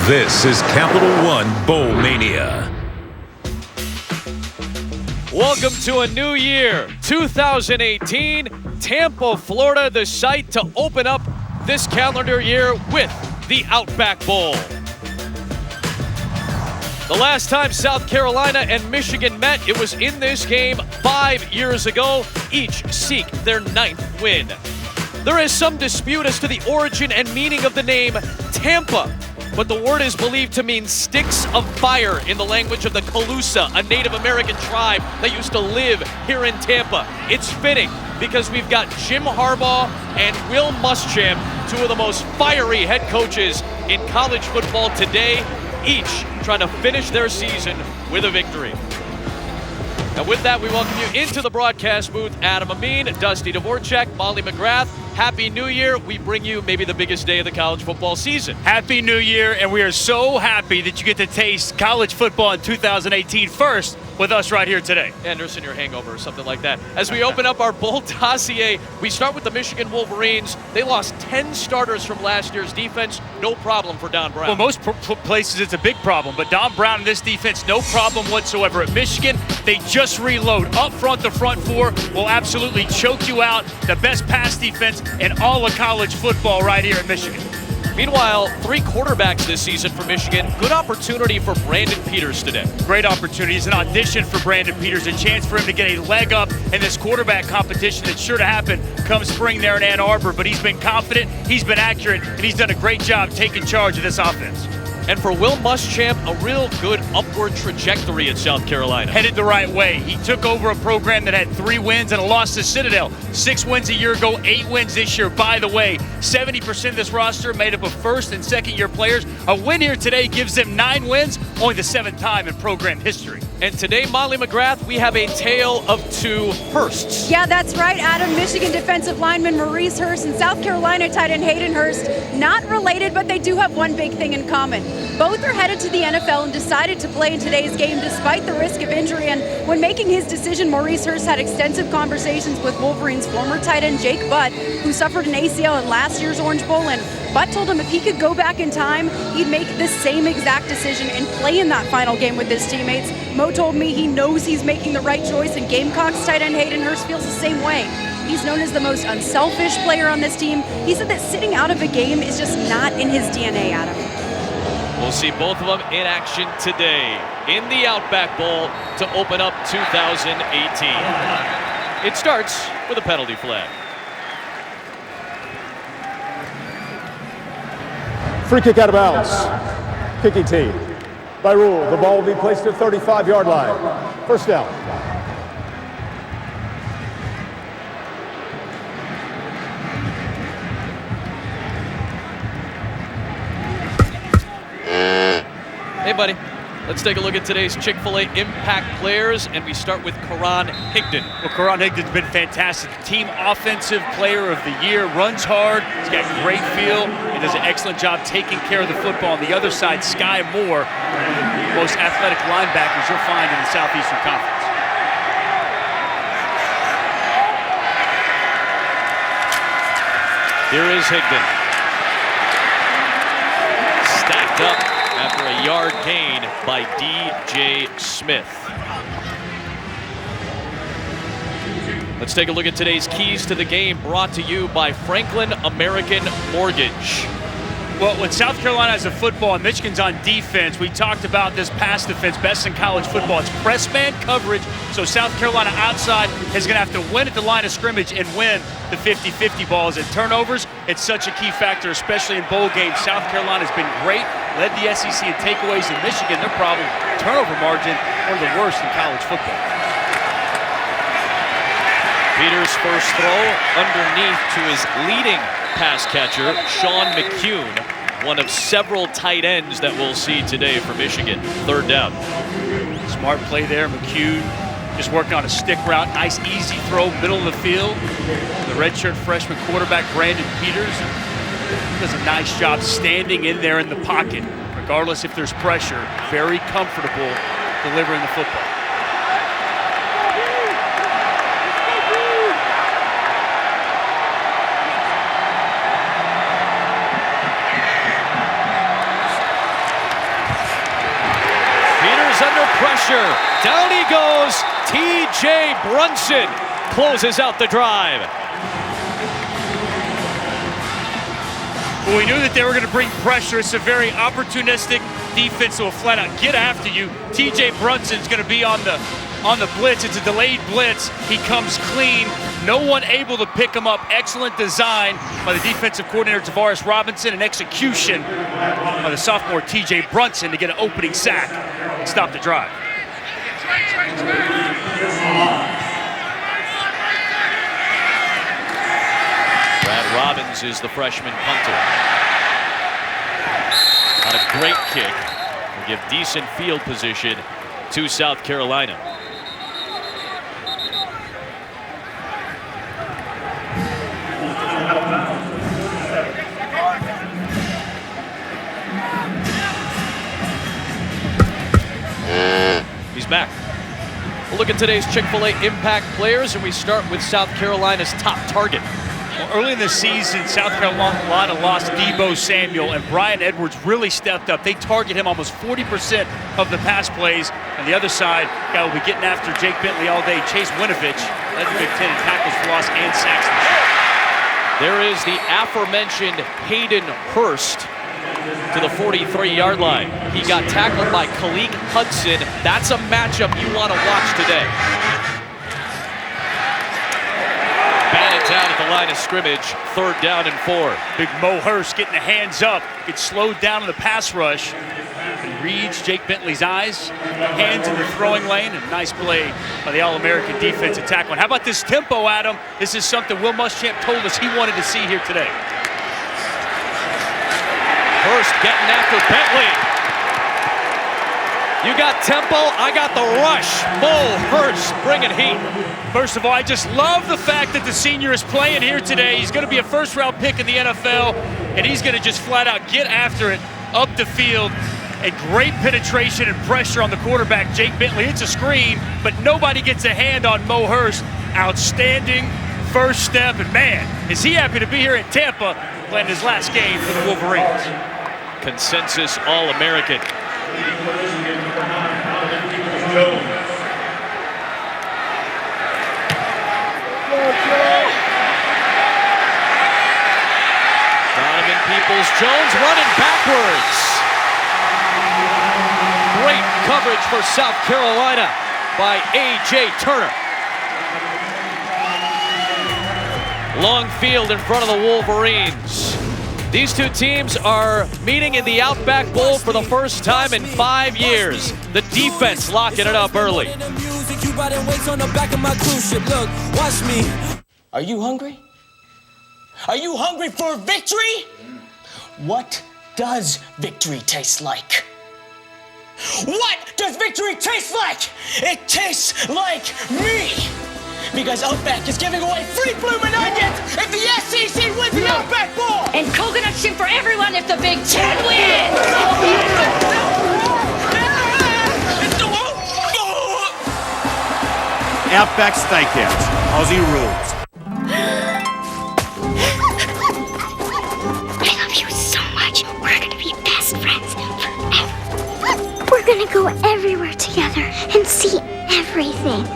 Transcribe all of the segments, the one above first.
This is Capital One Bowl Mania. Welcome to a new year, 2018. Tampa, Florida, the site to open up this calendar year with the Outback Bowl. The last time South Carolina and Michigan met, it was in this game 5 years ago. Each seek their 9th win. There is some dispute as to the origin and meaning of the name Tampa, but the word is believed to mean sticks of fire in the language of the Calusa, a Native American tribe that used to live here in Tampa. It's fitting because we've got Jim Harbaugh and Will Muschamp, two of the most fiery head coaches in college football today, each trying to finish their season with a victory. And with that, we welcome you into the broadcast booth. Adam Amin, Dusty Dvorak, Molly McGrath. Happy New Year. We bring you maybe the biggest day of the college football season. Happy New Year, and we are so happy that you get to taste college football in 2018 first with us right here today. And nursing your hangover or something like that. As we open up our bowl dossier, we start with the Michigan Wolverines. They lost 10 starters from last year's defense. No problem for Don Brown. Well, most places it's a big problem, but Don Brown and this defense, no problem whatsoever. At Michigan, they just reload. Up front, the front four will absolutely choke you out. The best pass defense in all of college football right here at Michigan. Meanwhile, 3 quarterbacks this season for Michigan. Good opportunity for Brandon Peters today. Great opportunity. It's an audition for Brandon Peters, a chance for him to get a leg up in this quarterback competition that's sure to happen come spring there in Ann Arbor. But he's been confident, he's been accurate, and he's done a great job taking charge of this offense. And for Will Muschamp, a real good upward trajectory at South Carolina. Headed the right way. He took over a program that had 3 wins and a loss to Citadel. 6 wins a year ago, 8 wins this year. By the way, 70% of this roster made up of first and second year players. A win here today gives them 9 wins, only the 7th time in program history. And today, Molly McGrath, we have a tale of 2 Hursts. Yeah, that's right, Adam. Michigan defensive lineman Maurice Hurst and South Carolina tight end Hayden Hurst. Not related, but they do have one big thing in common. Both are headed to the NFL and decided to play in today's game despite the risk of injury. And when making his decision, Maurice Hurst had extensive conversations with Wolverines former tight end Jake Butt, who suffered an ACL in last year's Orange Bowl. And Butt told him if he could go back in time, he'd make the same exact decision and play in that final game with his teammates. Mo told me he knows he's making the right choice, and Gamecocks tight end Hayden Hurst feels the same way. He's known as the most unselfish player on this team. He said that sitting out of a game is just not in his DNA, Adam. We'll see both of them in action today in the Outback Bowl to open up 2018. It starts with a penalty flag. Free kick out of bounds. Kicking team. By rule, the ball will be placed at 35-yard line. First down. Hey, buddy. Let's take a look at today's Chick-fil-A impact players, and we start with Karan Higdon. Well, Karan Higdon's been fantastic. Team offensive player of the year, runs hard, he's got great feel, he does an excellent job taking care of the football. On the other side, Sky Moore, one of the most athletic linebackers you'll find in the Southeastern Conference. Here is Higdon. Stacked up after a yard gain by D.J. Smith. Let's take a look at today's keys to the game, brought to you by Franklin American Mortgage. Well, when South Carolina has a football and Michigan's on defense, we talked about this pass defense, best in college football. It's press man coverage, so South Carolina outside is going to have to win at the line of scrimmage and win the 50-50 balls. And turnovers, it's such a key factor, especially in bowl games. South Carolina's been great, led the SEC in takeaways. In Michigan, their problem, turnover margin, one of the worst in college football. Peters' first throw underneath to his leading pass catcher, Sean McCune, one of several tight ends that we'll see today for Michigan. Third down. Smart play there. McCune just working on a stick route. Nice, easy throw, middle of the field. The redshirt freshman quarterback, Brandon Peters, does a nice job standing in there in the pocket. Regardless if there's pressure, very comfortable delivering the football. pressure. Down he goes. T.J. Brunson closes out the drive. Well, we knew that they were going to bring pressure. It's a very opportunistic defense that will flat out get after you. T.J. Brunson's going to be on the blitz. It's a delayed blitz. He comes clean. No one able to pick him up. Excellent design by the defensive coordinator, Tavares Robinson, and execution by the sophomore T.J. Brunson to get an opening sack and stop the drive. Brad Robbins is the freshman punter. On a great kick. Will give decent field position to South Carolina. He's back. We'll look at today's Chick-fil-A impact players, and we start with South Carolina's top target. Well, early in the season, South Carolina lost Deebo Samuel, and Brian Edwards really stepped up. They target him almost 40% of the pass plays. On the other side, guy will be getting after Jake Bentley all day. Chase Winovich led the Big Ten in tackles for loss and sacks. There is the aforementioned Hayden Hurst to the 43-yard line. He got tackled by Khaleke Hudson. That's a matchup you want to watch today. Batted down at the line of scrimmage, 3rd down and 4. Big Mo Hurst getting the hands up, gets slowed down in the pass rush. He reads Jake Bentley's eyes, hands in the throwing lane, and nice play by the All-American defensive tackle. And how about this tempo, Adam? This is something Will Muschamp told us he wanted to see here today. Hurst getting after Bentley. You got tempo, I got the rush. Mo Hurst bringing heat. First of all, I just love the fact that the senior is playing here today. He's going to be a first-round pick in the NFL, and he's going to just flat out get after it up the field. And great penetration and pressure on the quarterback, Jake Bentley. It's a screen, but nobody gets a hand on Mo Hurst. Outstanding first step, and man, is he happy to be here in Tampa, playing his last game for the Wolverines. Consensus All-American. Donovan Peoples-Jones running backwards. Great coverage for South Carolina by A.J. Turner. Long field in front of the Wolverines. These two teams are meeting in the Outback Bowl for the first time in 5 years. The defense locking it up early. Are you hungry? Are you hungry for victory? What does victory taste like? What does victory taste like? It tastes like me! Because Outback is giving away free bloomin' onions if the SEC wins the Outback Bowl! And coconut shrimp for everyone if the Big Ten wins! Outback Steakhouse, Aussie rules. I love you so much. We're gonna be best friends forever. We're gonna go everywhere together and see everything.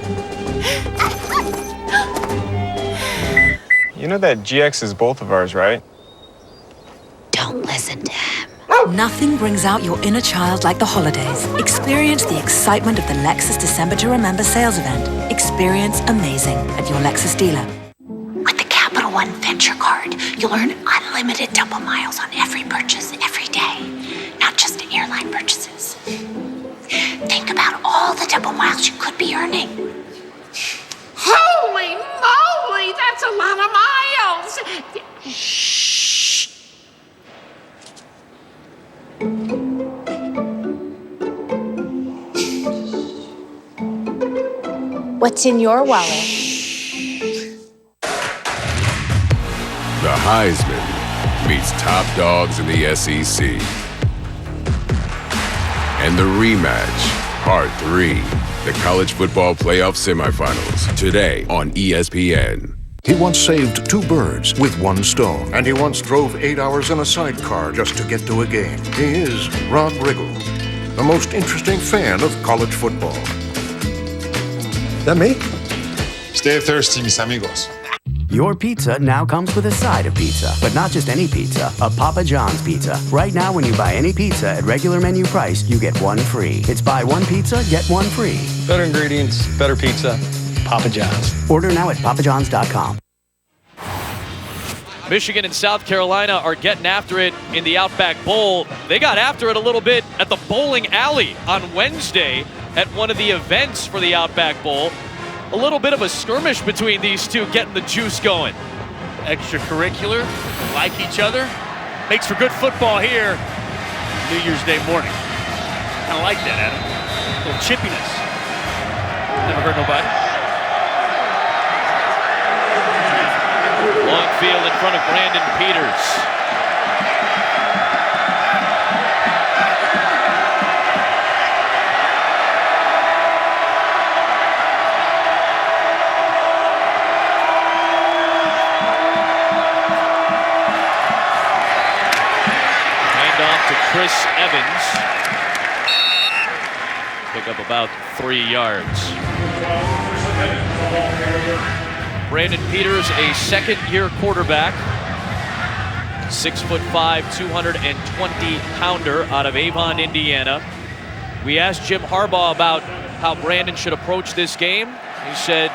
You know that GX is both of ours, right? Don't listen to him. Nothing brings out your inner child like the holidays. Experience the excitement of the Lexus December to Remember sales event. Experience amazing at your Lexus dealer. With the Capital One Venture Card, you'll earn unlimited double miles on every purchase every day, not just airline purchases. Think about all the double miles you could be earning. Holy moly, that's a lot of miles! Shh. What's in your wallet? The Heisman meets top dogs in the SEC. And the rematch, Part 3, the college football playoff semifinals, today on ESPN. He once saved 2 birds with 1 stone. And he once drove 8 hours in a sidecar just to get to a game. He is Rob Riggle. the most interesting fan of college football. That me? Stay thirsty, mis amigos. Your pizza now comes with a side of pizza, but not just any pizza, a Papa John's pizza. Right now, when you buy any pizza at regular menu price, you get one free. It's buy one pizza, get one free. Better ingredients, better pizza, Papa John's. Order now at papajohns.com. Michigan and South Carolina are getting after it in the Outback Bowl. They got after it a little bit at the bowling alley on Wednesday at one of the events for the Outback Bowl. A little bit of a skirmish between these two, getting the juice going. Extracurricular, like each other. Makes for good football here New Year's Day morning. Kind of like that, Adam. A little chippiness. Never hurt nobody. Long field in front of Brandon Peters. Chris Evans. Pick up about 3 yards. Brandon Peters, a second-year quarterback. 6'5", 220-pounder out of Avon, Indiana. We asked Jim Harbaugh about how Brandon should approach this game. He said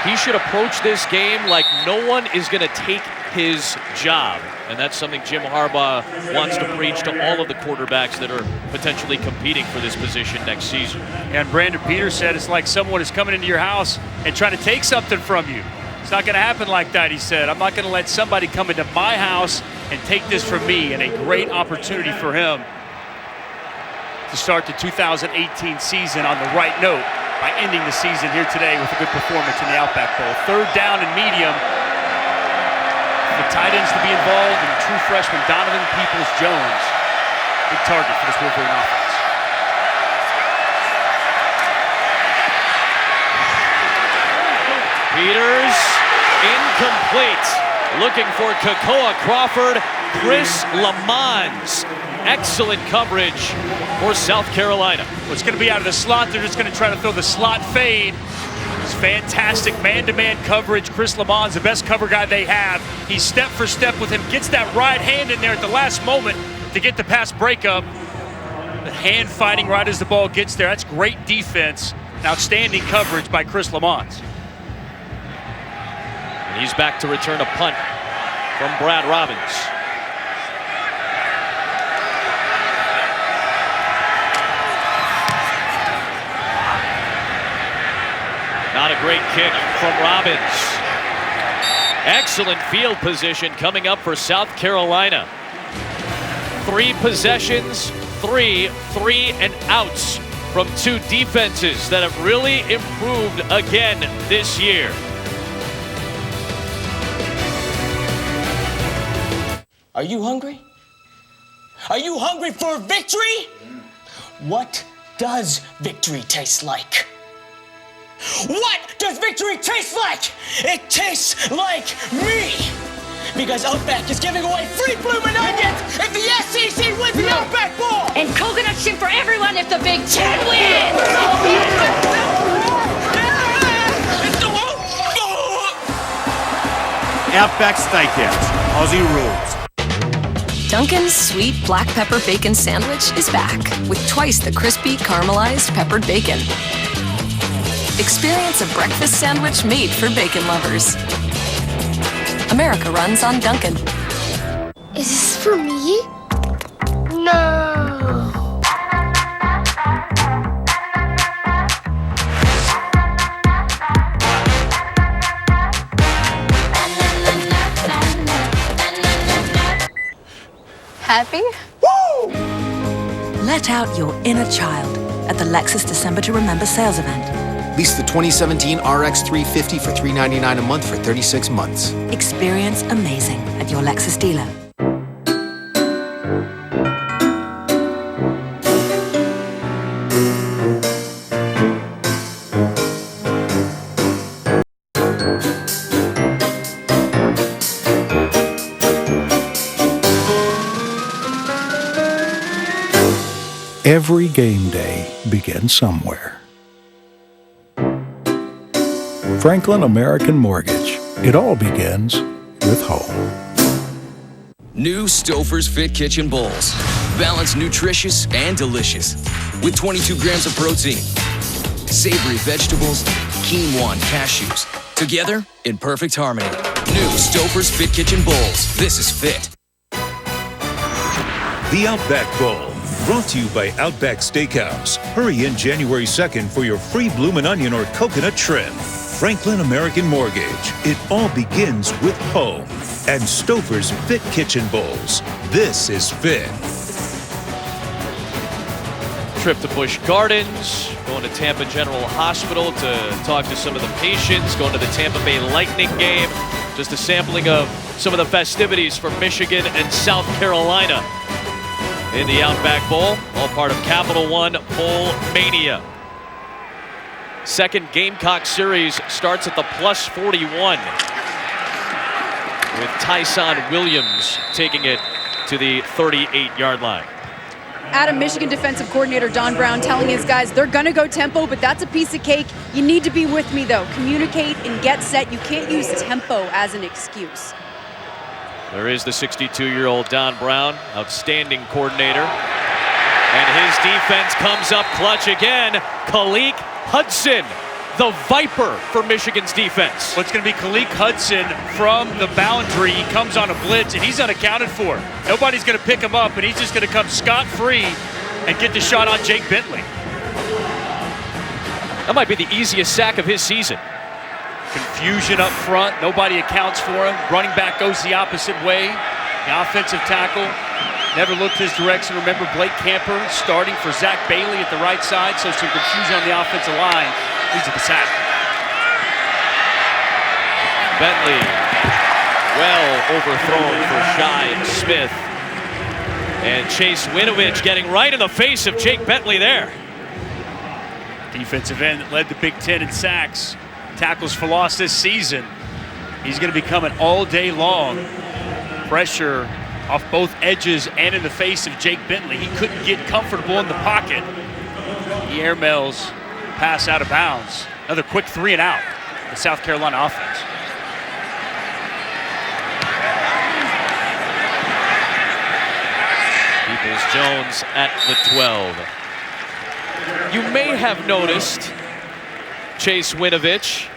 he should approach this game like no one is going to take his job. And that's something Jim Harbaugh wants to preach to all of the quarterbacks that are potentially competing for this position next season. And Brandon Peters said it's like someone is coming into your house and trying to take something from you. It's not going to happen like that, he said. I'm not going to let somebody come into my house and take this from me. And a great opportunity for him to start the 2018 season on the right note by ending the season here today with a good performance in the Outback Bowl. Third down and medium. The tight ends to be involved, and true freshman Donovan Peoples-Jones. Big target for this Wolverine offense. Peters, incomplete. Looking for Kakoa Crawford. Chris Lamons. Excellent coverage for South Carolina. Well, it's going to be out of the slot. They're just going to try to throw the slot fade. It's fantastic man-to-man coverage. Chris Lamons, the best cover guy they have. He's step for step with him. Gets that right hand in there at the last moment to get the pass breakup. The hand fighting right as the ball gets there. That's great defense. Outstanding coverage by Chris Lamons. And he's back to return a punt from Brad Robbins. Not a great kick from Robbins. Excellent field position coming up for South Carolina. 3 possessions, 3 and outs from 2 defenses that have really improved again this year. Are you hungry? Are you hungry for victory? What does victory taste like? What does victory taste like? It tastes like me! Because Outback is giving away free Bloomin' Onions if the SEC wins the Outback Bowl! And coconut shrimp for everyone if the Big Ten wins! Outback Steakhouse, Aussie rules. Dunkin's Sweet Black Pepper Bacon Sandwich is back with twice the crispy caramelized peppered bacon. Experience a breakfast sandwich made for bacon lovers. America runs on Dunkin'. Is this for me? No. Happy? Woo! Let out your inner child at the Lexus December to Remember sales event. Lease the 2017 RX 350 for $399 a month for 36 months. Experience amazing at your Lexus dealer. Every game day begins somewhere. Franklin American Mortgage. It all begins with home. New Stouffer's Fit Kitchen Bowls. Balanced, nutritious, and delicious. With 22 grams of protein, savory vegetables, quinoa and cashews. Together in perfect harmony. New Stouffer's Fit Kitchen Bowls. This is fit. The Outback Bowl, brought to you by Outback Steakhouse. Hurry in January 2nd for your free bloomin' onion or coconut trim. Franklin American Mortgage. It all begins with home. And Stouffer's Fit Kitchen Bowls. This is fit. Trip to Busch Gardens, going to Tampa General Hospital to talk to some of the patients, going to the Tampa Bay Lightning game. Just a sampling of some of the festivities for Michigan and South Carolina in the Outback Bowl, all part of Capital One Bowl Mania. Second Gamecock series starts at the plus 41 with Tyson Williams taking it to the 38-yard line. Adam, Michigan defensive coordinator Don Brown telling his guys they're going to go tempo, but that's a piece of cake. You need to be with me, though. Communicate and get set. You can't use tempo as an excuse. There is the 62-year-old Don Brown, outstanding coordinator. And his defense comes up clutch again. Khaleke Hudson, the Viper for Michigan's defense. Well, it's going to be Khaleke Hudson from the boundary. He comes on a blitz, and he's unaccounted for. Nobody's going to pick him up, and he's just going to come scot-free and get the shot on Jake Bentley. That might be the easiest sack of his season. Confusion up front. Nobody accounts for him. Running back goes the opposite way. The offensive tackle never looked his direction. Remember, Blake Camper starting for Zach Bailey at the right side, so some confusion on the offensive line. Leads to the sack. Bentley, well overthrown for Shi Smith. And Chase Winovich getting right in the face of Jake Bentley there. Defensive end that led the Big Ten in sacks. Tackles for loss this season. He's going to be coming all day long. Pressure off both edges and in the face of Jake Bentley. He couldn't get comfortable in the pocket. He airmails pass out of bounds. Another quick 3 and out. The South Carolina offense. Peoples-Jones at the 12. You may have noticed Chase Winovich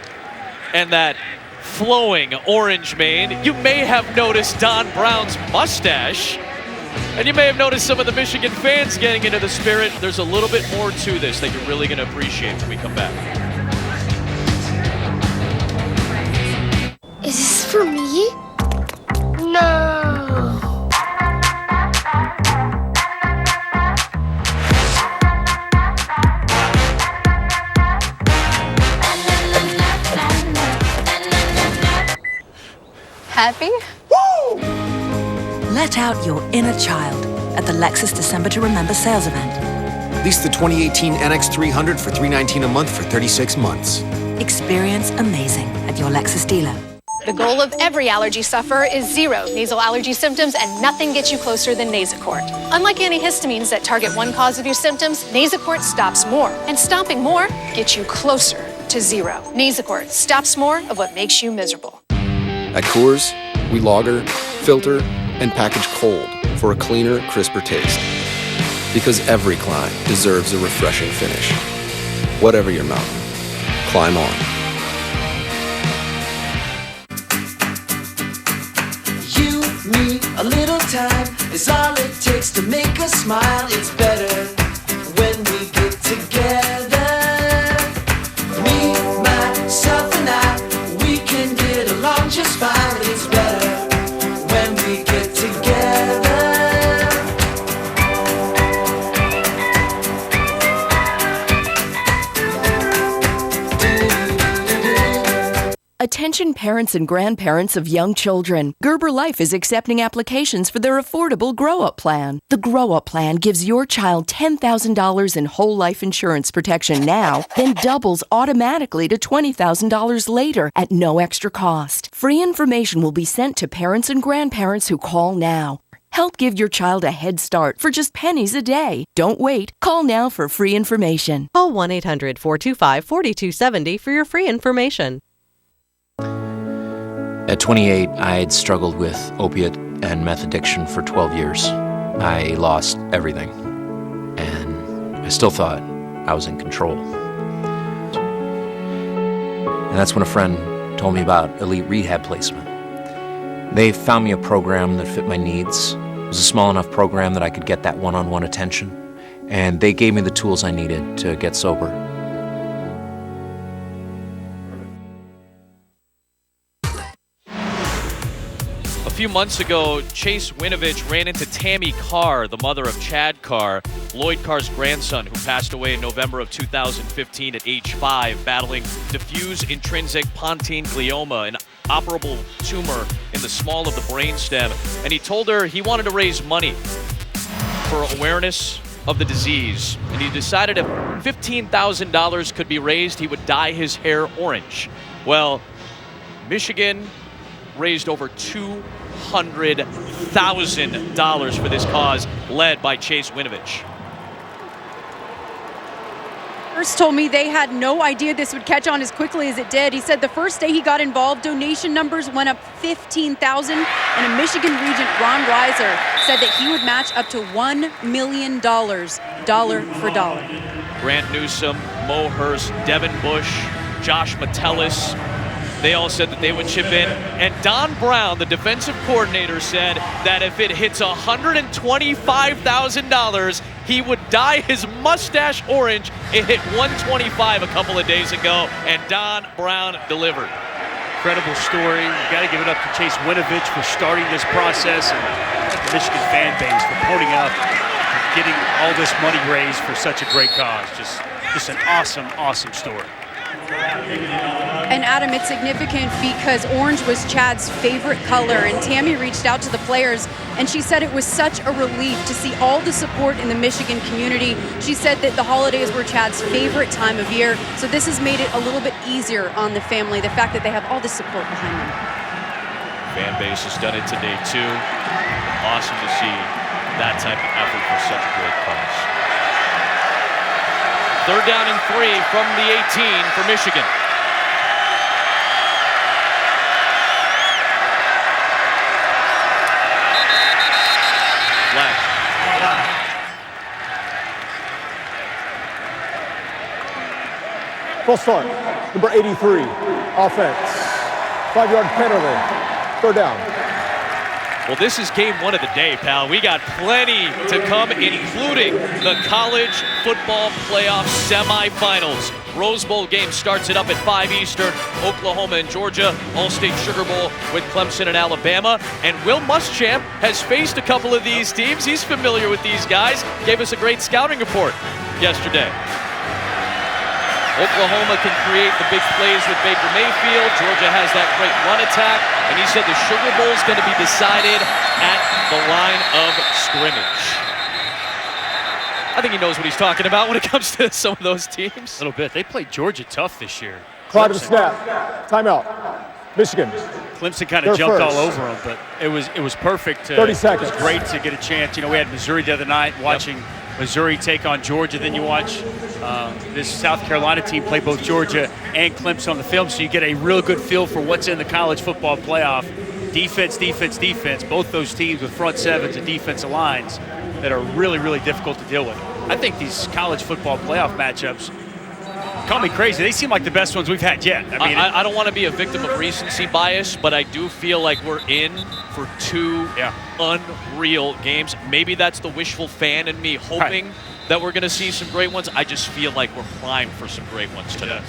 and that flowing orange mane. You may have noticed Don Brown's mustache. And you may have noticed some of the Michigan fans getting into the spirit. There's a little bit more to this that you're really going to appreciate when we come back. Is this for me? No. Happy? Woo! Let out your inner child at the Lexus December to Remember sales event. Lease the 2018 NX300 for $319 a month for 36 months. Experience amazing at your Lexus dealer. The goal of every allergy sufferer is 0 nasal allergy symptoms, and nothing gets you closer than Nasacort. Unlike antihistamines that target one cause of your symptoms, Nasacort stops more. And stopping more gets you closer to 0. Nasacort stops more of what makes you miserable. At Coors, we lager, filter, and package cold for a cleaner, crisper taste. Because every climb deserves a refreshing finish. Whatever your mountain, climb on. You, me, a little time is all it takes to make us smile. It's better when we get together. Me, myself, and I, we can get along just fine. It's better when we get together. Attention parents and grandparents of young children. Gerber Life is accepting applications for their affordable Grow Up Plan. The Grow Up Plan gives your child $10,000 in whole life insurance protection now, then doubles automatically to $20,000 later at no extra cost. Free information will be sent to parents and grandparents who call now. Help give your child a head start for just pennies a day. Don't wait. Call now for free information. Call 1-800-425-4270 for your free information. At 28, I had struggled with opiate and meth addiction for 12 years. I lost everything, and I still thought I was in control. And that's when a friend told me about Elite Rehab Placement. They found me a program that fit my needs. It was a small enough program that I could get that one-on-one attention, and they gave me the tools I needed to get sober. A few months ago, Chase Winovich ran into Tammy Carr, the mother of Chad Carr, Lloyd Carr's grandson, who passed away in November of 2015 at age 5, battling diffuse intrinsic pontine glioma, an operable tumor in the small of the brainstem. And he told her he wanted to raise money for awareness of the disease. And he decided if $15,000 could be raised, he would dye his hair orange. Well, Michigan raised over $200,000 for this cause, led by Chase Winovich. First told me they had no idea this would catch on as quickly as it did. He said the first day he got involved, donation numbers went up 15,000, and a Michigan regent, Ron Reiser, said that he would match up to $1 million, dollar for dollar. Grant Newsom, Mo Hurst, Devin Bush, Josh Metellus, they all said that they would chip in. And Don Brown, the defensive coordinator, said that if it hits $125,000, he would dye his mustache orange. It hit 125 a couple of days ago, and Don Brown delivered. Incredible story. You got to give it up to Chase Winovich for starting this process, and the Michigan fan base for putting up, getting all this money raised for such a great cause. Just an awesome, awesome story. And Adam, it's significant because orange was Chad's favorite color, and Tammy reached out to the players and she said it was such a relief to see all the support in the Michigan community. She said that the holidays were Chad's favorite time of year, so this has made it a little bit easier on the family, the fact that they have all this support behind them. Fan base has done it today too. Awesome to see that type of effort for such a great cause. 3rd down and 3 from the 18 for Michigan. Flag. Full start. Number 83, offense. 5-yard penalty. 3rd down. Well, this is game 1 of the day, pal. We got plenty to come, including the college football playoff semifinals. Rose Bowl game starts it up at 5 Eastern. Oklahoma and Georgia, All-State Sugar Bowl with Clemson and Alabama. And Will Muschamp has faced a couple of these teams. He's familiar with these guys. Gave us a great scouting report yesterday. Oklahoma can create the big plays with Baker Mayfield. Georgia has that great run attack. And he said the Sugar Bowl is going to be decided at the line of scrimmage. I think he knows what he's talking about when it comes to some of those teams. A little bit. They played Georgia tough this year. Clock to snap. Timeout. Michigan. Clemson kind of jumped all over them, but it was perfect. 30 seconds. It was great to get a chance. You know, we had Missouri the other night watching Missouri take on Georgia. Then you watch this South Carolina team play both Georgia and Clemson on the film, so you get a real good feel for what's in the college football playoff. Defense, defense, defense. Both those teams with front sevens and defensive lines that are really, really difficult to deal with. I think these college football playoff matchups, call me crazy, they seem like the best ones we've had yet. I mean, I don't want to be a victim of recency bias, but I do feel like we're in for 2 unreal games. Maybe that's the wishful fan in me hoping that we're going to see some great ones. I just feel like we're primed for some great ones today.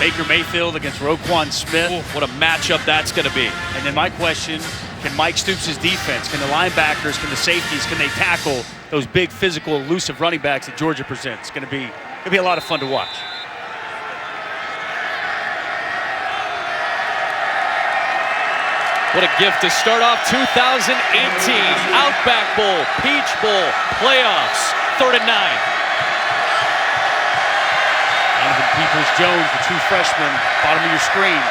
Baker Mayfield against Roquan Smith. Ooh, what a matchup that's going to be. And then my question, can Mike Stoops' defense, can the linebackers, can the safeties, can they tackle those big, physical, elusive running backs that Georgia presents? It's going to be a lot of fun to watch. What a gift to start off 2018 Outback Bowl, Peach Bowl, playoffs, 3rd and 9. Donovan Peoples-Jones, the true freshman, bottom of your screen.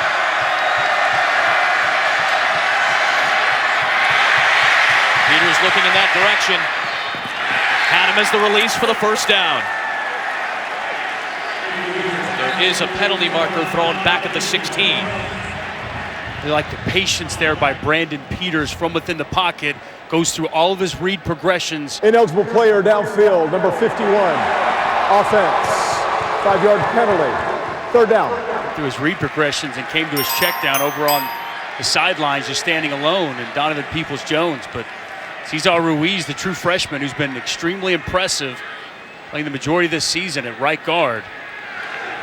Peters looking in that direction. Had him as the release for the first down. There is a penalty marker thrown back at the 16. They like the patience there by Brandon Peters from within the pocket. Goes through all of his read progressions. Ineligible player downfield, number 51. Offense, 5-yard penalty. Third down. Through his read progressions and came to his check down over on the sidelines, just standing alone, and Donovan Peoples-Jones. But Cesar Ruiz, the true freshman, who's been extremely impressive, playing the majority of this season at right guard,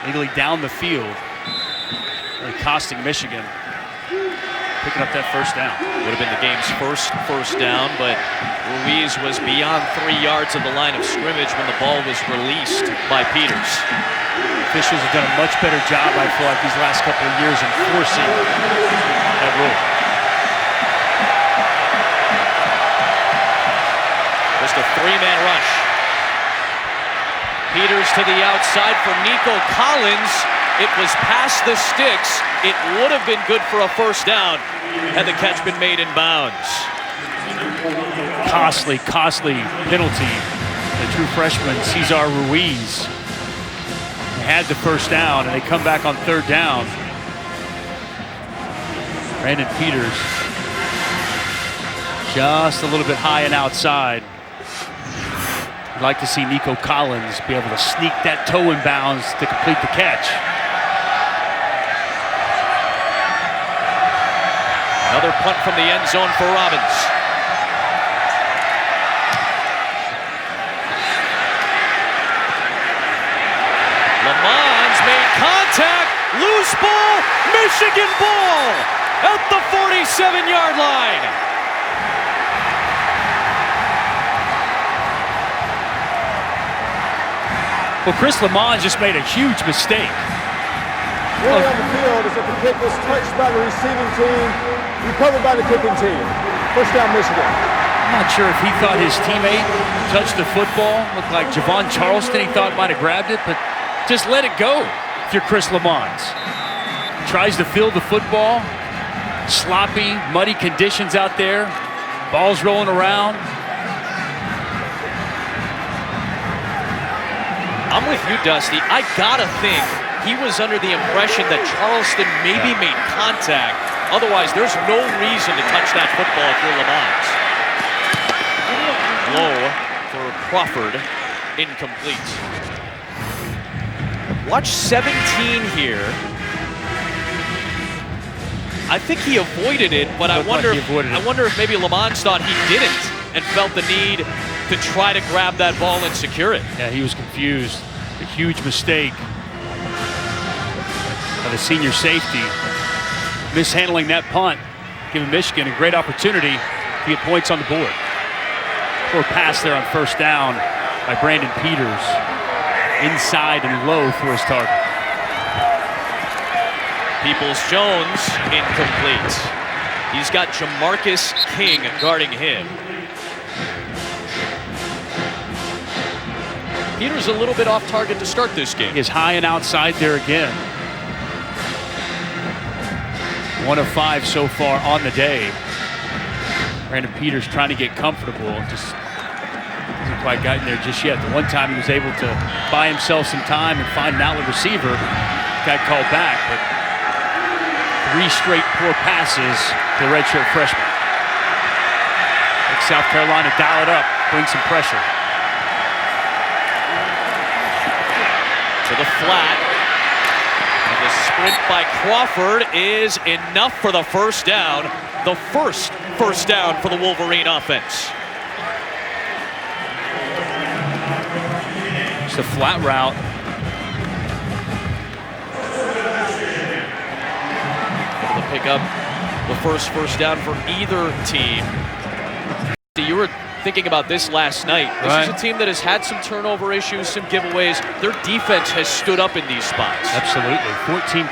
legally down the field, really costing Michigan, picking up that first down. Would have been the game's first down, but Ruiz was beyond 3 yards of the line of scrimmage when the ball was released by Peters. Officials have done a much better job, I feel like, these last couple of years enforcing that rule. Just a 3-man rush. Peters to the outside for Nico Collins. It was past the sticks. It would have been good for a first down had the catch been made in bounds. Costly penalty. The true freshman, Cesar Ruiz, had the first down, and they come back on third down. Brandon Peters just a little bit high and outside. I'd like to see Nico Collins be able to sneak that toe in bounds to complete the catch. Another punt from the end zone for Robbins. Lamons made contact, loose ball, Michigan ball at the 47-yard line. Well, Chris Lamons just made a huge mistake. Nearly on the field as if the kick was touched by the receiving team, recovered by the kicking team. First down, Michigan. I'm not sure if he thought his teammate touched the football. Looked like Javon Charleston he thought might have grabbed it, but just let it go if you're Chris Lamons. Tries to field the football. Sloppy, muddy conditions out there. Ball's rolling around. I'm with you, Dusty. I gotta think he was under the impression that Charleston maybe made contact. Otherwise, there's no reason to touch that football if you're Lamons. Low for Crawford, incomplete. Watch 17 here. I think he avoided it, but I wonder if maybe Lamons thought he didn't and felt the need to try to grab that ball and secure it. Yeah, he was confused. A huge mistake by the senior safety. Mishandling that punt, giving Michigan a great opportunity to get points on the board. Poor pass there on first down by Brandon Peters. Inside and low for his target. Peoples-Jones, incomplete. He's got Jamarcus King guarding him. Peters a little bit off target to start this game. He is high and outside there again. 1 of 5 so far on the day. Brandon Peters trying to get comfortable. Just hasn't quite gotten there just yet. The one time he was able to buy himself some time and find an outlet receiver, got called back. But 3 straight poor passes to the redshirt freshman. Like South Carolina dial it up, bring some pressure. To the flat. And the sprint by Crawford is enough for the first down. The first down for the Wolverine offense. It's a flat route. Able to pick up the first down for either team. You were thinking about this last night. This is a team that has had some turnover issues, some giveaways. Their defense has stood up in these spots. Absolutely. 14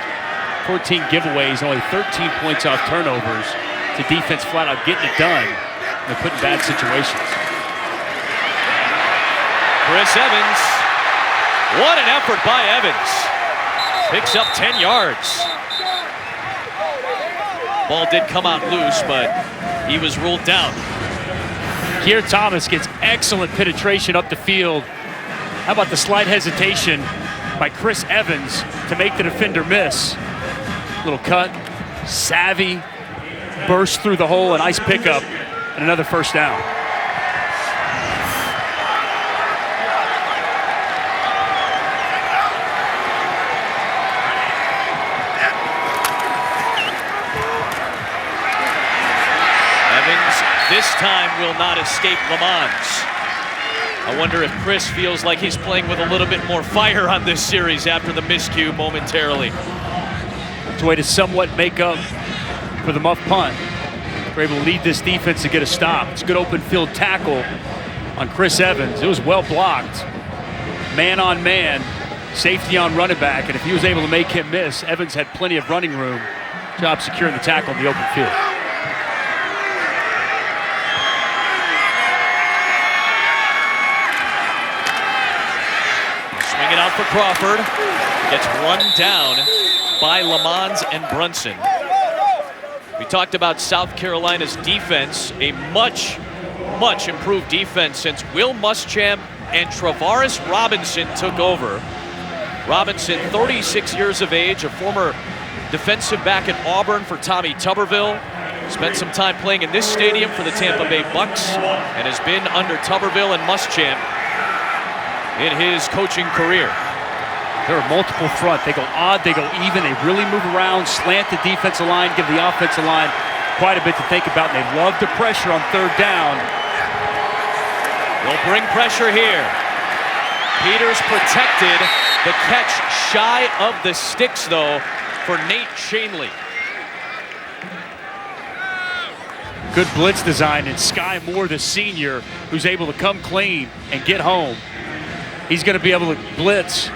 giveaways, only 13 points off turnovers. The defense flat out getting it done. They're put in bad situations. Chris Evans. What an effort by Evans. Picks up 10 yards. Ball did come out loose, but he was ruled down. Here Thomas gets excellent penetration up the field. How about the slight hesitation by Chris Evans to make the defender miss? Little cut, savvy, burst through the hole, a nice pickup, and another first down. This time will not escape Lamons. I wonder if Chris feels like he's playing with a little bit more fire on this series after the miscue momentarily. It's a way to somewhat make up for the muff punt. We're able to lead this defense to get a stop. It's a good open field tackle on Chris Evans. It was well blocked. Man on man, safety on running back, and if he was able to make him miss, Evans had plenty of running room. Job securing the tackle in the open field. Swinging out for Crawford. Gets run down by Lamons and Brunson. We talked about South Carolina's defense, a much improved defense since Will Muschamp and Travaris Robinson took over. Robinson, 36 years of age, a former defensive back at Auburn for Tommy Tuberville. Spent some time playing in this stadium for the Tampa Bay Bucks and has been under Tuberville and Muschamp in his coaching career. There are multiple front. They go odd, they go even, they really move around, slant the defensive line, give the offensive line quite a bit to think about, and they love the pressure on third down. They'll bring pressure here. Peters protected. The catch shy of the sticks, though, for Nate Shanley. Good blitz design, and Sky Moore, the senior, who's able to come clean and get home. He's going to be able to blitz.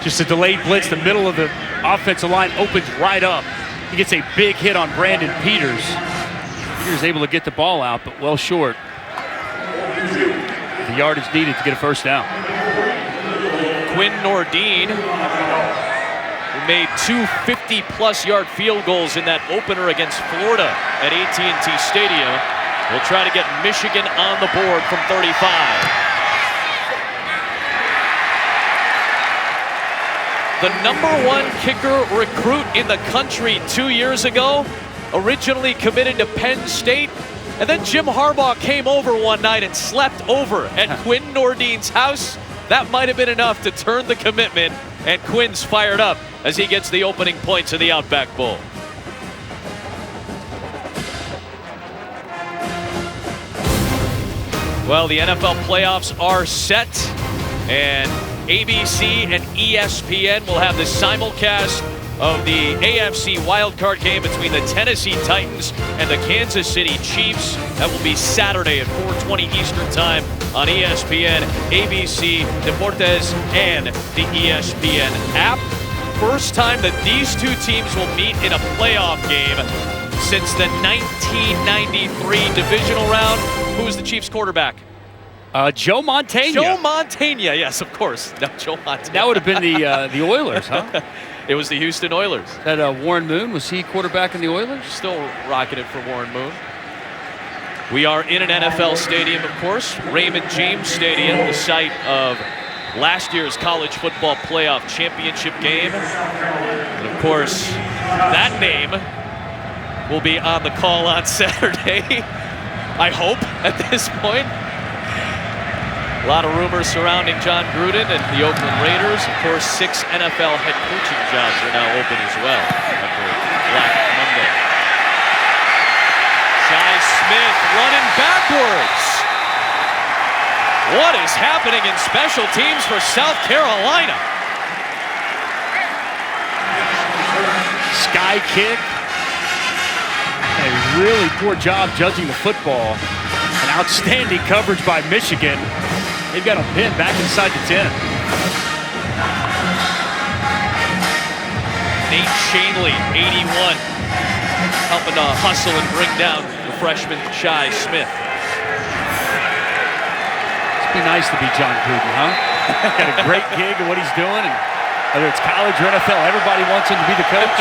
Just a delayed blitz. The middle of the offensive line opens right up. He gets a big hit on Brandon Peters. Peters able to get the ball out, but well short. The yardage needed to get a first down. Quinn Nordine, who made two 50-plus yard field goals in that opener against Florida at AT&T Stadium, will try to get Michigan on the board from 35. The #1 kicker recruit in the country 2 years ago, originally committed to Penn State, and then Jim Harbaugh came over one night and slept over at Quinn Nordine's house. That might have been enough to turn the commitment, and Quinn's fired up as he gets the opening points of the Outback Bowl. Well, the NFL playoffs are set, and ABC and ESPN will have the simulcast of the AFC wildcard game between the Tennessee Titans and the Kansas City Chiefs. That will be Saturday at 4:20 Eastern Time on ESPN, ABC, Deportes, and the ESPN app. First time that these two teams will meet in a playoff game since the 1993 divisional round. Who was the Chiefs quarterback? Joe Montana. Joe Montana, yes, of course. No, Joe Montana. That would have been the Oilers, huh? It was the Houston Oilers. That Warren Moon, was he quarterback in the Oilers? Still rocking it for Warren Moon. We are in an NFL stadium, of course. Raymond James Stadium, the site of last year's college football playoff championship game. And of course, that name will be on the call on Saturday, I hope, at this point. A lot of rumors surrounding John Gruden and the Oakland Raiders. Of course, 6 NFL head coaching jobs are now open as well after Black Monday. Shi Smith running backwards. What is happening in special teams for South Carolina? Sky kick. A really poor job judging the football. An outstanding coverage by Michigan. They've got a pin back inside the 10. Nate Shanley, 81, helping to hustle and bring down the freshman Shi Smith. It'd be nice to be John Gruden, huh? Got a great gig of what he's doing, and whether it's college or NFL, everybody wants him to be the coach.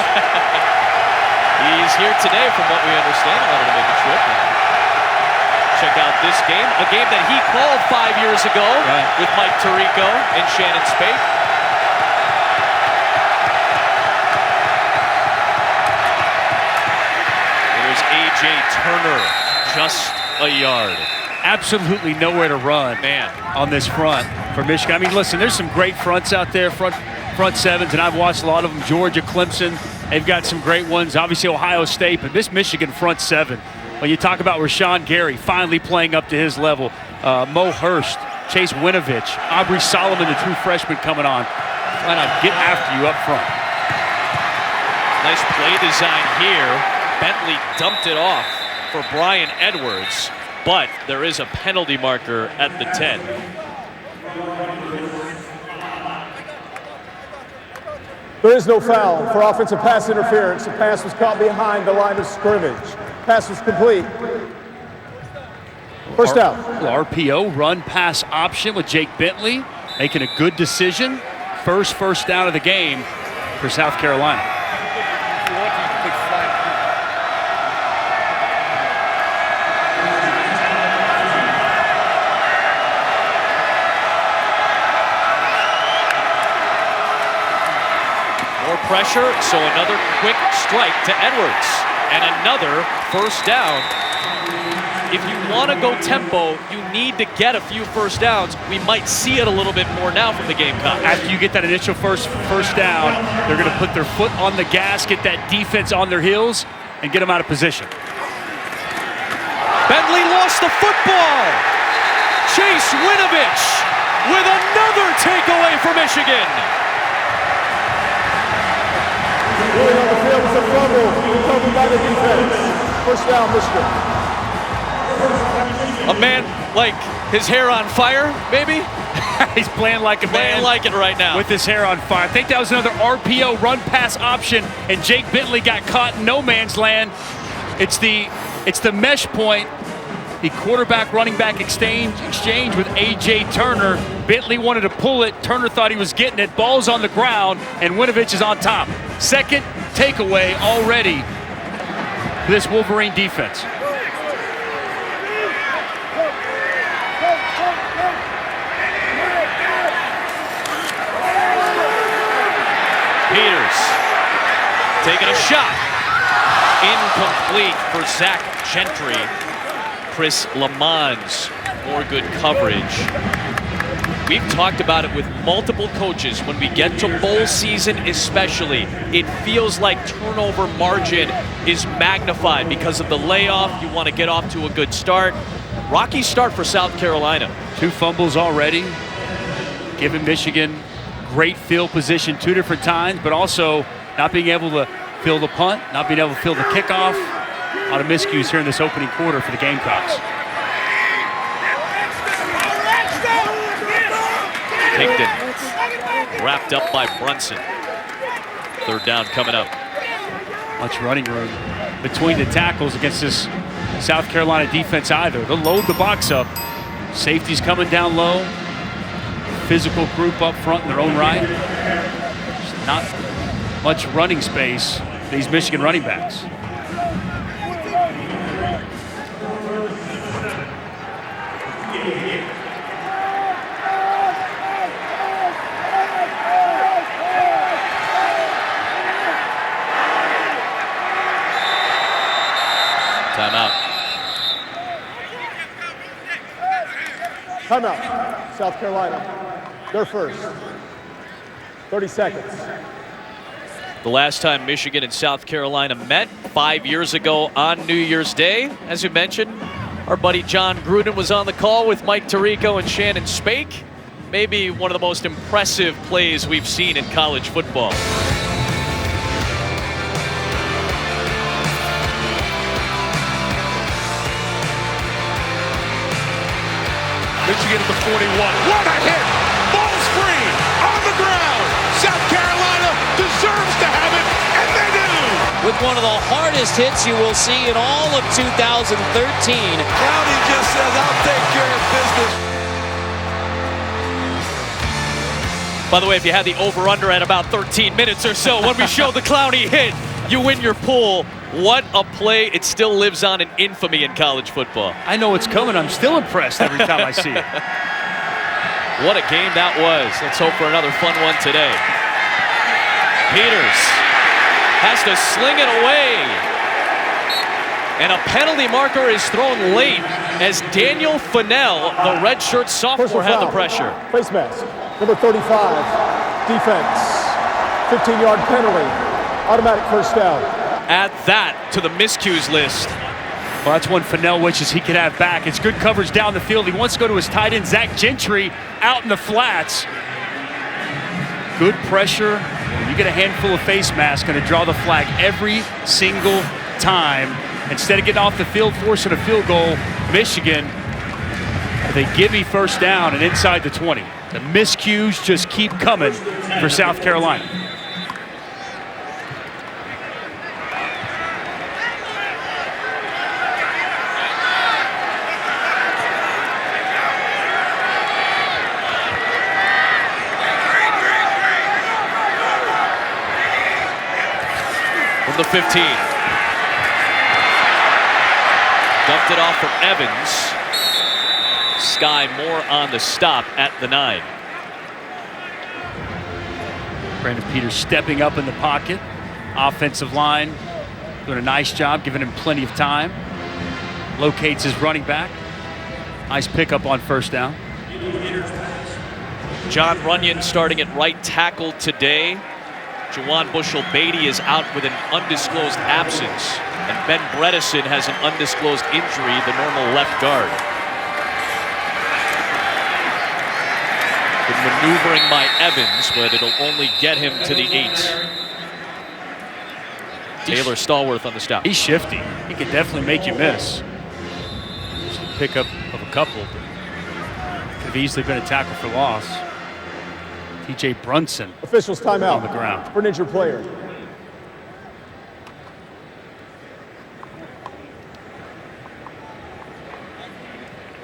He's here today, from what we understand. Wanted to make a trip. check out this game, a game that he called 5 years ago with Mike Tirico and Shannon Spake. There's A.J. Turner, just a yard. Absolutely nowhere to run, man, on this front for Michigan. I mean, listen, there's some great fronts out there, front sevens, and I've watched a lot of them. Georgia, Clemson, they've got some great ones. Obviously, Ohio State, but this Michigan front seven, when you talk about Rashawn Gary finally playing up to his level, Mo Hurst, Chase Winovich, Aubrey Solomon, the true freshman coming on, trying to get after you up front. Nice play design here. Bentley dumped it off for Brian Edwards, but there is a penalty marker at the 10. There is no foul for offensive pass interference. The pass was caught behind the line of scrimmage. Pass was complete. First down. RPO, run pass option with Jake Bentley, making a good decision. First down of the game for South Carolina. Pressure, so another quick strike to Edwards and another first down. If you want to go tempo, you need to get a few first downs. We might see it a little bit more now from the Gamecocks. After you get that initial first down, they're going to put their foot on the gas, get that defense on their heels, and get them out of position. Bentley lost the football. Chase Winovich with another takeaway for Michigan. Rolling on the field with a fumble, recovered by the defense. First down, Michigan. A man like his hair on fire, maybe? He's playing like a man. Playing like it right now. With his hair on fire. I think that was another RPO run pass option, and Jake Bentley got caught in no man's land. It's the mesh point. The quarterback running back exchange with A.J. Turner. Bentley wanted to pull it. Turner thought he was getting it. Ball's on the ground, and Winovich is on top. Second takeaway already for this Wolverine defense. Peters taking a shot. Incomplete for Zach Gentry. Chris Lamons, more good coverage. We've talked about it with multiple coaches. When we get to bowl season especially, it feels like turnover margin is magnified because of the layoff. You want to get off to a good start. Rocky start for South Carolina. 2 fumbles already, giving Michigan great field position 2 different times, but also not being able to fill the punt, not being able to fill the kickoff. A lot of miscues here in this opening quarter for the Gamecocks. Pigden wrapped up by Brunson. Third down coming up. Much running room between the tackles against this South Carolina defense either. They'll load the box up. Safeties coming down low. Physical group up front in their own right. There's not much running space for these Michigan running backs. Timeout. Timeout. South Carolina. They're first. 30 seconds. The last time Michigan and South Carolina met 5 years ago on New Year's Day. As you mentioned, our buddy John Gruden was on the call with Mike Tirico and Shannon Spake. Maybe one of the most impressive plays we've seen in college football. Michigan at the 41. What a hit! Ball's free on the ground. South Carolina deserves to have it, and they do. With one of the hardest hits you will see in all of 2013. Clowney just says, I'll take care of business. By the way, if you had the over-under at about 13 minutes or so, when we show the Clowney hit, you win your pool. What a play. It still lives on in infamy in college football. I know it's coming. I'm still impressed every time I see it. What a game that was. Let's hope for another fun one today. Peters has to sling it away. And a penalty marker is thrown late as Daniel Fennell, the redshirt sophomore, had the pressure. Face mask, number 35, defense, 15-yard penalty, automatic first down. Add that to the miscues list. Well, that's one Fennell wishes he could have back. It's good coverage down the field. He wants to go to his tight end, Zach Gentry, out in the flats. Good pressure. You get a handful of face masks, going to draw the flag every single time. Instead of getting off the field, forcing a field goal, Michigan, they give me first down and inside the 20. The miscues just keep coming for South Carolina. From the 15. Dumped it off from Evans. Sky Moore on the stop at the 9. Brandon Peters stepping up in the pocket. Offensive line doing a nice job, giving him plenty of time. Locates his running back. Nice pickup on first down. John Runyon starting at right tackle today. Jawan Bushell-Beatty is out with an undisclosed absence. And Ben Bredesen has an undisclosed injury, the normal left guard. Been maneuvering by Evans, but it'll only get him to the 8. Taylor Stallworth on the stop. He's shifty. He can definitely make you miss. Just a pickup of a couple. Could have easily been a tackle for loss. TJ Brunson. Officials timeout on the ground for an injured player.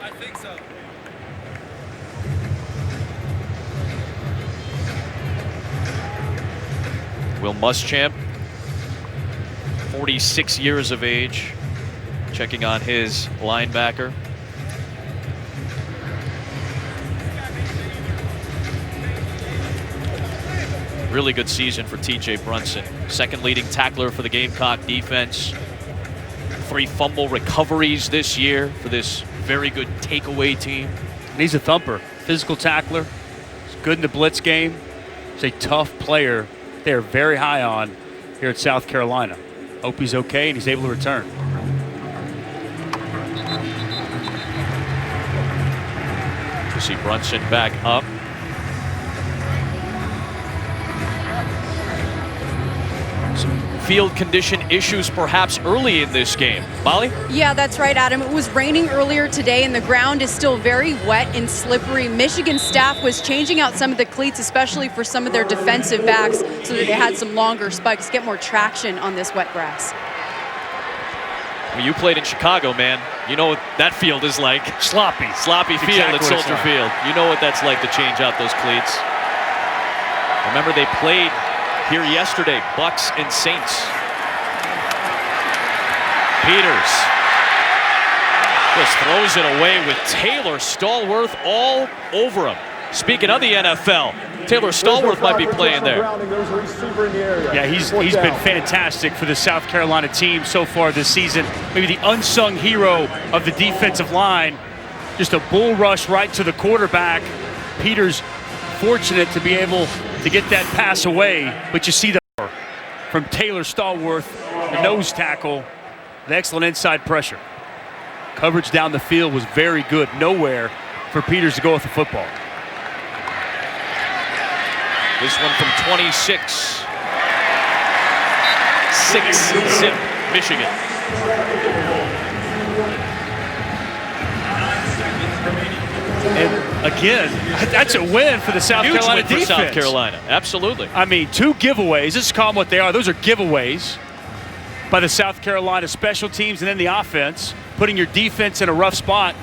I think so. Will Muschamp, 46 years of age, checking on his linebacker. Really good season for TJ Brunson. Second leading tackler for the Gamecock defense. 3 fumble recoveries this year for this very good takeaway team. And he's a thumper, physical tackler. He's good in the blitz game. He's a tough player they're very high on here at South Carolina. Hope he's okay and he's able to return. To see Brunson back up. Some field condition issues perhaps early in this game. Molly? Yeah, that's right, Adam. It was raining earlier today and the ground is still very wet and slippery. Michigan staff was changing out some of the cleats, especially for some of their defensive backs, so that they had some longer spikes, get more traction on this wet grass. Well, you played in Chicago, man. You know what that field is like. Sloppy. Sloppy field at Soldier Field. You know what that's like to change out those cleats. Remember, they played here yesterday, Bucks and Saints. Peters just throws it away with Taylor Stallworth all over him. Speaking of the NFL, Taylor Stallworth might be playing there. Yeah, he's been fantastic for the South Carolina team so far this season. Maybe the unsung hero of the defensive line. Just a bull rush right to the quarterback. Peters fortunate to be able to get that pass away, but you see the from Taylor Stallworth, the nose tackle, the excellent inside pressure. Coverage down the field was very good. Nowhere for Peters to go with the football. This one from 26. 6-zip Michigan. And again, that's a win for the South Carolina defense. For South Carolina, absolutely. I mean, 2 giveaways. Let's call them what they are. Those are giveaways by the South Carolina special teams and then the offense, putting your defense in a rough spot.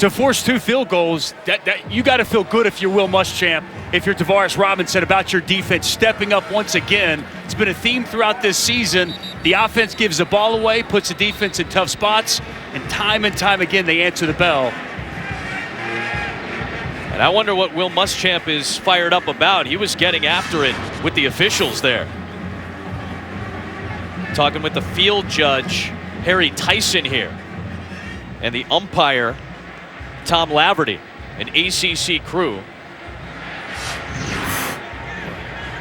to force 2 field goals, that you got to feel good if you're Will Muschamp, if you're Tavares Robinson, about your defense stepping up once again. It's been a theme throughout this season. The offense gives the ball away, puts the defense in tough spots, and time again they answer the bell. And I wonder what Will Muschamp is fired up about. He was getting after it with the officials there. Talking with the field judge, Harry Tyson here, and the umpire, Tom Laverty, an ACC crew.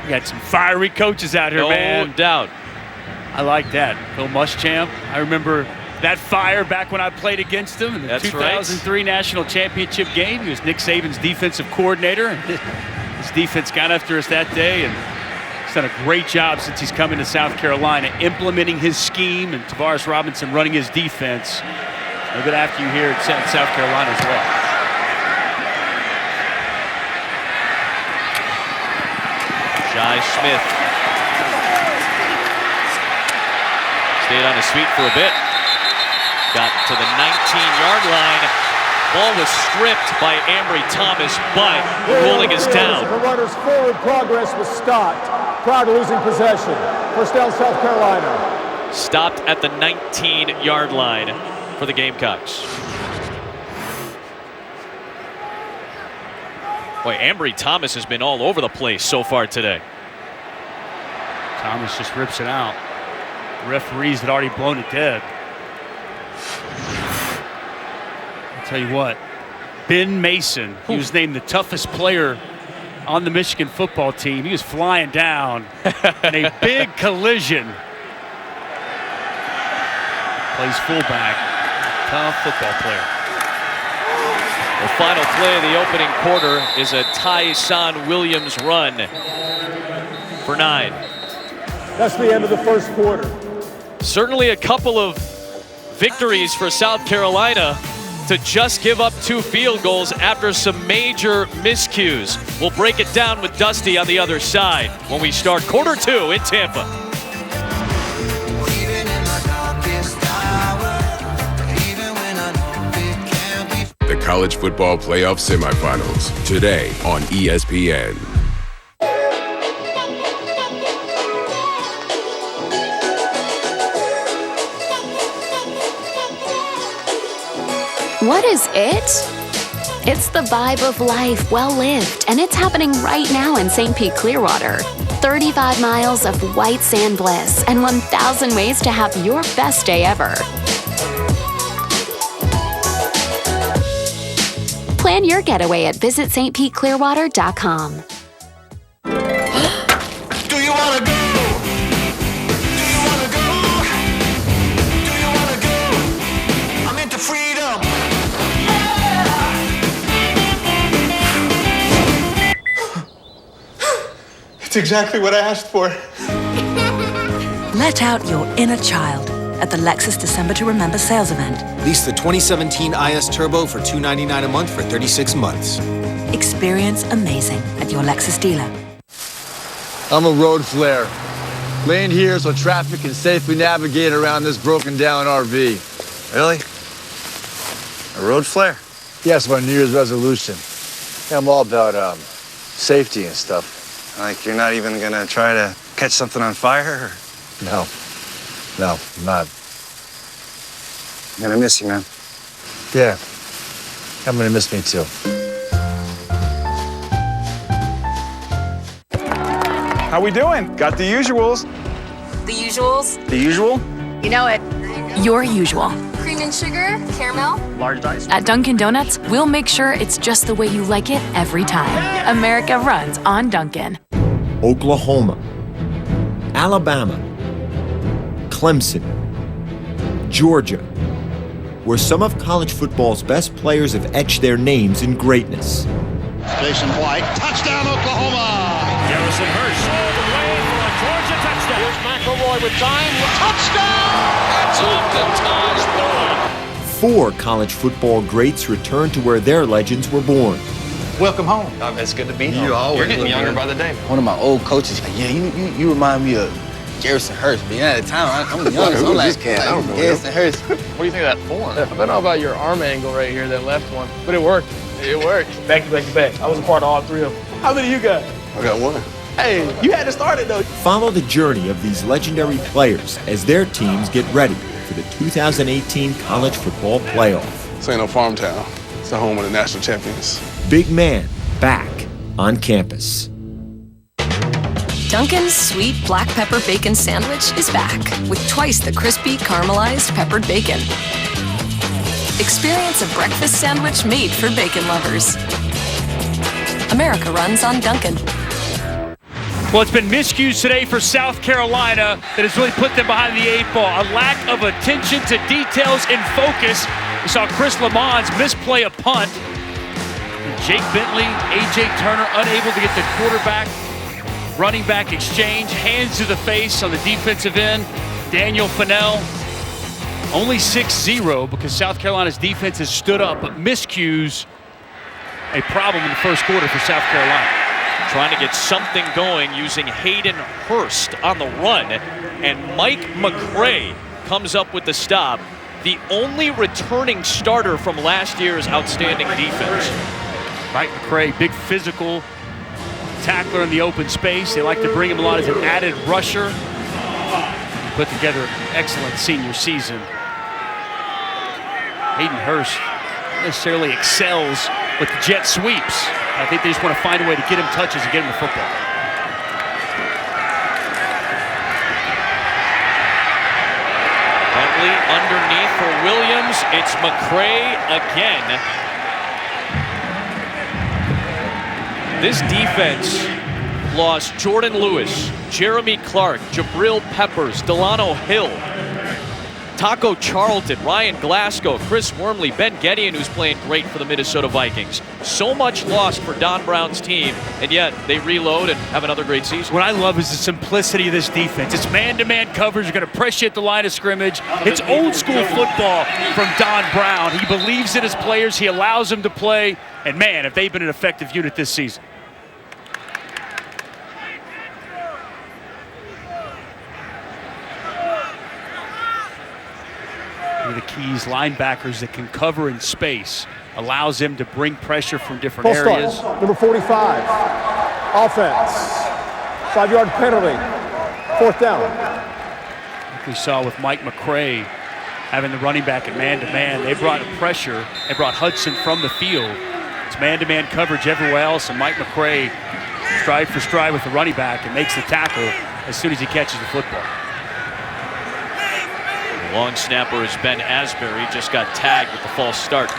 We got some fiery coaches out here, man. No doubt. I like that. Will Muschamp, I remember that fire back when I played against him in the 2003 National Championship game. He was Nick Saban's defensive coordinator. And his defense got after us that day, and he's done a great job since he's come into South Carolina, implementing his scheme, and Tavares Robinson running his defense. They'll get after you here at South Carolina as well. Jai Smith stayed on his feet for a bit. Got to the 19-yard line. Ball was stripped by Ambry Thomas, but the ruling is down. The runner's forward progress was stopped prior to losing possession. First down, South Carolina. Stopped at the 19-yard line for the Gamecocks. Boy, Ambry Thomas has been all over the place so far today. Thomas just rips it out. The referees had already blown it dead. I'll tell you what, Ben Mason, he was named the toughest player on the Michigan football team. He was flying down in a big collision. Plays fullback, tough football player. The final play of the opening quarter is a Tyson Williams run for 9. That's the end of the first quarter. Certainly a couple of victories for South Carolina to just give up 2 field goals after some major miscues. We'll break it down with Dusty on the other side when we start quarter 2 in Tampa. The College Football Playoff Semifinals, today on ESPN. What is it? It's the vibe of life well lived, and it's happening right now in St. Pete Clearwater. 35 miles of white sand bliss and 1,000 ways to have your best day ever. Plan your getaway at visitstpeteclearwater.com. Do you wanna go? Do you wanna go? Do you wanna go? I'm into freedom. It's exactly what I asked for. Let out your inner child at the Lexus December to Remember sales event. Lease the 2017 IS Turbo for $299 a month for 36 months. Experience amazing at your Lexus dealer. I'm a road flare. Laying here so traffic can safely navigate around this broken down RV. Really? A road flare? Yes, my New Year's resolution. Yeah, I'm all about safety and stuff. Like you're not even gonna try to catch something on fire? Or? No, I'm not. I'm gonna miss you, man. Yeah, I'm gonna miss me too. How we doing? Got the usuals. The usuals? The usual? You know it. Your usual. Cream and sugar, caramel. Large dice. At Dunkin' Donuts, we'll make sure it's just the way you like it every time. America runs on Dunkin'. Oklahoma, Alabama, Clemson, Georgia, where some of college football's best players have etched their names in greatness. Jason White, touchdown Oklahoma! Garrison Hurst all the way for a Georgia touchdown. Here's McElroy with time. Touchdown! That's off the Taj Boyd. 4 college football greats return to where their legends were born. Welcome home. It's good to be You home. always You're getting look younger good. by the day. One of my old coaches, you remind me of Garrison Hurst, but yeah, at the time, I'm young, so I'm like, Garrison Hurst. What do you think of that form? I don't know about your arm angle right here, that left one, but it worked. It worked. Back to back to back. I was a part of all three of them. How many you got? I got one. Hey, you had to start it, though. Follow the journey of these legendary players as their teams get ready for the 2018 College Football Playoff. This ain't no farm town. It's the home of the national champions. Big Man back on campus. Dunkin's sweet black pepper bacon sandwich is back with twice the crispy caramelized peppered bacon. Experience a breakfast sandwich made for bacon lovers. America runs on Dunkin'. Well, it's been miscues today for South Carolina that has really put them behind the 8 ball. A lack of attention to details and focus. We saw Chris Lamons misplay a punt. And Jake Bentley, A.J. Turner unable to get the quarterback, running back exchange, hands to the face on the defensive end. Daniel Fennell, only 6-0 because South Carolina's defense has stood up, but miscues, a problem in the first quarter for South Carolina. Trying to get something going using Hayden Hurst on the run, and Mike McCray comes up with the stop. The only returning starter from last year's outstanding defense. Mike McCray, big physical tackler in the open space. They like to bring him a lot as an added rusher. Put together an excellent senior season. Hayden Hurst necessarily excels with the jet sweeps. I think they just want to find a way to get him touches and get him the football. Bentley underneath for Williams. It's McCray again. This defense lost Jordan Lewis, Jeremy Clark, Jabril Peppers, Delano Hill, Taco Charlton, Ryan Glasgow, Chris Wormley, Ben Gedeon, who's playing great for the Minnesota Vikings. So much lost for Don Brown's team, and yet they reload and have another great season. What I love is the simplicity of this defense. It's man-to-man coverage. You're going to press you at the line of scrimmage. It's old-school football from Don Brown. He believes in his players. He allows them to play. And, man, have they been an effective unit this season. The keys, linebackers that can cover in space, allows them to bring pressure from different areas. Start. Number 45, offense, 5-yard penalty, 4th down. Like we saw with Mike McCray having the running back at man-to-man, they brought pressure. They brought Hudson from the field. It's man-to-man coverage everywhere else, and Mike McCray stride for stride with the running back and makes the tackle as soon as he catches the football. Long snapper is Ben Asbury, just got tagged with the false start.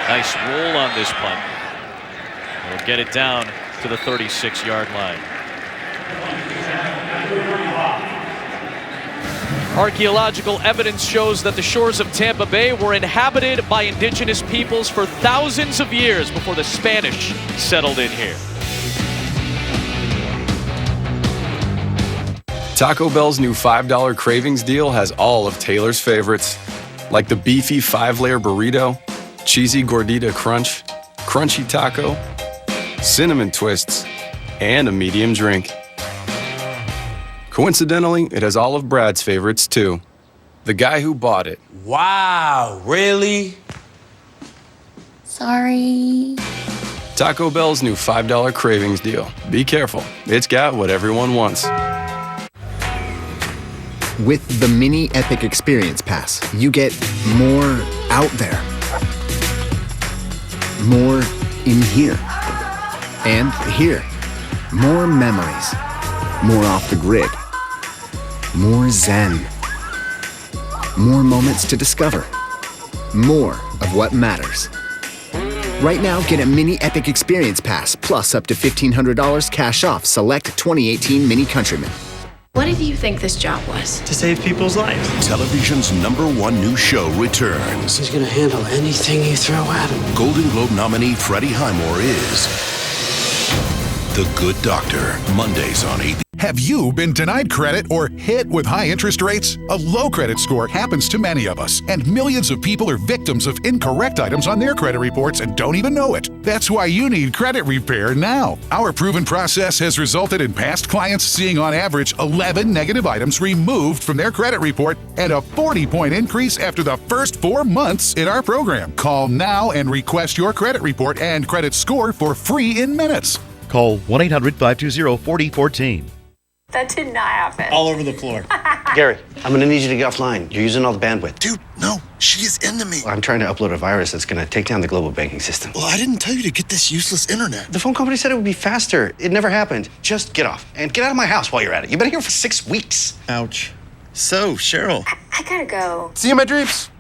Nice roll on this punt. We'll get it down to the 36-yard line. Archaeological evidence shows that the shores of Tampa Bay were inhabited by indigenous peoples for thousands of years before the Spanish settled in here. Taco Bell's new $5 Cravings deal has all of Taylor's favorites, like the beefy 5-layer burrito, cheesy gordita crunch, crunchy taco, cinnamon twists, and a medium drink. Coincidentally, it has all of Brad's favorites, too. The guy who bought it. Wow, really? Sorry. Taco Bell's new $5 Cravings deal. Be careful, it's got what everyone wants. With the Mini Epic Experience Pass, you get more out there. More in here. And here. More memories. More off the grid. More zen. More moments to discover. More of what matters. Right now, get a Mini Epic Experience Pass plus up to $1,500 cash off select 2018 Mini Countryman. What do you think this job was? To save people's lives. Television's #1 new show returns. He's gonna handle anything you throw at him. Golden Globe nominee Freddie Highmore is The Good Doctor, Mondays on 8. Have you been denied credit or hit with high interest rates? A low credit score happens to many of us, and millions of people are victims of incorrect items on their credit reports and don't even know it. That's why you need credit repair now. Our proven process has resulted in past clients seeing on average 11 negative items removed from their credit report and a 40-point increase after the first 4 months in our program. Call now and request your credit report and credit score for free in minutes. Call 1-800-520-4014. That did not happen. All over the floor. Gary, I'm gonna need you to get offline. You're using all the bandwidth. Dude, no, she is into me. I'm trying to upload a virus that's gonna take down the global banking system. Well, I didn't tell you to get this useless internet. The phone company said it would be faster. It never happened. Just get off and get out of my house while you're at it. You've been here for 6 weeks. Ouch. So, Cheryl. I gotta go. See you in my dreams.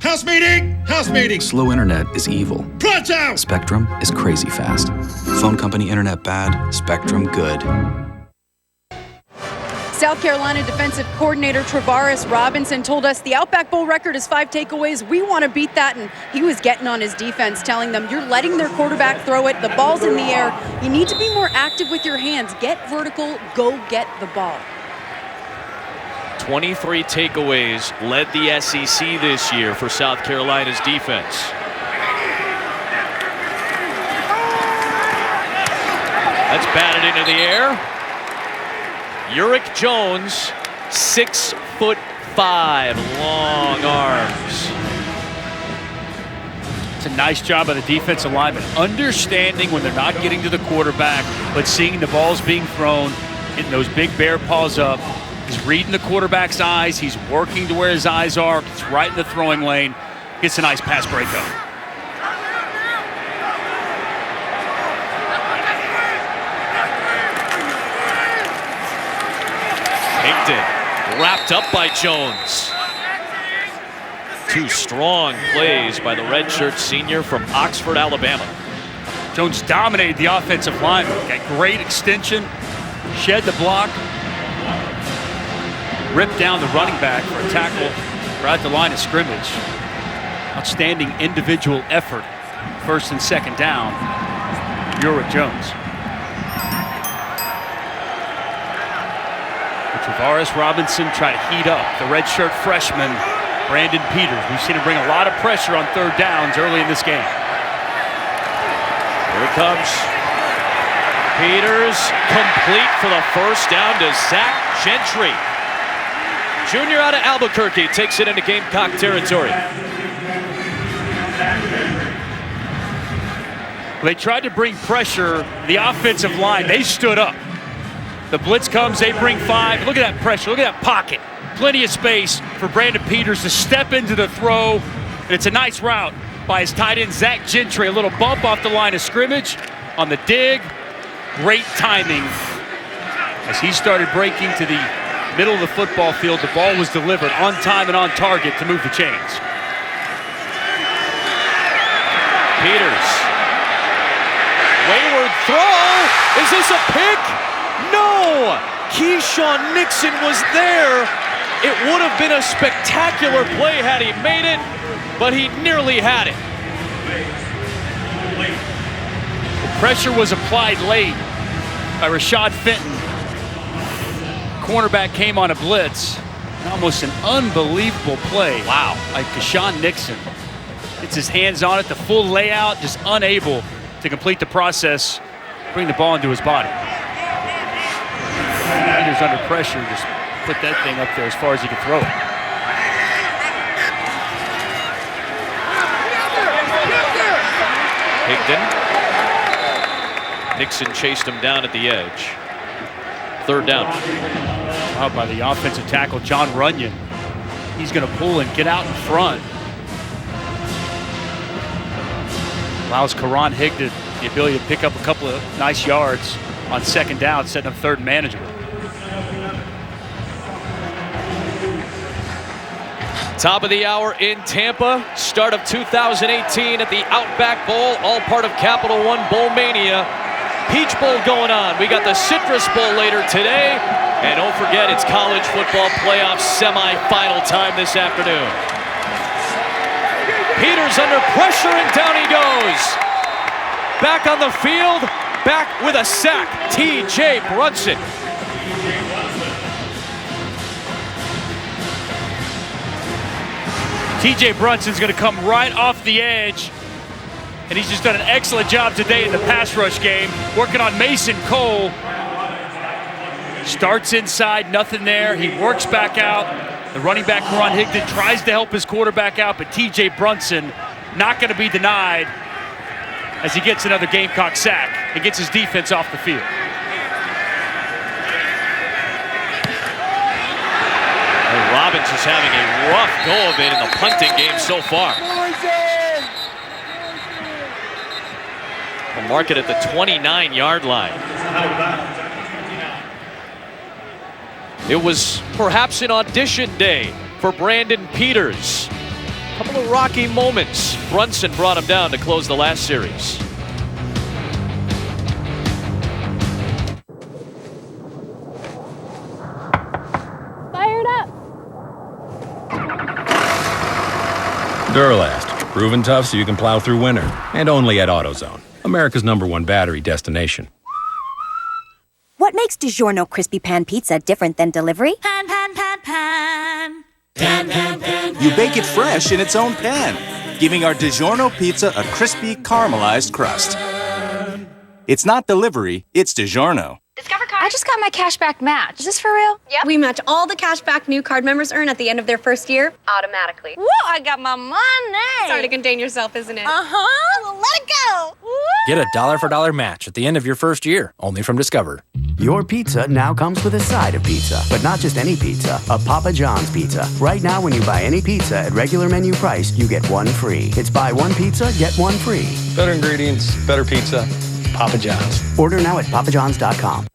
House meeting! House meeting! Slow internet is evil. Punch out! Spectrum is crazy fast. Phone company internet bad, Spectrum good. South Carolina defensive coordinator Travaris Robinson told us the Outback Bowl record is 5 takeaways. We want to beat that, and he was getting on his defense, telling them you're letting their quarterback throw it. The ball's in the air. You need to be more active with your hands. Get vertical. Go get the ball. 23 takeaways led the SEC this year for South Carolina's defense. That's batted into the air. Uric Jones, 6'5", long arms. It's a nice job by the defensive lineman, understanding when they're not getting to the quarterback, but seeing the balls being thrown, getting those big bear paws up. He's reading the quarterback's eyes. He's working to where his eyes are. It's right in the throwing lane. Gets a nice pass breakup. Hinkton wrapped up by Jones. 2 strong plays by the redshirt senior from Oxford, Alabama. Jones dominated the offensive line. Got great extension, shed the block, ripped down the running back for a tackle right at the line of scrimmage. Outstanding individual effort, 1st and 2nd down. Uric Jones. Travaris Robinson try to heat up the redshirt freshman, Brandon Peters. We've seen him bring a lot of pressure on 3rd downs early in this game. Here it comes. Peters complete for the 1st down to Zach Gentry. Junior out of Albuquerque takes it into Gamecock territory. They tried to bring pressure. The offensive line, they stood up. The blitz comes, they bring 5. Look at that pressure, look at that pocket. Plenty of space for Brandon Peters to step into the throw. And it's a nice route by his tight end, Zach Gentry. A little bump off the line of scrimmage on the dig. Great timing. As he started breaking to the middle of the football field, the ball was delivered on time and on target to move the chains. Peters. Wayward throw. Is this a pick? No! Keyshawn Nixon was there. It would have been a spectacular play had he made it, but he nearly had it. The pressure was applied late by Rashad Fenton. Cornerback came on a blitz. Almost an unbelievable play. Wow. By Keyshawn Nixon. Gets his hands on it, the full layout, just unable to complete the process, bring the ball into his body. Peters under pressure, just put that thing up there as far as he could throw it. Higdon. Nixon chased him down at the edge. 3rd down. Out by the offensive tackle, John Runyon. He's going to pull and get out in front. Allows Karan Higdon the ability to pick up a couple of nice yards on 2nd down, setting up 3rd and manageable. Top of the hour in Tampa. Start of 2018 at the Outback Bowl, all part of Capital One Bowl Mania. Peach Bowl going on. We got the Citrus Bowl later today. And don't forget, it's college football playoff semi-final time this afternoon. Peters under pressure, and down he goes. Back on the field, back with a sack, T.J. Brunson. T.J. Brunson's going to come right off the edge, and he's just done an excellent job today in the pass rush game, working on Mason Cole. Starts inside, nothing there. He works back out. The running back, Ron Higdon, tries to help his quarterback out, but T.J. Brunson not going to be denied as he gets another Gamecock sack and gets his defense off the field. Robbins is having a rough go of it in the punting game so far. We'll mark it at the 29-yard line. It was perhaps an audition day for Brandon Peters. A couple of rocky moments. Brunson brought him down to close the last series. Fired up. Duralast, proven tough so you can plow through winter. And only at AutoZone, America's #1 battery destination. What makes DiGiorno Crispy Pan Pizza different than delivery? Pan, pan, pan, pan. Pan, pan, pan. You bake it fresh in its own pan, giving our DiGiorno pizza a crispy, caramelized crust. It's not delivery, it's DiGiorno. Discover card. I just got my cashback match. Is this for real? Yep. We match all the cash back new card members earn at the end of their first year automatically. Whoa, I got my money. It's hard to contain yourself, isn't it? Uh-huh. Well, let it go. Woo. Get a $1 match at the end of your first year, only from Discover. Your pizza now comes with a side of pizza, but not just any pizza, a Papa John's pizza. Right now, when you buy any pizza at regular menu price, you get one free. It's buy one pizza, get one free. Better ingredients, better pizza, Papa John's. Order now at papajohns.com.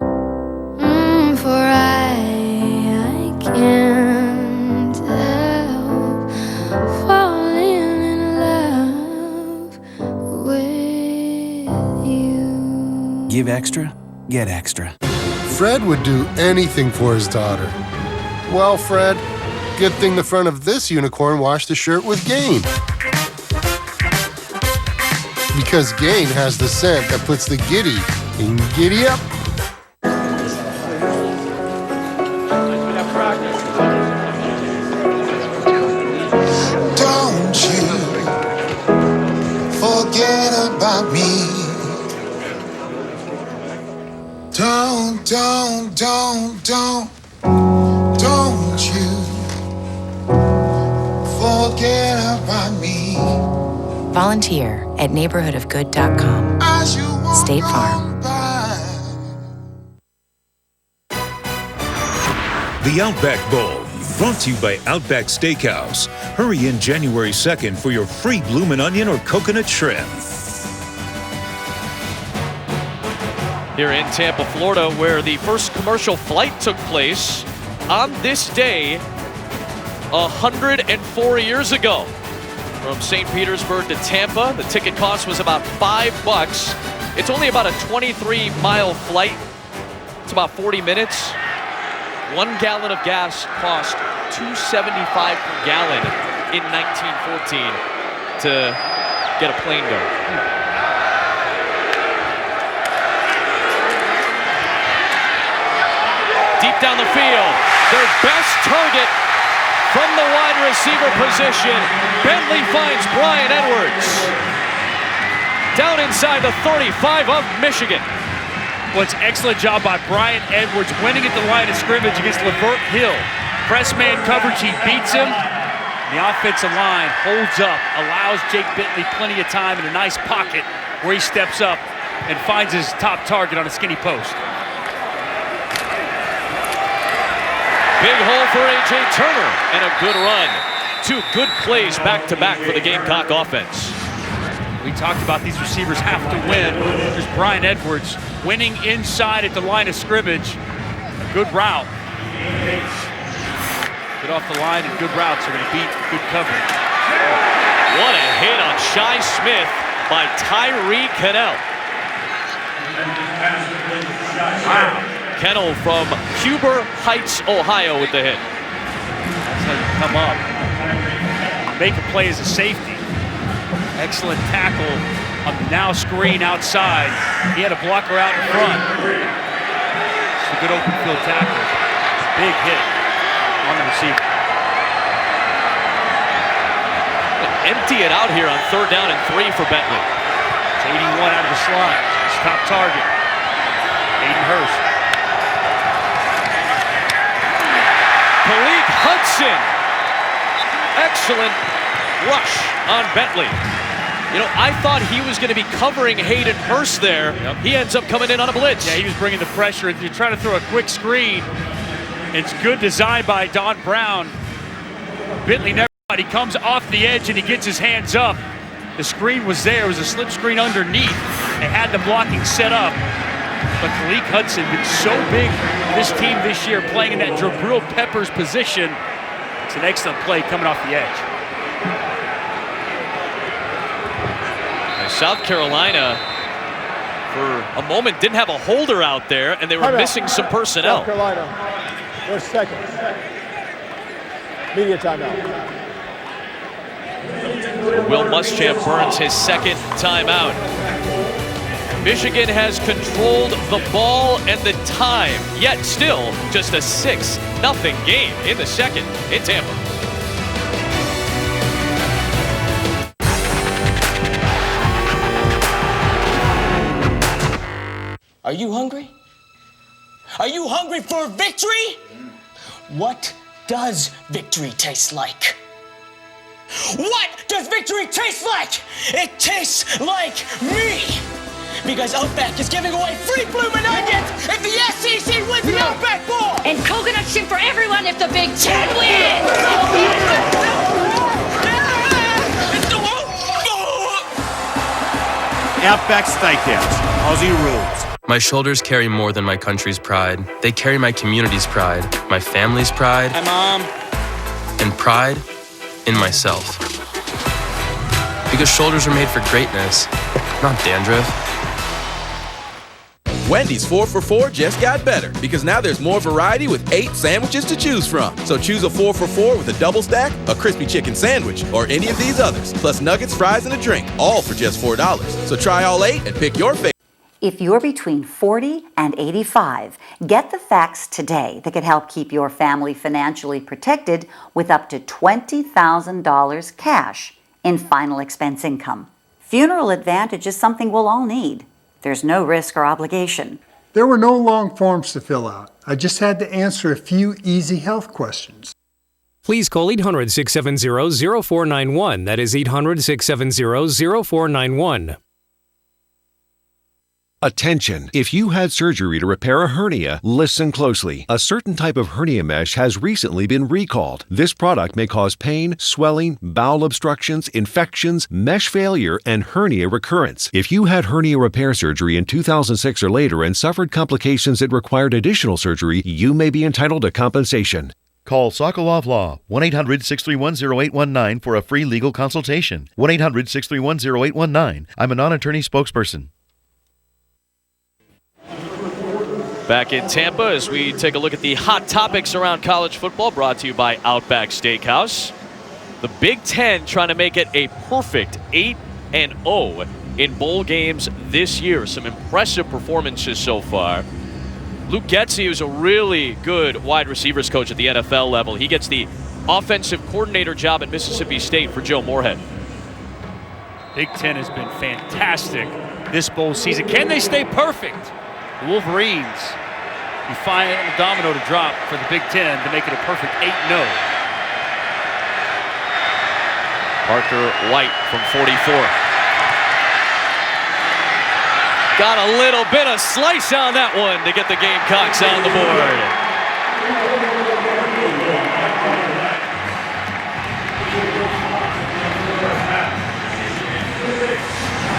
For I can't help falling in love with you. Give extra, get extra. Fred would do anything for his daughter. Well, Fred, good thing the front of this unicorn washed the shirt with Gain. Because Gain has the scent that puts the giddy in giddy up. Don't you forget about me. Don't you forget about me. Volunteer at neighborhoodofgood.com. State Farm. The Outback Bowl, brought to you by Outback Steakhouse. Hurry in January 2nd for your free bloomin' onion or coconut shrimp. Here in Tampa, Florida, where the first commercial flight took place on this day 104 years ago. From St. Petersburg to Tampa, the ticket cost was about $5. It's only about a 23-mile flight. It's about 40 minutes. 1 gallon of gas cost $2.75 per gallon in 1914 to get a plane going. Deep down the field, their best target from the wide receiver position. Bentley finds Brian Edwards. Down inside the 35 of Michigan. Well, it's an excellent job by Brian Edwards winning at the line of scrimmage against Levert Hill. Press man coverage, he beats him. The offensive line holds up, allows Jake Bentley plenty of time in a nice pocket where he steps up and finds his top target on a skinny post. Big hole for A.J. Turner and a good run. 2 good plays back-to-back for the Gamecock offense. We talked about these receivers have to win. There's Brian Edwards winning inside at the line of scrimmage. A good route. Get off the line and good routes are going to beat good coverage. What a hit on Shi Smith by Tyree Kennell. Wow. Kennell from Huber Heights, Ohio with the hit. That's how you come up. Make a play as a safety. Excellent tackle on the now screen outside. He had a blocker out in front. It's a good open field tackle. Big hit on the receiver. Empty it out here on 3rd down and 3 for Bentley. It's 81 out of the slot. His top target. Hayden Hurst. Malik Hudson. Excellent rush on Bentley. You know, I thought he was going to be covering Hayden Hurst there. Yep. He ends up coming in on a blitz. Yeah, he was bringing the pressure. You're trying to throw a quick screen. It's good design by Don Brown. Bentley never. He comes off the edge and he gets his hands up. The screen was there. It was a slip screen underneath. They had the blocking set up. But Malik Hudson been so big for this team this year, playing in that Jabril Peppers position. It's an excellent play coming off the edge. South Carolina, for a moment, didn't have a holder out there, and they were missing some personnel. South Carolina, there's seconds. Media timeout. Will Muschamp burns his 2nd timeout. Michigan has controlled the ball and the time, yet still just a 6-0 game in the 2nd in Tampa. Are you hungry? Are you hungry for victory? What does victory taste like? What does victory taste like? It tastes like me! Because Outback is giving away free bloomin' onions if the SEC wins the Outback Bowl! And coconut shrimp for everyone if the Big Ten wins! Outback Steakhouse, Aussie rules. My shoulders carry more than my country's pride. They carry my community's pride, my family's pride, Hi, Mom. and pride in myself. Because shoulders are made for greatness, not dandruff. Wendy's 4 for $4 just got better because now there's more variety with 8 sandwiches to choose from. So choose a 4 for $4 with a double stack, a crispy chicken sandwich, or any of these others, plus nuggets, fries, and a drink, all for just $4. So try all 8 and pick your favorite. If you're between 40 and 85, get the facts today that could help keep your family financially protected with up to $20,000 cash in final expense income. Funeral Advantage is something we'll all need. There's no risk or obligation. There were no long forms to fill out. I just had to answer a few easy health questions. Please call 800-670-0491. That is 800-670-0491. Attention! If you had surgery to repair a hernia, listen closely. A certain type of hernia mesh has recently been recalled. This product may cause pain, swelling, bowel obstructions, infections, mesh failure, and hernia recurrence. If you had hernia repair surgery in 2006 or later and suffered complications that required additional surgery, you may be entitled to compensation. Call Sokolov Law, 1-800-631-0819 for a free legal consultation. 1-800-631-0819. I'm a non-attorney spokesperson. Back in Tampa as we take a look at the hot topics around college football, brought to you by Outback Steakhouse. The Big Ten trying to make it a perfect 8-0 in bowl games this year. Some impressive performances so far. Luke Getsy, who's a really good wide receivers coach at the NFL level, he gets the offensive coordinator job at Mississippi State for Joe Moorhead. Big Ten has been fantastic this bowl season. Can they stay perfect? The Wolverines, you find a domino to drop for the Big Ten to make it a perfect 8-0. Parker White from 44. Got a little bit of slice on that one to get the Gamecocks on the board.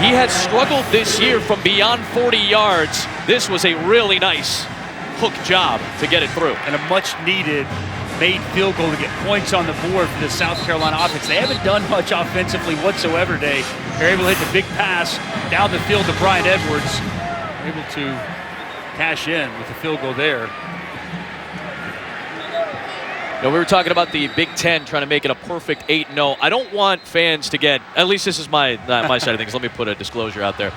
He has struggled this year from beyond 40 yards. This was a really nice hook job to get it through. And a much-needed made field goal to get points on the board for the South Carolina offense. They haven't done much offensively whatsoever today. They're able to hit the big pass down the field to Brian Edwards. They're able to cash in with the field goal there. You know, we were talking about the Big Ten trying to make it a perfect 8-0. I don't want fans to get, at least this is my side of things. Let me put a disclosure out there.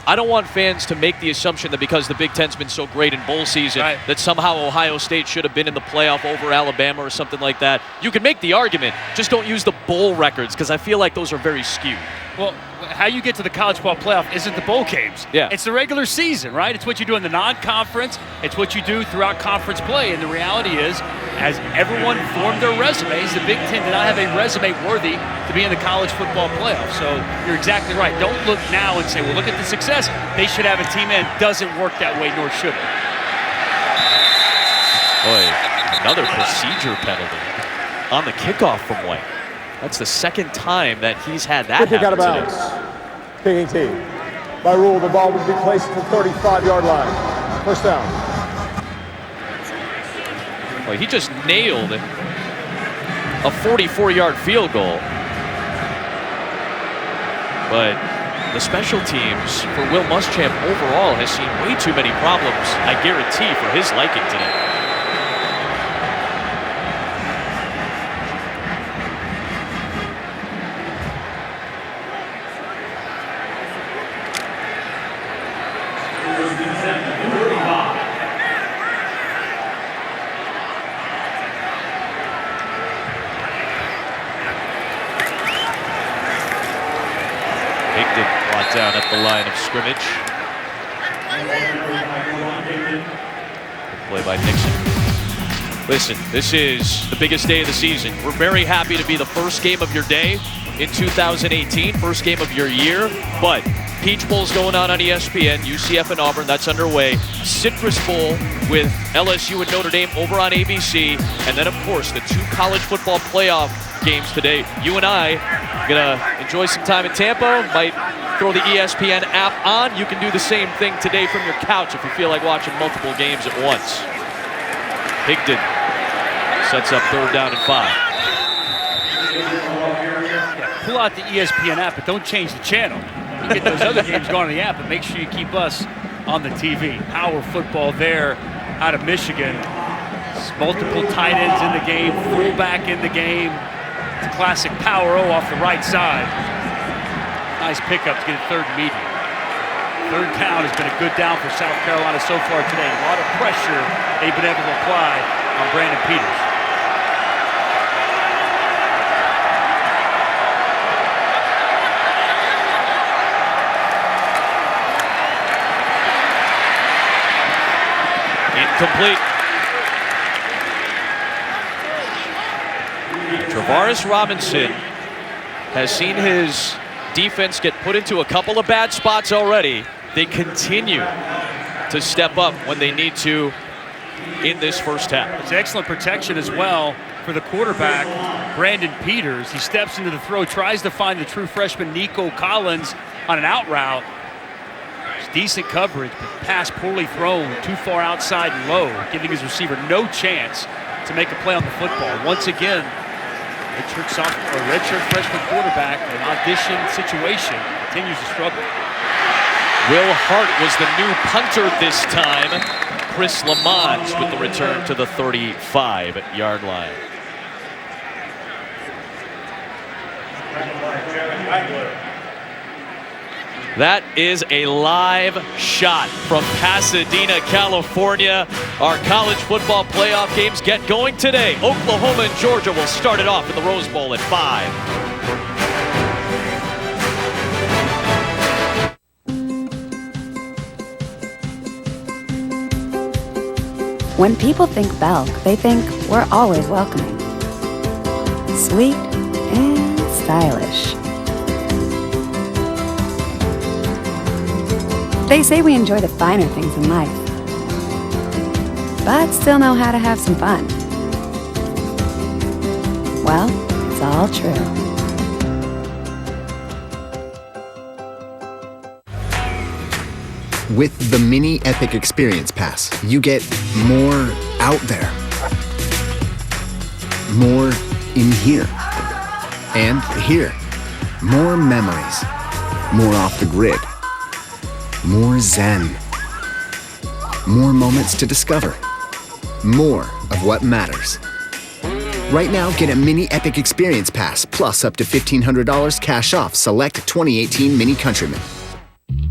I don't want fans to make the assumption that because the Big Ten's been so great in bowl season that somehow Ohio State should have been in the playoff over Alabama or something like that. You can make the argument, just don't use the bowl records because I feel like those are very skewed. Well, how you get to the college football playoff isn't the bowl games. Yeah. It's the regular season, right? It's what you do in the non-conference. It's what you do throughout conference play. And the reality is, as everyone formed their resumes, the Big Ten did not have a resume worthy to be in the college football playoff. So you're exactly right. Don't look now and say, well, look at the success. They should have a team in. Doesn't work that way, nor should it. Boy, another procedure penalty on the kickoff from White. That's the second time that he's had that Kick out happen of bounds. Kicking team. By rule, the ball would be placed at the 35-yard line. First down. Well, he just nailed a 44-yard field goal. But the special teams for Will Muschamp overall has seen way too many problems, I guarantee, for his liking today. Down at the line of scrimmage. Play by Nixon. Listen, this is the biggest day of the season. We're very happy to be the first game of your day in 2018, first game of your year, but Peach Bowl's going on ESPN, UCF and Auburn, that's underway. Citrus Bowl with LSU and Notre Dame over on ABC, and then of course the 2 college football playoff games today. You and I are gonna enjoy some time in Tampa, might throw the ESPN app on. You can do the same thing today from your couch if you feel like watching multiple games at once. Higdon sets up 3rd down and 5. Yeah, pull out the ESPN app, but don't change the channel. You get those other games going on the app, but make sure you keep us on the TV. Power football there out of Michigan. Multiple tight ends in the game, fullback in the game. It's a classic power O off the right side. Nice pickup to get a 3rd and medium. 3rd down has been a good down for South Carolina so far today. A lot of pressure they've been able to apply on Brandon Peters. Incomplete. Travaris Robinson has seen his defense get put into a couple of bad spots already. They continue to step up when they need to in this first half. It's excellent protection as well for the quarterback, Brandon Peters. He steps into the throw, tries to find the true freshman Nico Collins on an out route. It's decent coverage, but pass poorly thrown, too far outside and low, giving his receiver no chance to make a play on the football. Once again, redshirt freshman quarterback, an audition situation, continues to struggle. Will Hart was the new punter this time. Chris Lamont with the return to the 35-yard line. That is a live shot from Pasadena, California. Our college football playoff games get going today. Oklahoma and Georgia will start it off in the Rose Bowl at 5. When people think Belk, they think we're always welcoming. Sweet and stylish. They say we enjoy the finer things in life, but still know how to have some fun. Well, it's all true. With the Mini Epic Experience Pass, you get more out there, more in here, and here, more memories, more off the grid, more zen, more moments to discover, more of what matters. Right now, get a Mini Epic Experience Pass, plus up to $1,500 cash off select 2018 Mini Countryman.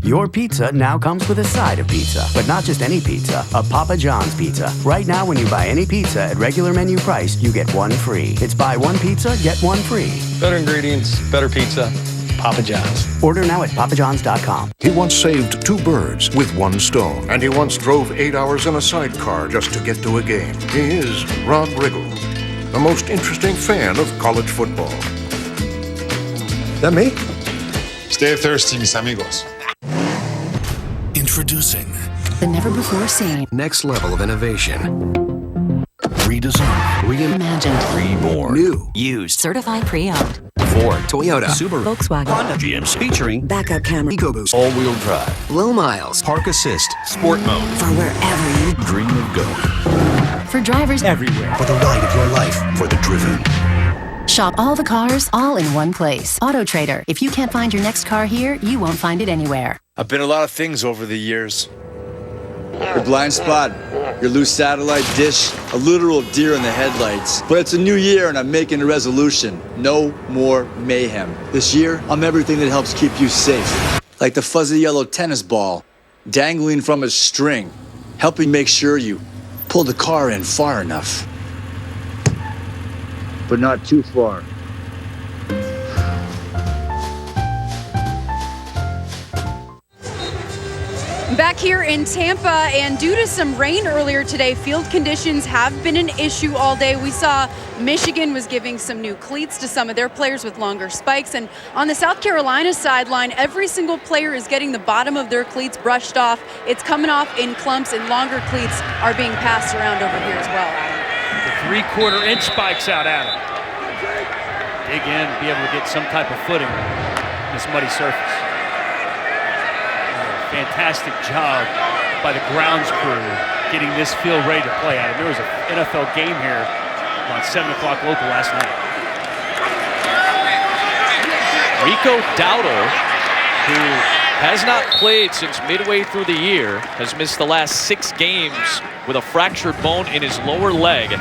Your pizza now comes with a side of pizza, but not just any pizza, a Papa John's pizza. Right now, when you buy any pizza at regular menu price, you get one free. It's buy one pizza, get one free. Better ingredients, better pizza. Papa John's. Order now at papajohns.com. He once saved 2 birds with 1 stone, and he once drove 8 hours in a sidecar just to get to a game. He is Rob Riggle, the most interesting fan of college football. That me? Stay thirsty, mis amigos. Introducing the never-before-seen next level of innovation. Redesigned, reimagined, reborn, new, used, certified pre-owned. Ford, Toyota, Subaru, Volkswagen, Honda, GMC, featuring backup camera, EcoBoost, all-wheel drive, low miles, park assist, sport mode, for wherever you dream of going. For drivers everywhere, for the ride of your life, for the driven. Shop all the cars, all in one place. Auto Trader. If you can't find your next car here, you won't find it anywhere. I've been a lot of things over the years. Your blind spot, your loose satellite dish, a literal deer in the headlights. But it's a new year and I'm making a resolution. No more mayhem. This year, I'm everything that helps keep you safe. Like the fuzzy yellow tennis ball, dangling from a string, helping make sure you pull the car in far enough. But not too far. Back here in Tampa, and due to some rain earlier today, field conditions have been an issue all day. We saw Michigan was giving some new cleats to some of their players with longer spikes, and on the South Carolina sideline, every single player is getting the bottom of their cleats brushed off. It's coming off in clumps, and longer cleats are being passed around over here as well, Adam. The 3/4 inch spikes out, Adam. Dig in, be able to get some type of footing on this muddy surface. Fantastic job by the grounds crew getting this field ready to play. Adam, there was an NFL game here around 7 o'clock local last night. Rico Dowdle, who has not played since midway through the year, has missed the last 6 games with a fractured bone in his lower leg.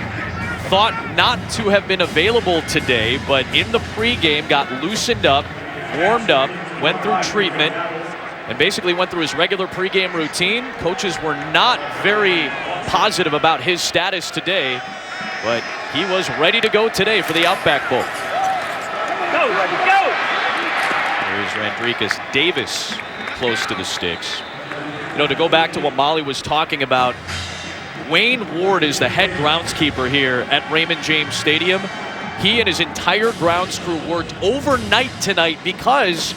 Thought not to have been available today, but in the pregame got loosened up, warmed up, went through treatment, and basically went through his regular pregame routine. Coaches were not very positive about his status today, but he was ready to go today for the Outback Bowl. Go, Reggie, go! Here's Randricus Davis close to the sticks. You know, to go back to what Molly was talking about, Wayne Ward is the head groundskeeper here at Raymond James Stadium. He and his entire grounds crew worked overnight tonight because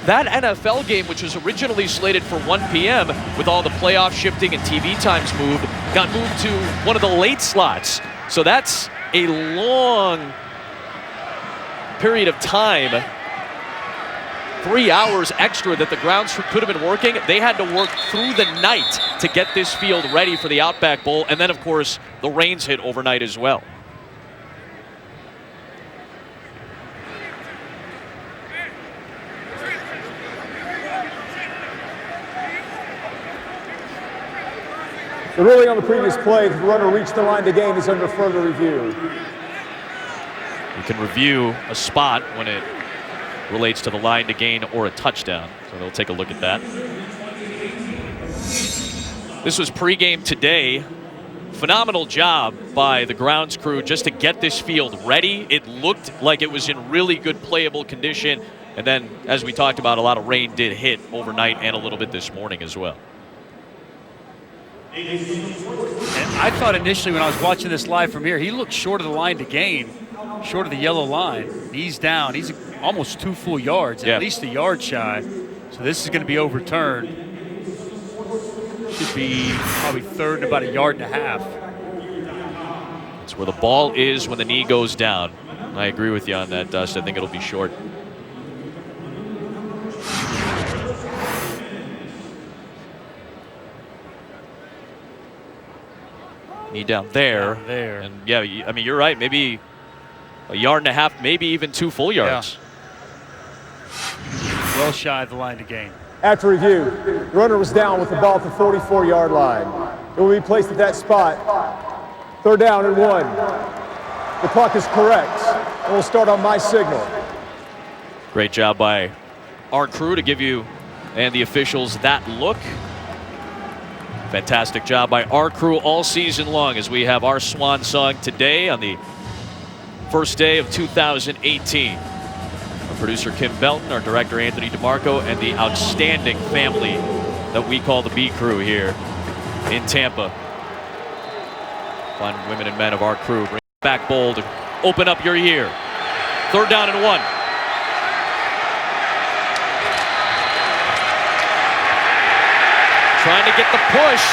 that NFL game, which was originally slated for 1 p.m. with all the playoff shifting and TV times moved, got moved to one of the late slots. So that's a long period of time, 3 hours extra that the grounds crew could have been working. They had to work through the night to get this field ready for the Outback Bowl. And then, of course, the rains hit overnight as well. The ruling on the previous play, the runner reached the line to gain, is under further review. You can review a spot when it relates to the line to gain or a touchdown. So they'll take a look at that. This was pregame today. Phenomenal job by the grounds crew just to get this field ready. It looked like it was in really good playable condition. And then, as we talked about, a lot of rain did hit overnight and a little bit this morning as well. And I thought initially when I was watching this live from here, he looked short of the line to gain, short of the yellow line. He's down. He's almost 2 full yards, at least a yard shy. So this is going to be overturned. Should be probably third and about 1.5 yards. That's where the ball is when the knee goes down. I agree with you on that, Dust. I think it'll be short. Knee down there. And yeah, I mean, you're right. Maybe 1.5 yards, maybe even 2 full yards. Yeah. Well shy of the line to gain. After review, the runner was down with the ball at the 44-yard line. It will be placed at that spot. 3rd down and 1. The clock is correct. And we'll start on my signal. Great job by our crew to give you and the officials that look. Fantastic job by our crew all season long as we have our swan song today on the first day of 2018. Our producer Kim Belton, our director Anthony DeMarco, and the outstanding family that we call the B Crew here in Tampa. Fine women and men of our crew. Bring it back bold and open up your year. 3rd down and 1. Trying to get the push.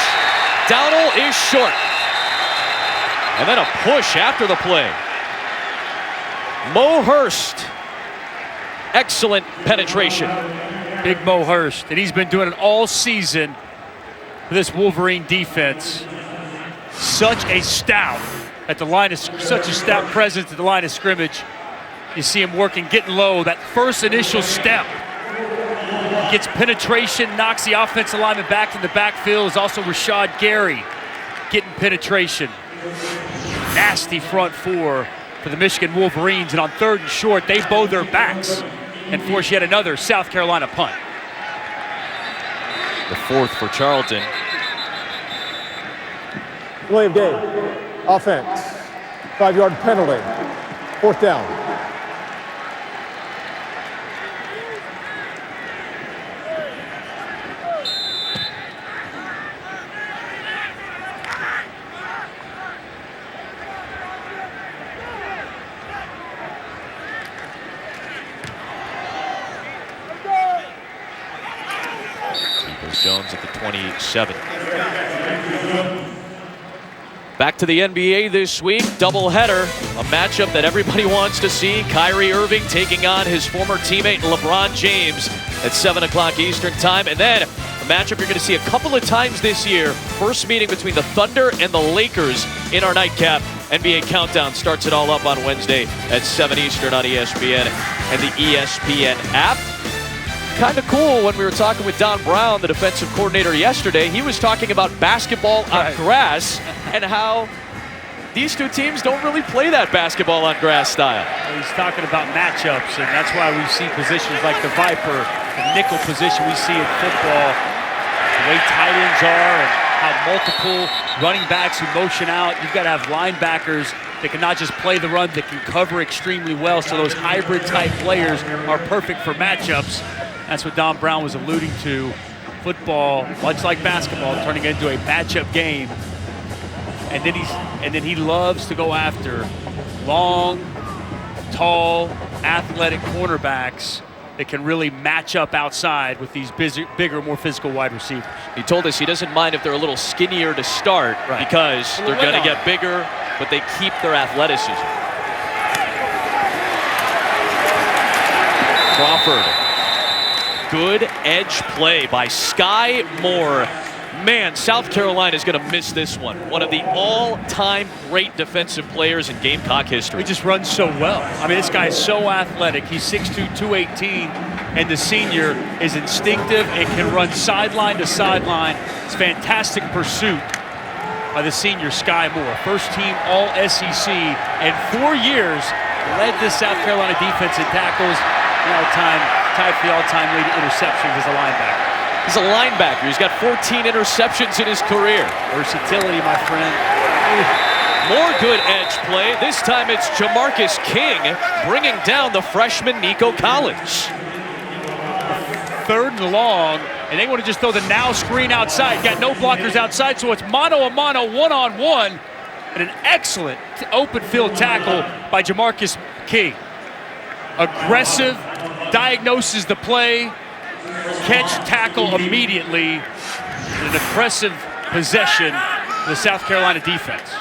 Downell is short. And then a push after the play. Mo Hurst. Excellent penetration. Big Mo Hurst. And he's been doing it all season for this Wolverine defense. Such a stout at the line of, such a stout presence at the line of scrimmage. You see him working, getting low. That first initial step. Gets penetration, knocks the offensive lineman back in the backfield. Is also Rashad Gary getting penetration. Nasty front four for the Michigan Wolverines. And on 3rd and short, they bow their backs and force yet another South Carolina punt. The 4th for Charlton. William Gay, offense. 5-yard penalty. 4th down. Jones at the 27. Back to the NBA this week, doubleheader, a matchup that everybody wants to see. Kyrie Irving taking on his former teammate LeBron James at 7 o'clock Eastern time. And then a matchup you're going to see a couple of times this year. First meeting between the Thunder and the Lakers in our nightcap. NBA Countdown starts it all up on Wednesday at 7 Eastern on ESPN and the ESPN app. Kind of cool when we were talking with Don Brown, the defensive coordinator, yesterday. He was talking about basketball on grass and how these two teams don't really play that basketball on grass style. He's talking about matchups, and that's why we see positions like the Viper, the nickel position we see in football, the way tight ends are and how multiple running backs who motion out. You've got to have linebackers that can not just play the run, that can cover extremely well. So those hybrid type players are perfect for matchups. That's what Don Brown was alluding to. Football, much like basketball, turning into a matchup game. And then he loves to go after long, tall, athletic cornerbacks that can really match up outside with these bigger, more physical wide receivers. He told us he doesn't mind if they're a little skinnier to start because they're going to get bigger, but they keep their athleticism. Crawford. Good edge play by Sky Moore. Man, South Carolina is going to miss this one. One of the all-time great defensive players in Gamecock history. He just runs so well. I mean, this guy is so athletic. He's 6'2", 218, and the senior is instinctive and can run sideline to sideline. It's fantastic pursuit by the senior Sky Moore. First team All-SEC, and 4 years led this South Carolina defense in tackles. Tied for the all-time lead in interceptions as a linebacker. He's a linebacker. He's got 14 interceptions in his career. Versatility, my friend. More good edge play. This time it's Jamarcus King bringing down the freshman Nico Collins. 3rd and long, and they want to just throw the now screen outside. Got no blockers outside, so it's mano-a-mano, one-on-one, and an excellent open field tackle by Jamarcus King. Aggressive, diagnoses the play, catch, tackle immediately. An impressive possession for the South Carolina defense.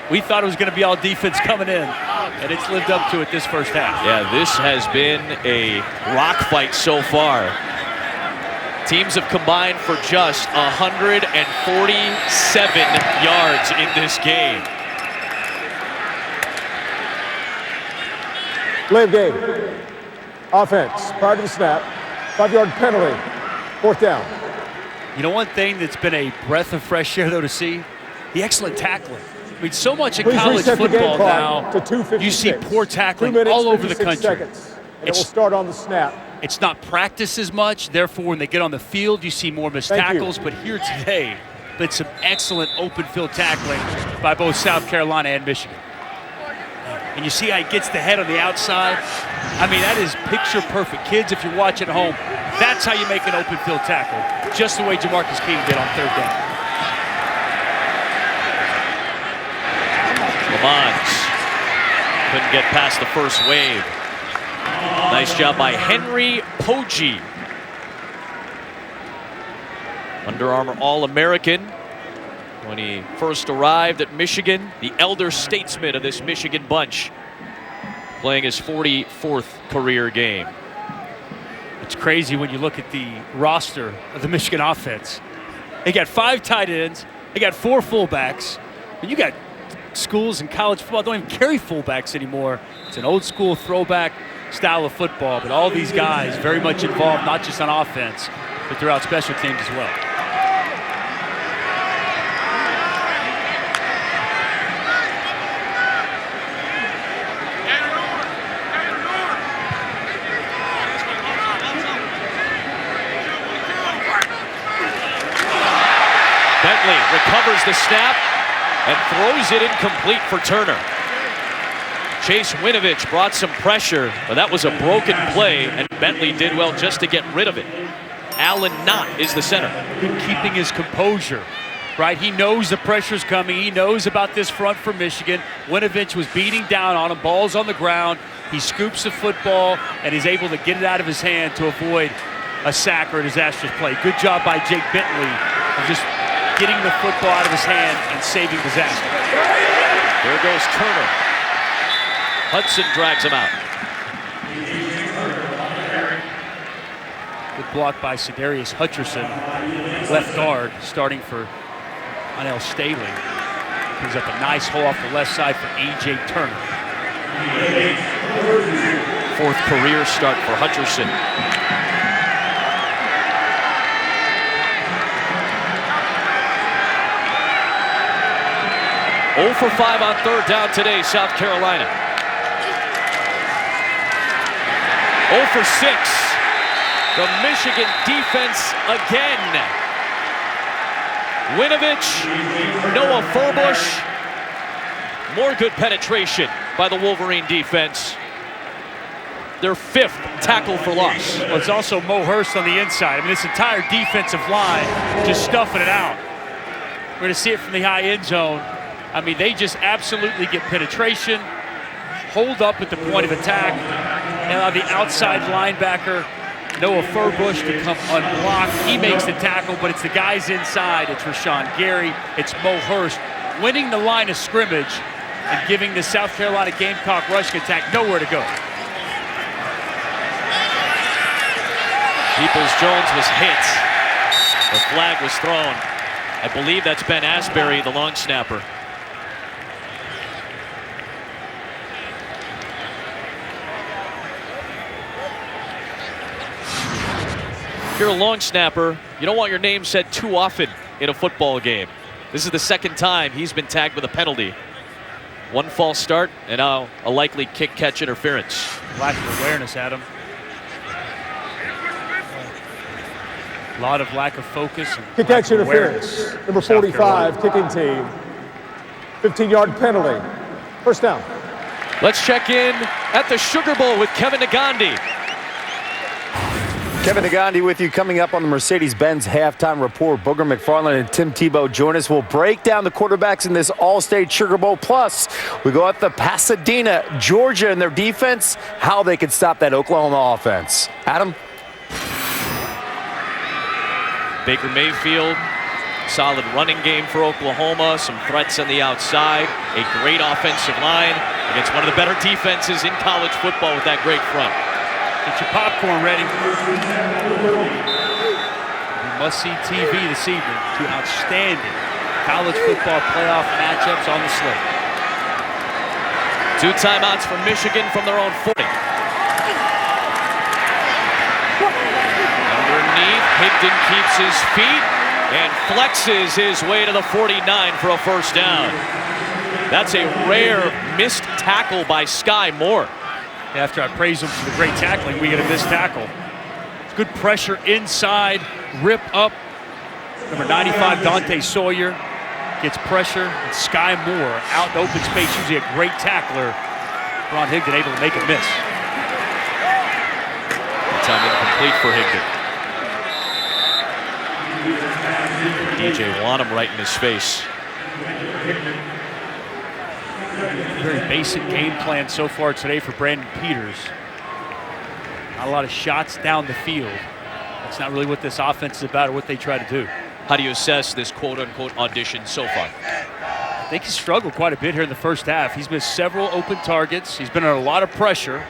We thought it was going to be all defense coming in, and it's lived up to it this first half. Yeah, this has been a rock fight so far. Teams have combined for just 147 yards in this game. Live game. Offense, prior to the snap, 5-yard penalty, 4th down. You know, one thing that's been a breath of fresh air, though, to see? The excellent tackling. I mean, so much in Please college reset the game football clock now, to 2:56. you see poor 2 tackling minutes, all over the 56 country. seconds, and it will start on the snap. It's not practiced as much, therefore when they get on the field, you see more missed tackles. But here today, been some excellent open field tackling by both South Carolina and Michigan. And you see how he gets the head on the outside. I mean, that is picture perfect. Kids, if you're watching at home, that's how you make an open field tackle, just the way Jamarcus King did on 3rd down. Lamont couldn't get past the first wave. Nice job by Henry Poggi. Under Armour All-American when he first arrived at Michigan, the elder statesman of this Michigan bunch, playing his 44th career game. It's crazy when you look at the roster of the Michigan offense. They got 5 tight ends, they got 4 fullbacks, and you got schools in college football don't even carry fullbacks anymore. It's an old school throwback style of football, but all these guys very much involved, not just on offense, but throughout special teams as well. Bentley recovers the snap and throws it incomplete for Turner. Chase Winovich brought some pressure, but that was a broken play, and Bentley did well just to get rid of it. Alan Knott is the center. Keeping his composure, right? He knows the pressure's coming. He knows about this front for Michigan. Winovich was beating down on him, balls on the ground. He scoops the football and is able to get it out of his hand to avoid a sack or a disastrous play. Good job by Jake Bentley of just getting the football out of his hand and saving disaster. There goes Turner. Hudson drags him out. Good block by Sedarius Hutcherson, left guard, starting for Onell Staley. Brings up a nice hole off the left side for A.J. Turner. 4th career start for Hutcherson. Oh for 5 on 3rd down today, South Carolina. 0 for 6. The Michigan defense again. Winovich, Noah Furbush. More good penetration by the Wolverine defense. Their 5th tackle for loss. Well, it's also Mo Hurst on the inside. I mean, this entire defensive line just stuffing it out. We're going to see it from the high end zone. I mean, they just absolutely get penetration, hold up at the point of attack, and allow the outside linebacker, Noah Furbush, to come unblocked. He makes the tackle, but it's the guys inside. It's Rashawn Gary, it's Mo Hurst, winning the line of scrimmage and giving the South Carolina Gamecock rushing attack nowhere to go. Peoples-Jones was hit. The flag was thrown. I believe that's Ben Asbury, the long snapper. If you're a long snapper, you don't want your name said too often in a football game. This is the 2nd time he's been tagged with a penalty. 1 false start, and now a likely kick-catch interference. Lack of awareness, Adam. A lot of lack of focus. Kick-catch interference. Number 45, kicking team. 15-yard penalty. 1st down. Let's check in at the Sugar Bowl with Kevin Nagandi. Kevin Nagandi with you, coming up on the Mercedes-Benz halftime report. Booger McFarland and Tim Tebow join us. We'll break down the quarterbacks in this All-State Sugar Bowl. Plus, we go at the Pasadena, Georgia, and their defense, how they can stop that Oklahoma offense. Adam? Baker Mayfield, solid running game for Oklahoma, some threats on the outside, a great offensive line against one of the better defenses in college football with that great front. Get your popcorn ready. Must-see TV this evening. 2 outstanding college football playoff matchups on the slate. 2 timeouts for Michigan from their own 40. Underneath, Higdon keeps his feet and flexes his way to the 49 for a 1st down. That's a rare missed tackle by Sky Moore. After I praise him for the great tackling, we get a missed tackle. Good pressure inside, rip up. Number 95, Dante Sawyer, gets pressure. And Sky Moore out in open space, usually a great tackler. Ron Higdon able to make a miss. Time incomplete for Higdon. DJ Wanham right in his face. Very basic game plan so far today for Brandon Peters. Not a lot of shots down the field. That's not really what this offense is about or what they try to do. How do you assess this quote-unquote audition so far? I think he's struggled quite a bit here in the first half. He's missed several open targets. He's been under a lot of pressure.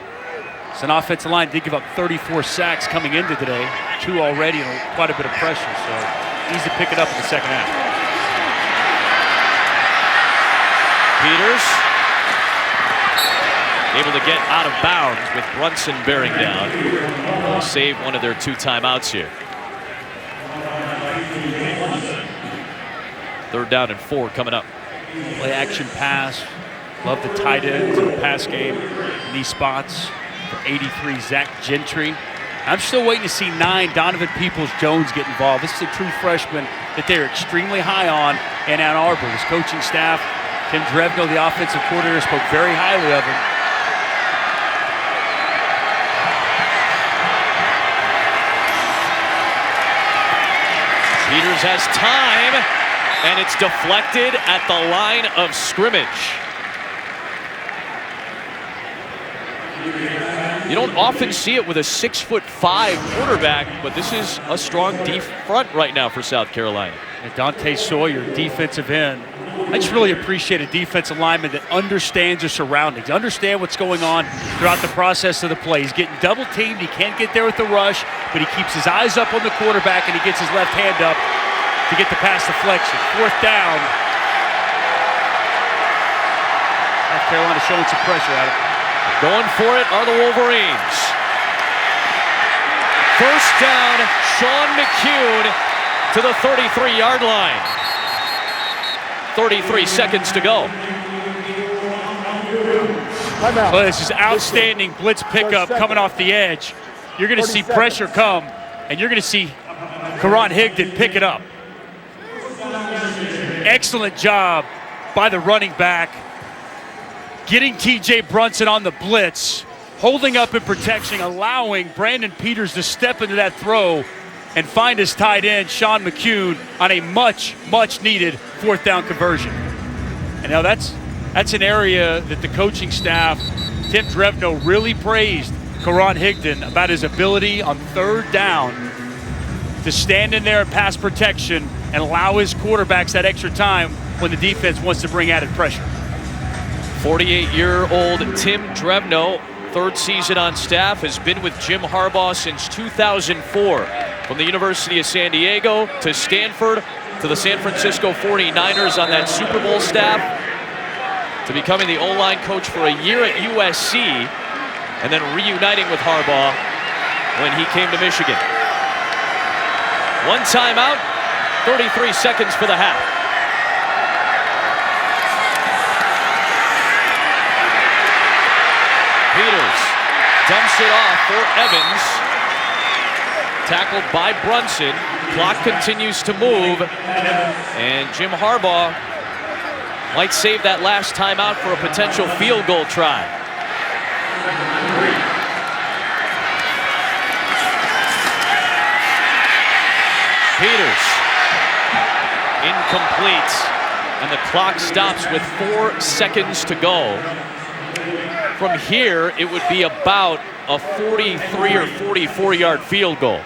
It's an offensive line did give up 34 sacks coming into today. 2 already and quite a bit of pressure. So needs to pick it up in the second half. Peters able to get out of bounds with Brunson bearing down. They'll save one of their 2 timeouts here. 3rd down and 4 coming up. Play action pass. Love the tight ends in the pass game. Knee spots for 83, Zach Gentry. I'm still waiting to see 9, Donovan Peoples-Jones get involved. This is a true freshman that they're extremely high on in Ann Arbor. His coaching staff, Tim Drevno, the offensive coordinator, spoke very highly of him. Peters has time, and it's deflected at the line of scrimmage. You don't often see it with a 6'5" quarterback, but this is a strong deep front right now for South Carolina. And Dante Sawyer, defensive end. I just really appreciate a defensive lineman that understands the surroundings, understand what's going on throughout the process of the play. He's getting double teamed, he can't get there with the rush, but he keeps his eyes up on the quarterback and he gets his left hand up to get the pass deflection. 4th down. South Carolina showing some pressure at him. Going for it are the Wolverines. 1st down, Sean McCune to the 33-yard line. 33 seconds to go. Well, this is outstanding blitz pickup coming off the edge. You're going to see pressure come, and you're going to see Karan Higdon pick it up. Excellent job by the running back, getting T.J. Brunson on the blitz, holding up in protection, allowing Brandon Peters to step into that throw and find his tight end, Sean McCune, on a much, much needed 4th down conversion. And now that's an area that the coaching staff, Tim Drevno, really praised Karan Higdon about his ability on 3rd down to stand in there and pass protection and allow his quarterbacks that extra time when the defense wants to bring added pressure. 48-year-old Tim Drevno, 3rd season on staff, has been with Jim Harbaugh since 2004. From the University of San Diego to Stanford to the San Francisco 49ers on that Super Bowl staff, to becoming the O-line coach for a year at USC, and then reuniting with Harbaugh when he came to Michigan. 1 timeout, 33 seconds for the half. Peters dumps it off for Evans. Tackled by Brunson. Clock continues to move. And Jim Harbaugh might save that last timeout for a potential field goal try. Peters. Incomplete. And the clock stops with 4 seconds to go. From here, it would be about a 43 or 44-yard field goal.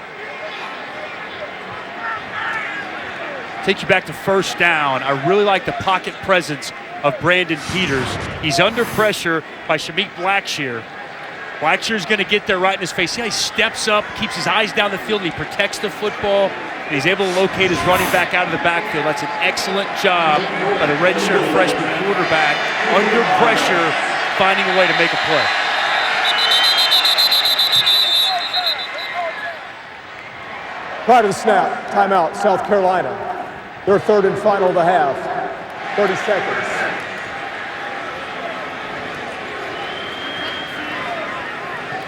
Take you back to 1st down. I really like the pocket presence of Brandon Peters. He's under pressure by Shamik Blackshear. Blackshear's going to get there right in his face. See how he steps up, keeps his eyes down the field, and he protects the football. And he's able to locate his running back out of the backfield. That's an excellent job by the redshirt freshman quarterback, under pressure, finding a way to make a play. Prior to the snap, timeout, South Carolina. Their 3rd and final of the half. 30 seconds.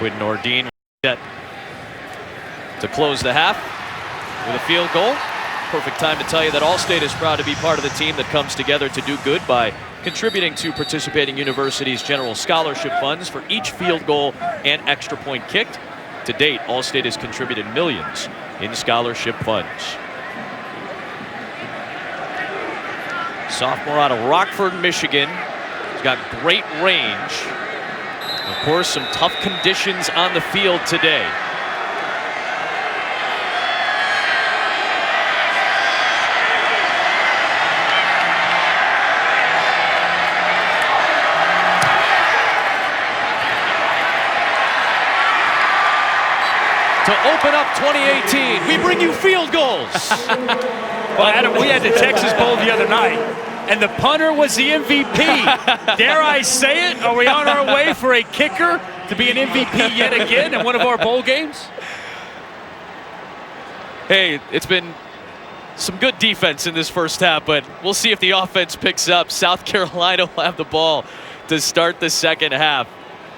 Quinn Nordine set to close the half with a field goal. Perfect time to tell you that Allstate is proud to be part of the team that comes together to do good by contributing to participating universities' general scholarship funds for each field goal and extra point kicked. To date, Allstate has contributed millions in scholarship funds. Sophomore out of Rockford, Michigan. He's got great range. Of course, some tough conditions on the field today. To open up 2018, we bring you field goals. Well, Adam, we had the Texas Bowl the other night, and the punter was the MVP. Dare I say it? Are we on our way for a kicker to be an MVP yet again in one of our bowl games? Hey, it's been some good defense in this first half, but we'll see if the offense picks up. South Carolina will have the ball to start the second half.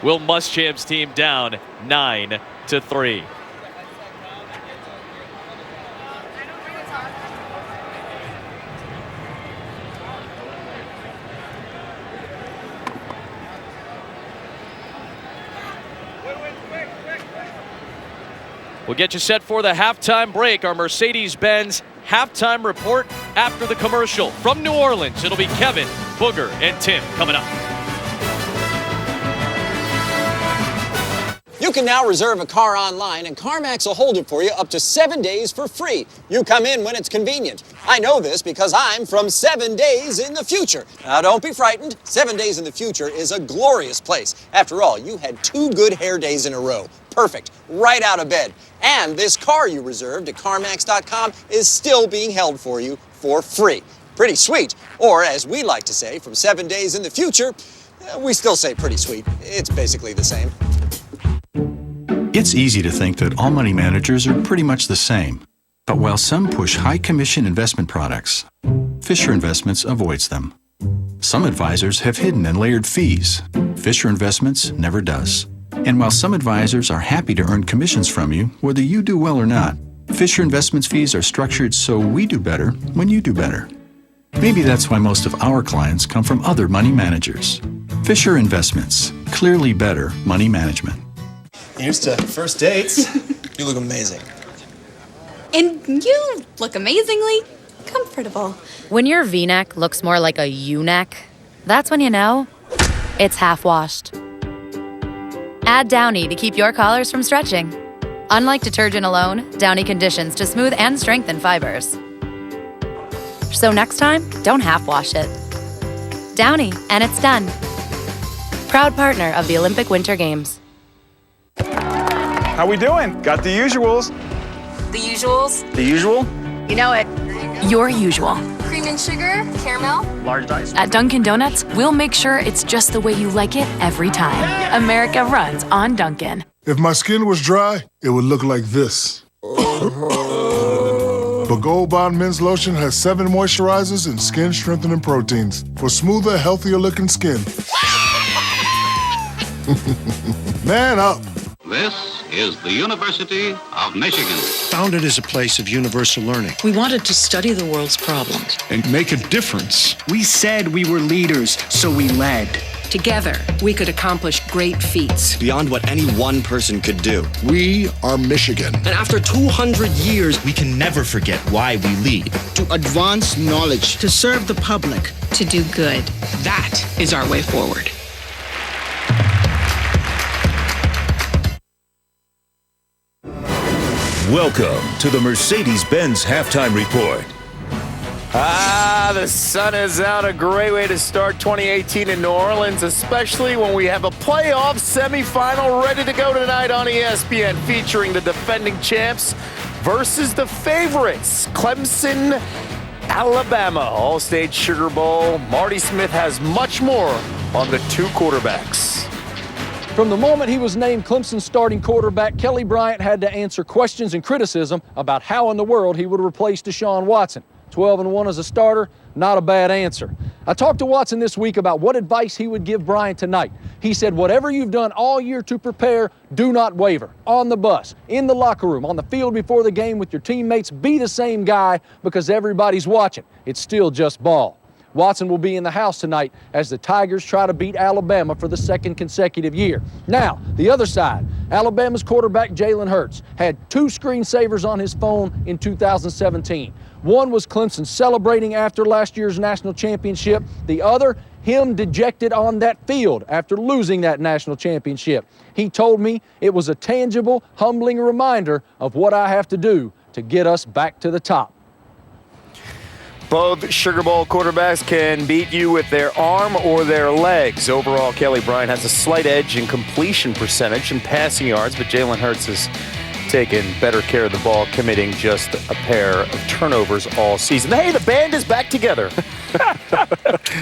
Will Muschamp's team down 9-3. We'll get you set for the halftime break. Our Mercedes-Benz halftime report after the commercial. From New Orleans, it'll be Kevin, Booger, and Tim coming up. You can now reserve a car online, and CarMax will hold it for you up to 7 days for free. You come in when it's convenient. I know this because I'm from 7 days in the future. Now, don't be frightened. 7 days in the future is a glorious place. After all, you had 2 good hair days in a row. Perfect. Right out of bed. And this car you reserved at CarMax.com is still being held for you for free. Pretty sweet. Or, as we like to say, from 7 days in the future, we still say pretty sweet. It's basically the same. It's easy to think that all money managers are pretty much the same. But while some push high commission investment products, Fisher Investments avoids them. Some advisors have hidden and layered fees. Fisher Investments never does. And while some advisors are happy to earn commissions from you, whether you do well or not, Fisher Investments fees are structured so we do better when you do better. Maybe that's why most of our clients come from other money managers. Fisher Investments, clearly better money management. Here's to first dates. You look amazing. And you look amazingly comfortable. When your V-neck looks more like a U-neck, that's when you know it's half-washed. Add Downy to keep your collars from stretching. Unlike detergent alone, Downy conditions to smooth and strengthen fibers. So next time, don't half-wash it. Downy, and it's done. Proud partner of the Olympic Winter Games. How we doing? Got the usuals. The usuals? The usual? You know it. Your usual. Cream and sugar, caramel. Large ice. At Dunkin' Donuts, we'll make sure it's just the way you like it every time. America runs on Dunkin'. If my skin was dry, it would look like this. But Gold Bond Men's Lotion has 7 moisturizers and skin-strengthening proteins for smoother, healthier-looking skin. Man up. This is the University of Michigan. Founded as a place of universal learning. We wanted to study the world's problems. And make a difference. We said we were leaders, so we led. Together, we could accomplish great feats. Beyond what any one person could do. We are Michigan. And after 200 years, we can never forget why we lead. To advance knowledge. To serve the public. To do good. That is our way forward. Welcome to the Mercedes-Benz Halftime Report. The sun is out. A great way to start 2018 in New Orleans, especially when we have a playoff semifinal ready to go tonight on ESPN, featuring the defending champs versus the favorites, Clemson, Alabama. All-State Sugar Bowl. Marty Smith has much more on the 2 quarterbacks. From the moment he was named Clemson's starting quarterback, Kelly Bryant had to answer questions and criticism about how in the world he would replace Deshaun Watson. 12-1 as a starter, not a bad answer. I talked to Watson this week about what advice he would give Bryant tonight. He said, whatever you've done all year to prepare, do not waver. On the bus, in the locker room, on the field before the game with your teammates, be the same guy because everybody's watching. It's still just ball. Watson will be in the house tonight as the Tigers try to beat Alabama for the second consecutive year. Now, the other side, Alabama's quarterback Jalen Hurts had 2 screensavers on his phone in 2017. One was Clemson celebrating after last year's national championship. The other, him dejected on that field after losing that national championship. He told me it was a tangible, humbling reminder of what I have to do to get us back to the top. Both Sugar Bowl quarterbacks can beat you with their arm or their legs. Overall, Kelly Bryant has a slight edge in completion percentage and passing yards, but Jalen Hurts has taken better care of the ball, committing just a pair of turnovers all season. Hey, the band is back together.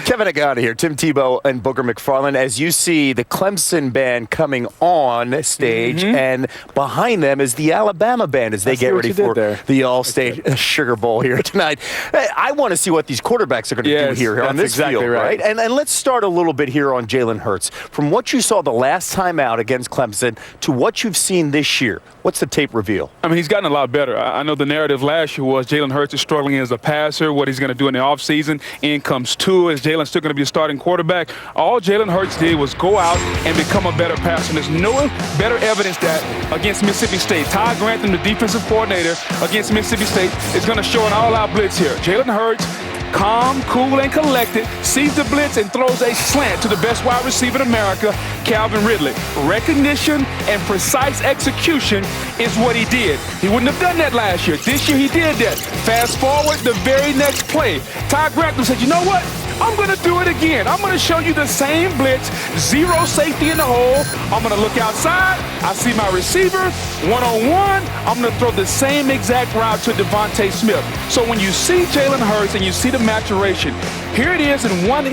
Kevin Agata here, Tim Tebow and Booger McFarland. As you see the Clemson band coming on stage, and behind them is the Alabama band as they get ready for the All-State Sugar Bowl here tonight. I want to see what these quarterbacks are going to do here on this field, right? And let's start a little bit here on Jalen Hurts. From what you saw the last time out against Clemson to what you've seen this year, what's the tape reveal? I mean, he's gotten a lot better. I know the narrative last year was Jalen Hurts is struggling as a passer, what he's going to do in the offseason. In comes Tua. Is Jalen still going to be a starting quarterback? All Jalen Hurts did was go out and become a better passer. And there's no better evidence that against Mississippi State. Todd Grantham, the defensive coordinator against Mississippi State, is going to show an all-out blitz here. Jalen Hurts, calm, cool, and collected, sees the blitz and throws a slant to the best wide receiver in America, Calvin Ridley. Recognition and precise execution is what he did. He wouldn't have done that last year. This year he did that. Fast forward, the very next play, Todd Grantham said, you know what? I'm going to do it again. I'm going to show you the same blitz, zero safety in the hole. I'm going to look outside. I see my receiver, one-on-one. I'm going to throw the same exact route to Devontae Smith. So when you see Jalen Hurts and you see the maturation, here it is in one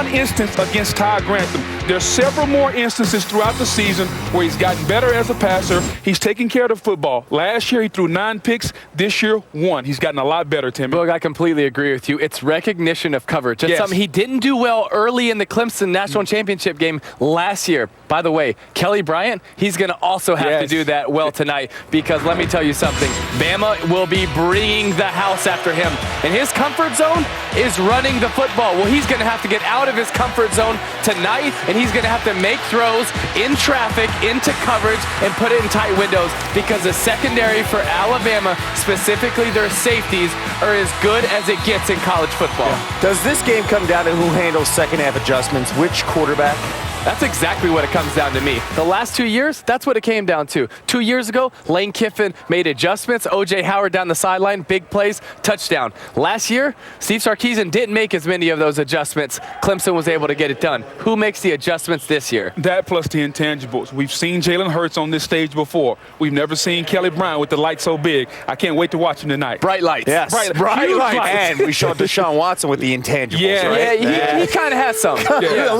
instance against Todd Grantham. There's several more instances throughout the season where he's gotten better as a passer. He's taking care of the football. Last year, he threw 9 picks. This year, 1. He's gotten a lot better, Tim. Look, I completely agree with you. It's recognition of coverage. It's something he didn't do well early in the Clemson National Championship game last year. By the way, Kelly Bryant, he's going to also have to do that well tonight because let me tell you something. Bama will be bringing the house after him. And his comfort zone is running the football. Well, he's going to have to get out of his comfort zone tonight, and he's going to have to make throws in traffic, into coverage, and put it in tight windows because the secondary for Alabama, specifically their safeties, are as good as it gets in college football. Does this game come down to who handles second half adjustments? Which quarterback? That's exactly what it comes down to me. The last 2 years, that's what it came down to. 2 years ago, Lane Kiffin made adjustments. O.J. Howard down the sideline, big plays, touchdown. Last year, Steve Sarkisian didn't make as many of those adjustments. Clemson was able to get it done. Who makes the adjustments this year? That plus the intangibles. We've seen Jalen Hurts on this stage before. We've never seen Kelly Bryant with the lights so big. I can't wait to watch him tonight. Bright lights. Yes, bright lights. And we showed Deshaun Watson with the intangibles, right? Yeah, he kind of has some.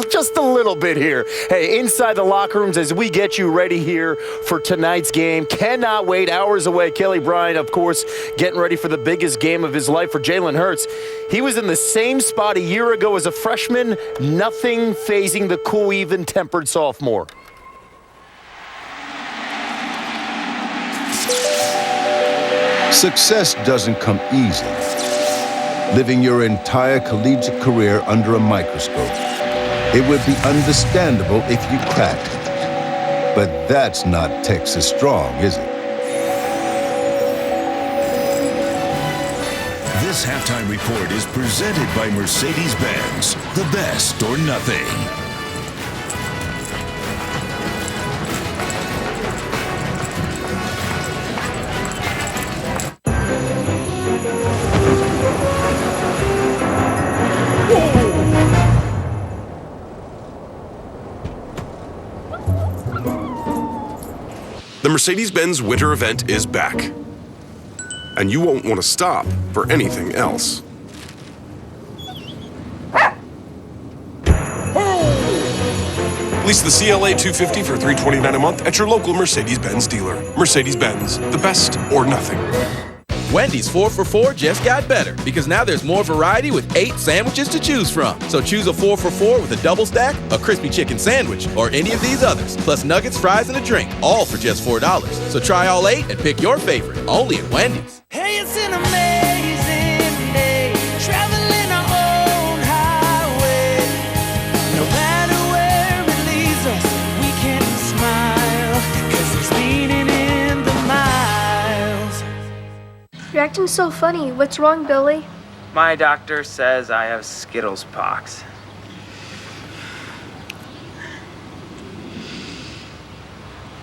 Just a little bit here. Hey, inside the locker rooms as we get you ready here for tonight's game. Cannot wait. Hours away. Kelly Bryant, of course, getting ready for the biggest game of his life for Jalen Hurts. He was in the same spot a year ago as a freshman. Nothing phasing the cool, even-tempered sophomore. Success doesn't come easy. Living your entire collegiate career under a microscope. It would be understandable if you cracked. But that's not Texas strong, is it? This halftime report is presented by Mercedes-Benz. The best or nothing. The Mercedes-Benz winter event is back. And you won't want to stop for anything else. Lease the CLA 250 for $329 a month at your local Mercedes-Benz dealer. Mercedes-Benz, the best or nothing. Wendy's 4 for $4 just got better because now there's more variety with 8 sandwiches to choose from. So choose a 4 for $4 with a double stack, a crispy chicken sandwich, or any of these others, plus nuggets, fries, and a drink, all for just $4. So try all 8 and pick your favorite, only at Wendy's. Hey, it's an amazing day, traveling our own highway. No matter where it leads us, we can smile, 'cause there's meaning in the miles. You're acting so funny. What's wrong, Billy? My doctor says I have Skittles pox.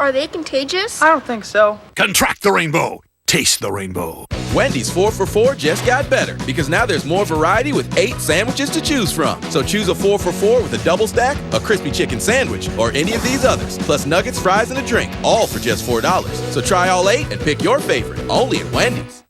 Are they contagious? I don't think so. Contract the rainbow. Taste the rainbow. Wendy's 4 for $4 just got better because now there's more variety with 8 sandwiches to choose from. So choose a 4 for $4 with a double stack, a crispy chicken sandwich, or any of these others, plus nuggets, fries, and a drink, all for just $4. So try all 8 and pick your favorite, only at Wendy's.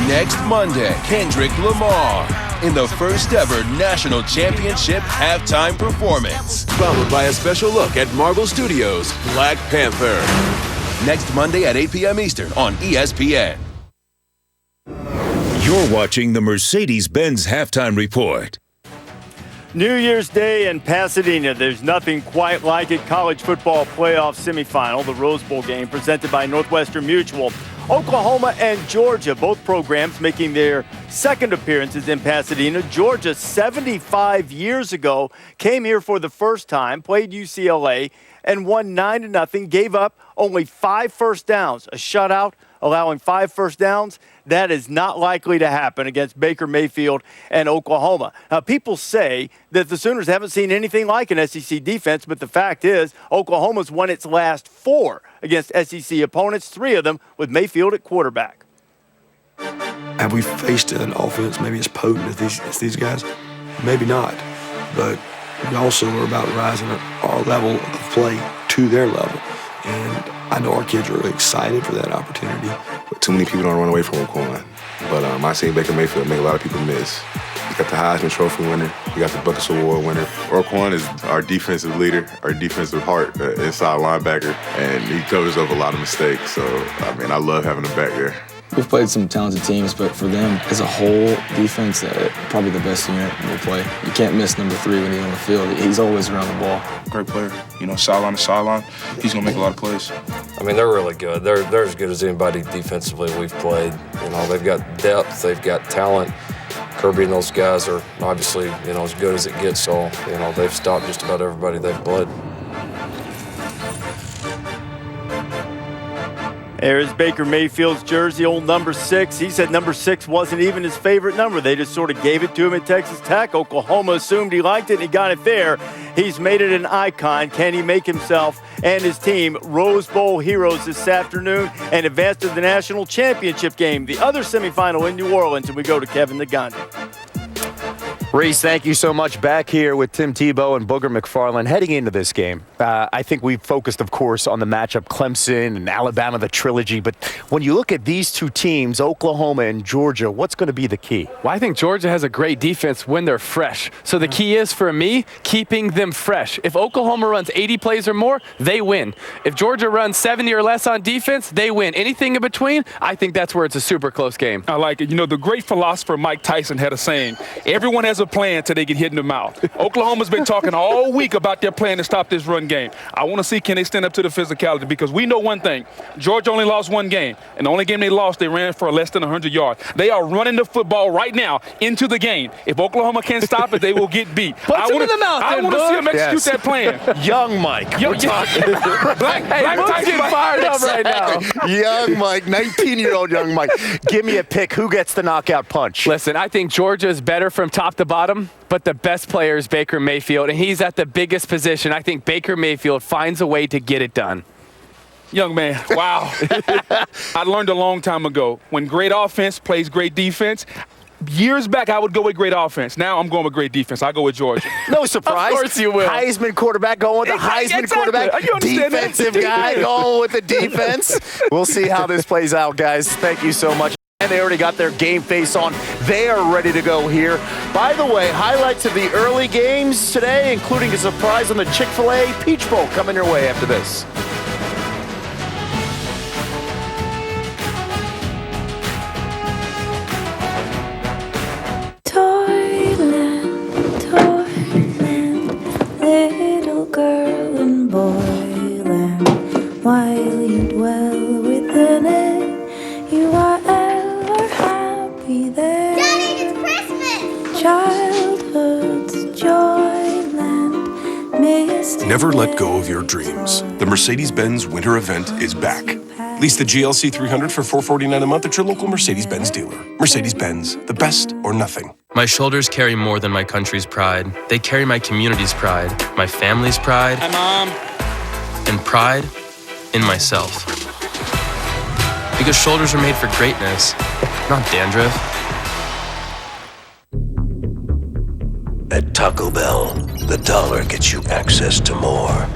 Next Monday, Kendrick Lamar in the first ever National Championship halftime performance. Followed by a special look at Marvel Studios' Black Panther. Next Monday at 8 p.m. Eastern on ESPN. You're watching the Mercedes-Benz Halftime Report. New Year's Day in Pasadena. There's nothing quite like it. College football playoff semifinal, the Rose Bowl game presented by Northwestern Mutual. Oklahoma and Georgia, both programs making their second appearances in Pasadena. Georgia, 75 years ago, came here for the first time, played UCLA, and won 9-0, gave up only 5 first downs. A shutout, allowing 5 first downs. That is not likely to happen against Baker Mayfield and Oklahoma. Now, people say that the Sooners haven't seen anything like an SEC defense, but the fact is Oklahoma's won its last 4 against SEC opponents, 3 of them with Mayfield at quarterback. Have we faced an offense maybe as potent as these guys? Maybe not, but we also are about rising our level of play to their level. And I know our kids are really excited for that opportunity. But too many people don't run away from Oklahoma. But I seen Baker Mayfield make a lot of people miss. We got the Heisman Trophy winner. We got the Buckets Award winner. Orquan is our defensive leader, our defensive heart, inside linebacker, and he covers up a lot of mistakes. So, I love having him back there. We've played some talented teams, but for them, as a whole defense, probably the best unit we'll play. You can't miss number 3 when he's on the field. He's always around the ball. Great player. Sideline to sideline, he's going to make a lot of plays. They're really good. They're as good as anybody defensively we've played. They've got depth, they've got talent. Kirby and those guys are obviously, as good as it gets. So, they've stopped just about everybody they've played. There's Baker Mayfield's jersey, old number 6. He said number 6 wasn't even his favorite number. They just sort of gave it to him at Texas Tech. Oklahoma assumed he liked it, and he got it there. He's made it an icon. Can he make himself and his team Rose Bowl heroes this afternoon and advance to the national championship game, the other semifinal in New Orleans? And we go to Kevin Nagandi. Reese, thank you so much. Back here with Tim Tebow and Booger McFarland heading into this game. I think we focused, of course, on the matchup Clemson and Alabama, the trilogy. But when you look at these two teams, Oklahoma and Georgia, what's going to be the key? Well, I think Georgia has a great defense when they're fresh. So the key is, for me, keeping them fresh. If Oklahoma runs 80 plays or more, they win. If Georgia runs 70 or less on defense, they win. Anything in between, I think that's where it's a super close game. I like it. The great philosopher Mike Tyson had a saying, everyone has a plan till they get hit in the mouth. Oklahoma's been talking all week about their plan to stop this run game. I want to see, can they stand up to the physicality, because we know one thing. Georgia only lost 1 game, and the only game they lost, they ran for less than 100 yards. They are running the football right now into the game. If Oklahoma can't stop it, they will get beat. I want to see them execute that plan. Young Mike. Black Tyson getting fired up right now. Young Mike, 19-year-old young Mike. Give me a pick. Who gets the knockout punch? Listen, I think Georgia is better from top to bottom, but the best player is Baker Mayfield, and he's at the biggest position. I think Baker Mayfield finds a way to get it done. Young man, wow. I learned a long time ago, when great offense plays great defense, years back, I would go with great offense. Now I'm going with great defense. I go with Georgia. No surprise. Of course you will. Heisman quarterback going with the Heisman quarterback. Defensive guy going with the defense. We'll see how this plays out, guys. Thank you so much. And they already got their game face on. They are ready to go here. By the way, highlights of the early games today, including a surprise on the Chick-fil-A Peach Bowl coming your way after this. Little girl in boyland, while you dwell within it, you are ever happy there. Daddy, it's Christmas! Childhood's joyland, misty. Never let go of your dreams. The Mercedes-Benz Winter Event is back. Lease the GLC 300 for $449 a month at your local Mercedes-Benz dealer. Mercedes-Benz, the best or nothing. My shoulders carry more than my country's pride. They carry my community's pride, my family's pride, Hi, Mom. and pride in myself. Because shoulders are made for greatness, not dandruff. At Taco Bell, the dollar gets you access to more.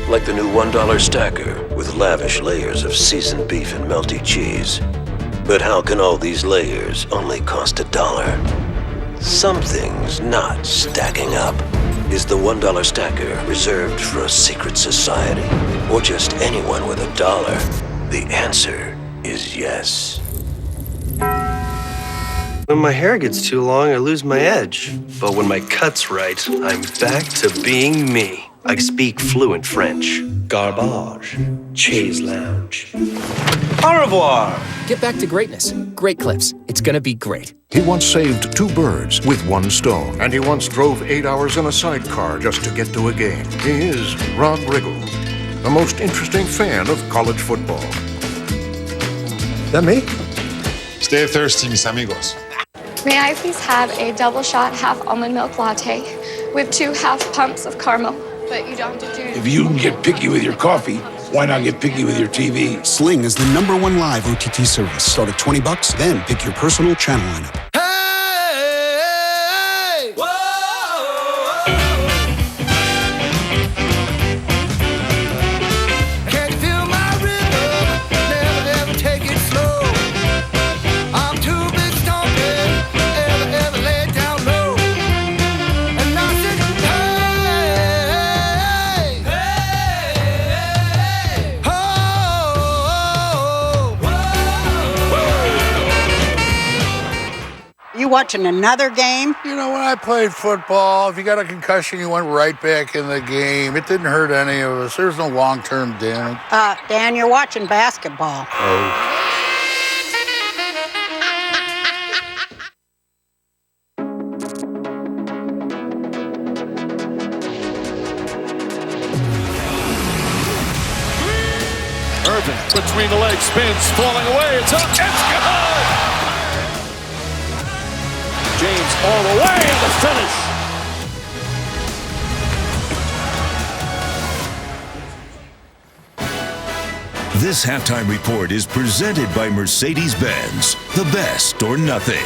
Like the new $1 stacker with lavish layers of seasoned beef and melty cheese. But how can all these layers only cost $1? Something's not stacking up. Is the $1 stacker reserved for a secret society? Or just anyone with $1? The answer is yes. When my hair gets too long, I lose my edge. But when my cut's right, I'm back to being me. I speak fluent French. Garbage. Chaise lounge. Au revoir. Get back to greatness. Great clips. It's gonna be great. He once saved 2 birds with 1 stone. And he once drove 8 hours in a sidecar just to get to a game. He is Rob Riggle, the most interesting fan of college football. That me? Stay thirsty, mis amigos. May I please have a double shot, half almond milk latte with 2 half pumps of caramel? But you don't have to do. If you can get picky with your coffee, why not get picky with your TV? Sling is the #1 live OTT service. Start at $20, then pick your personal channel lineup. Watching another game? You know, when I played football, if you got a concussion, you went right back in the game. It didn't hurt any of us. There's no long-term damage. Dan, you're watching basketball. Oh. Irvin between the legs, spins, falling away. It's up. It's good! James all the way and the finish. This halftime report is presented by Mercedes-Benz, the best or nothing.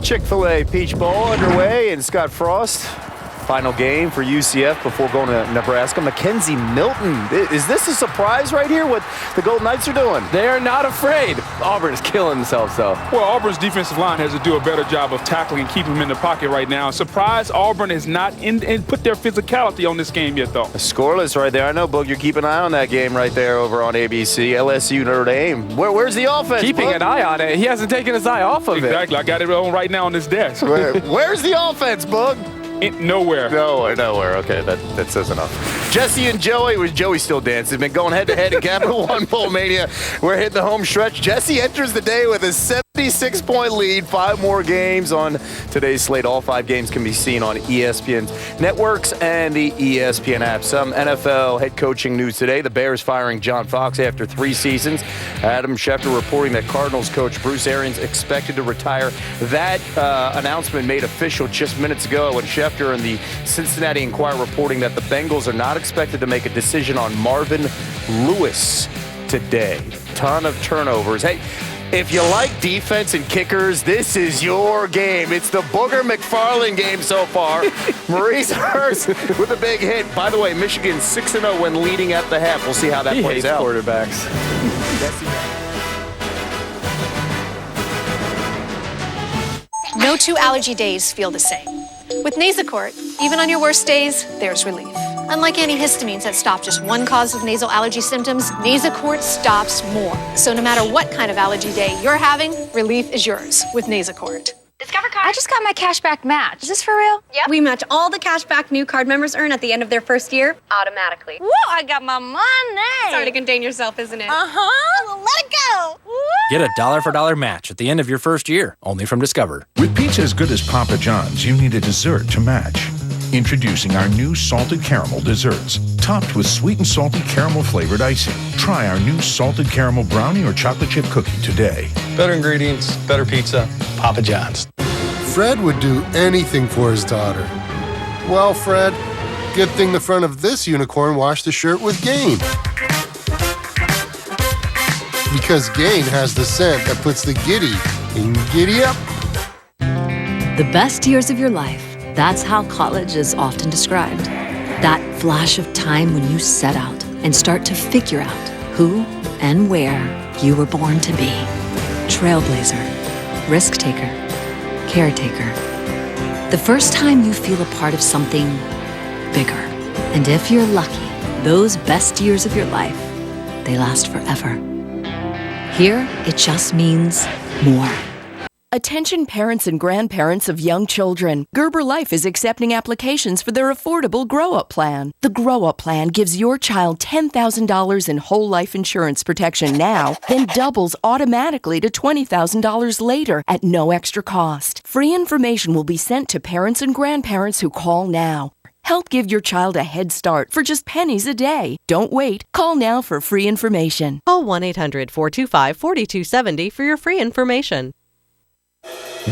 Chick-fil-A Peach Bowl underway, and Scott Frost, final game for UCF before going to Nebraska. Mackenzie Milton. Is this a surprise right here, what the Golden Knights are doing? They are not afraid. Auburn is killing themselves, though. Well, Auburn's defensive line has to do a better job of tackling and keeping him in the pocket right now. Surprise, Auburn has not put their physicality on this game yet, though. Scoreless right there. I know, Boog, you're keeping an eye on that game right there over on ABC. LSU Notre Dame. Where's the offense, Keeping Boog? an eye on it. He hasn't taken his eye off of it. Exactly. I got it on right now on this desk. Where's the offense, Boog? Nowhere. Nowhere. Okay, that says enough. Jesse and Joey, was Joey still dancing? Been going head-to-head in Capital One Bowl Mania. We're hitting the home stretch. Jesse enters the day with his 7th 56-point lead, 5 more games on today's slate. All 5 games can be seen on ESPN's networks and the ESPN app. Some NFL head coaching news today. The Bears firing John Fox after 3 seasons. Adam Schefter reporting that Cardinals coach Bruce Arians expected to retire. That announcement made official just minutes ago when Schefter and the Cincinnati Enquirer reporting that the Bengals are not expected to make a decision on Marvin Lewis today. Ton of turnovers. Hey, if you like defense and kickers, this is your game. It's the Booger McFarland game so far. Maurice Hurst with a big hit. By the way, Michigan 6-0 when leading at the half. We'll see how that plays out. Quarterbacks. No 2 allergy days feel the same. With Nasacort, even on your worst days, there's relief. Unlike antihistamines that stop just one cause of nasal allergy symptoms, Nasacort stops more. So no matter what kind of allergy day you're having, relief is yours with Nasacort. Discover card. I just got my cashback match. Is this for real? Yep. We match all the cashback new card members earn at the end of their first year automatically. Woo, I got my money. It's hard to contain yourself, isn't it? Uh-huh. Well, let it go. Woo. Get a $1 for $1 match at the end of your first year, only from Discover. With pizza as good as Papa John's, you need a dessert to match. Introducing our new salted caramel desserts, topped with sweet and salty caramel flavored icing. Try our new salted caramel brownie or chocolate chip cookie today. Better ingredients, better pizza, Papa John's. Fred would do anything for his daughter. Well, Fred, good thing the front of this unicorn washed the shirt with Gain. Because Gain has the scent that puts the giddy in giddy up. The best years of your life. That's how college is often described. That flash of time when you set out and start to figure out who and where you were born to be. Trailblazer, risk taker, caretaker. The first time you feel a part of something bigger. And if you're lucky, those best years of your life, they last forever. Here, it just means more. Attention parents and grandparents of young children. Gerber Life is accepting applications for their affordable Grow-Up Plan. The Grow-Up Plan gives your child $10,000 in whole life insurance protection now, then doubles automatically to $20,000 later at no extra cost. Free information will be sent to parents and grandparents who call now. Help give your child a head start for just pennies a day. Don't wait. Call now for free information. Call 1-800-425-4270 for your free information.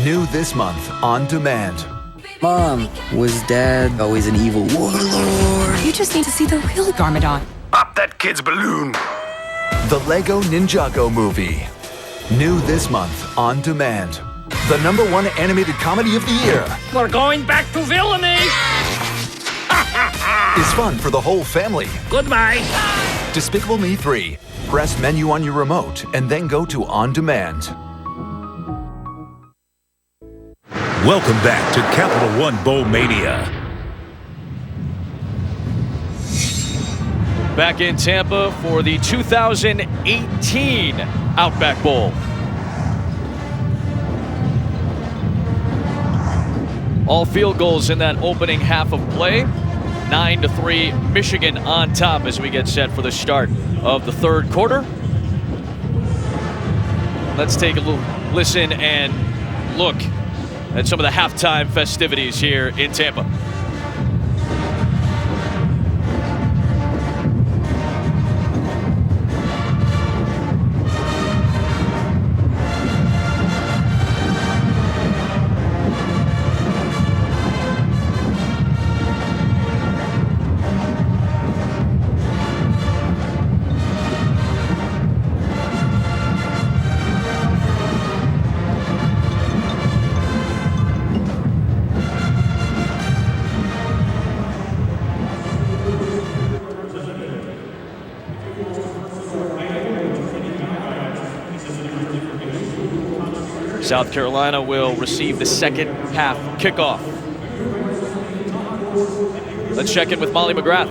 New this month on demand. Mom, was Dad always an evil warlord? You just need to see the real Garmadon. Pop that kid's balloon. The Lego Ninjago movie. New this month on demand. The #1 animated comedy of the year. We're going back to villainy. Is fun for the whole family. Goodbye. Despicable Me 3. Press menu on your remote and then go to On Demand. Welcome back to Capital One Bowl Mania. Back in Tampa for the 2018 Outback Bowl. All field goals in that opening half of play. 9-3 Michigan on top as we get set for the start of the third quarter. Let's take a little listen and look at some of the halftime festivities here in Tampa. South Carolina will receive the second half kickoff. Let's check in with Molly McGrath.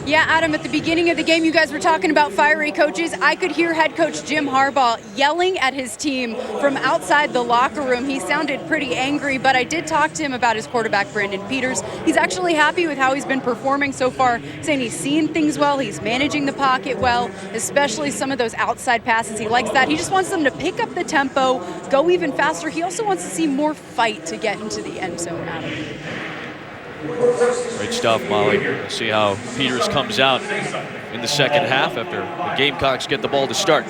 Yeah, Adam, at the beginning of the game, you guys were talking about fiery coaches. I could hear head coach Jim Harbaugh yelling at his team from outside the locker room. He sounded pretty angry, but I did talk to him about his quarterback, Brandon Peters. He's actually happy with how he's been performing so far, saying he's seeing things well, he's managing the pocket well, especially some of those outside passes. He likes that. He just wants them to pick up the tempo, go even faster. He also wants to see more fight to get into the end zone, Adam. Great stuff, Molly. We'll see how Peters comes out in the second half after the Gamecocks get the ball to start.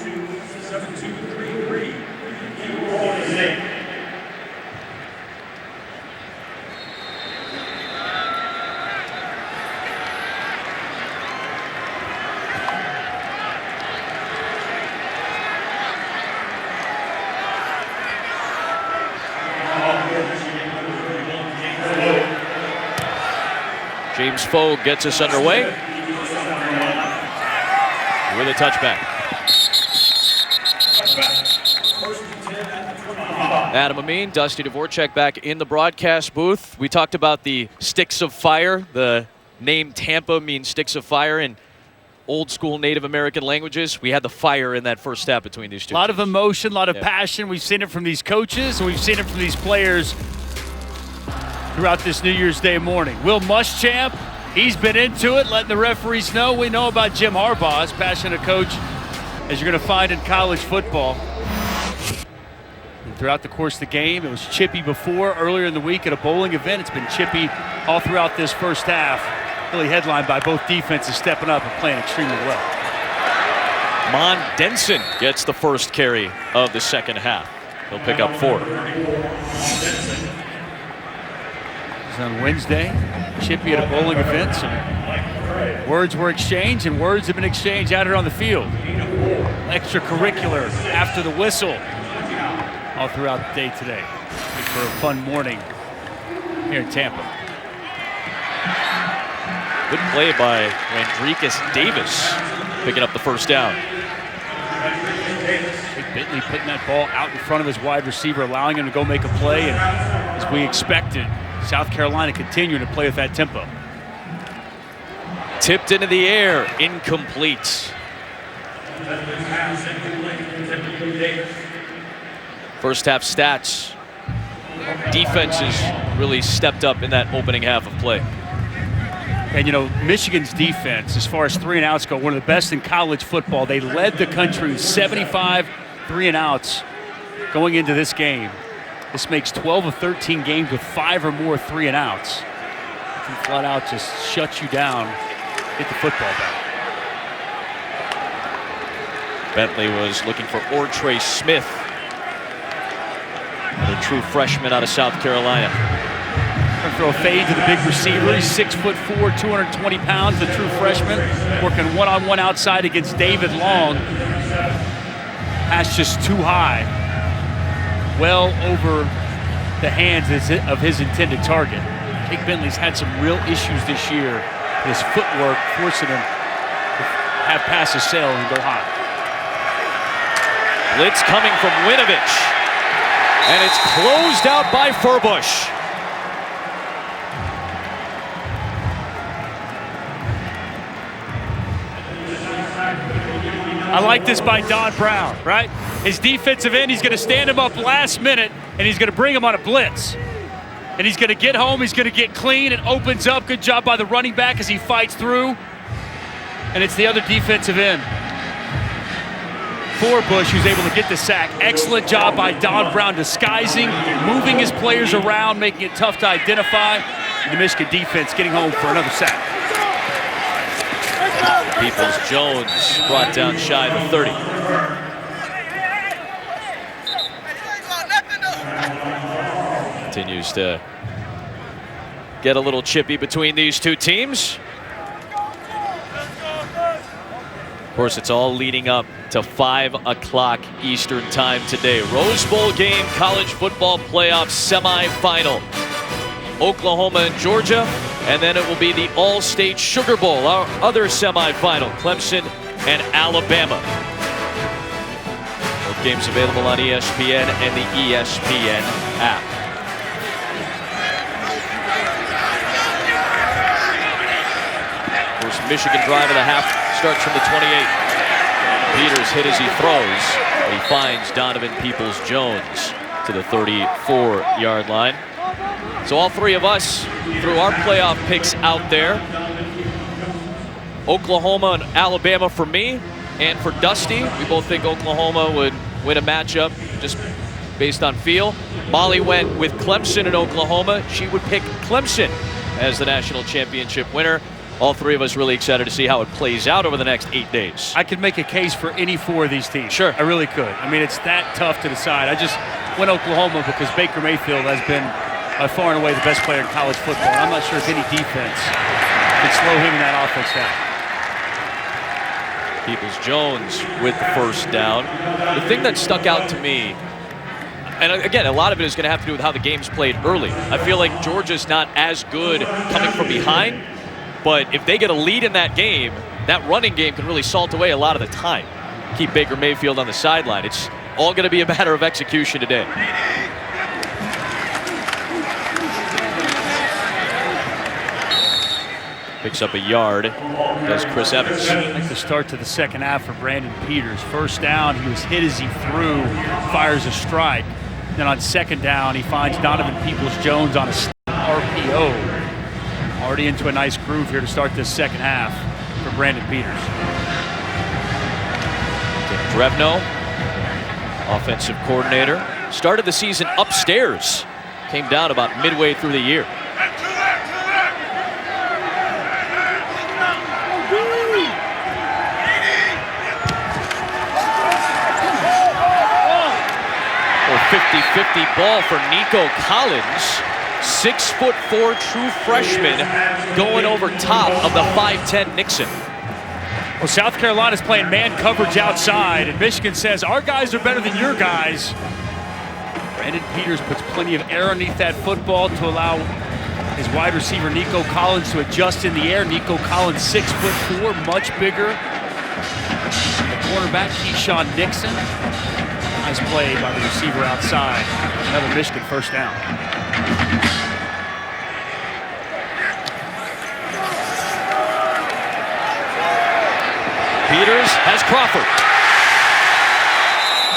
James Fogue gets us underway with a touchback. Adam Amin, Dusty Dvorak back in the broadcast booth. We talked about the sticks of fire. The name Tampa means sticks of fire in old school Native American languages. We had the fire in that first step between these two. A lot of emotion, a lot of passion. We've seen it from these coaches, and we've seen it from these players throughout this New Year's Day morning. Will Muschamp, he's been into it, letting the referees know. We know about Jim Harbaugh, as passionate a coach as you're going to find in college football. And throughout the course of the game, it was chippy before. Earlier in the week at a bowling event, it's been chippy all throughout this first half. Really headlined by both defenses stepping up and playing extremely well. Mon Denson gets the first carry of the second half. He'll pick up 4. On Wednesday, chippy at a bowling event. Some words were exchanged, and words have been exchanged out here on the field. Extracurricular after the whistle all throughout the day today. For a fun morning here in Tampa. Good play by Randricus Davis, picking up the first down. Bentley putting that ball out in front of his wide receiver, allowing him to go make a play, and as we expected, South Carolina continuing to play with that tempo. Tipped into the air, incomplete. First half stats. Defenses really stepped up in that opening half of play. And, you know, Michigan's defense, as far as 3-and-outs go, one of the best in college football. They led the country with 75 3-and-outs going into this game. This makes 12 of 13 games with 5 or more 3-and-outs. You can flat out just shut you down, get the football back. Bentley was looking for Ortre Smith, another true freshman out of South Carolina. Gonna throw a fade to the big receiver. He's 6'4", 220 pounds, the true freshman, working one-on-one outside against David Long. Pass just too high, well over the hands of his intended target. Jake Bentley's had some real issues this year. His footwork forcing him to have passes sail and go high. Blitz coming from Winovich, and it's closed out by Furbush. I like this by Don Brown, right? His defensive end, he's going to stand him up last minute, and he's going to bring him on a blitz. And he's going to get home, he's going to get clean, it opens up. Good job by the running back as he fights through. And it's the other defensive end, Furbush, who's able to get the sack. Excellent job by Don Brown disguising, moving his players around, making it tough to identify. And the Michigan defense getting home for another sack. Peoples-Jones brought down shy of 30. Continues to get a little chippy between these two teams. Of course, it's all leading up to 5 o'clock Eastern time today. Rose Bowl game, college football playoff semifinal. Oklahoma and Georgia, and then it will be the All-State Sugar Bowl, our other semifinal, Clemson and Alabama. Both games available on ESPN and the ESPN app. First Michigan drive of the half starts from the 28. Peters hit as he throws, but he finds Donovan Peoples-Jones to the 34-yard line. So all three of us threw our playoff picks out there. Oklahoma and Alabama for me, and for Dusty, we both think Oklahoma would win a matchup just based on feel. Molly went with Clemson and Oklahoma. She would pick Clemson as the national championship winner. All three of us really excited to see how it plays out over the next 8 days. I could make a case for any four of these teams. Sure. I really could. I mean, it's that tough to decide. I just went Oklahoma because Baker Mayfield has been by far and away the best player in college football. And I'm not sure if any defense can slow him in that offense down. Peoples-Jones with the first down. The thing that stuck out to me, and again, a lot of it is going to have to do with how the game's played early. I feel like Georgia's not as good coming from behind, but if they get a lead in that game, that running game can really salt away a lot of the time. Keep Baker Mayfield on the sideline. It's all going to be a matter of execution today. Picks up a yard, does Chris Evans. I like the start to the second half for Brandon Peters. First down, he was hit as he threw, fires a strike. Then on second down, he finds Donovan Peoples-Jones on a RPO. Already into a nice groove here to start this second half for Brandon Peters. Drevno, offensive coordinator, started the season upstairs. Came down about midway through the year. Or 50-50 ball for Nico Collins. 6'4" true freshman going over top of the 5'10" Nixon. Well, South Carolina's playing man coverage outside, and Michigan says, our guys are better than your guys. Brandon Peters puts plenty of air underneath that football to allow his wide receiver Nico Collins to adjust in the air. Nico Collins, 6'4", much bigger. The cornerback, Keyshawn Nixon. Nice play by the receiver outside. Another Michigan first down. Peters has Crawford.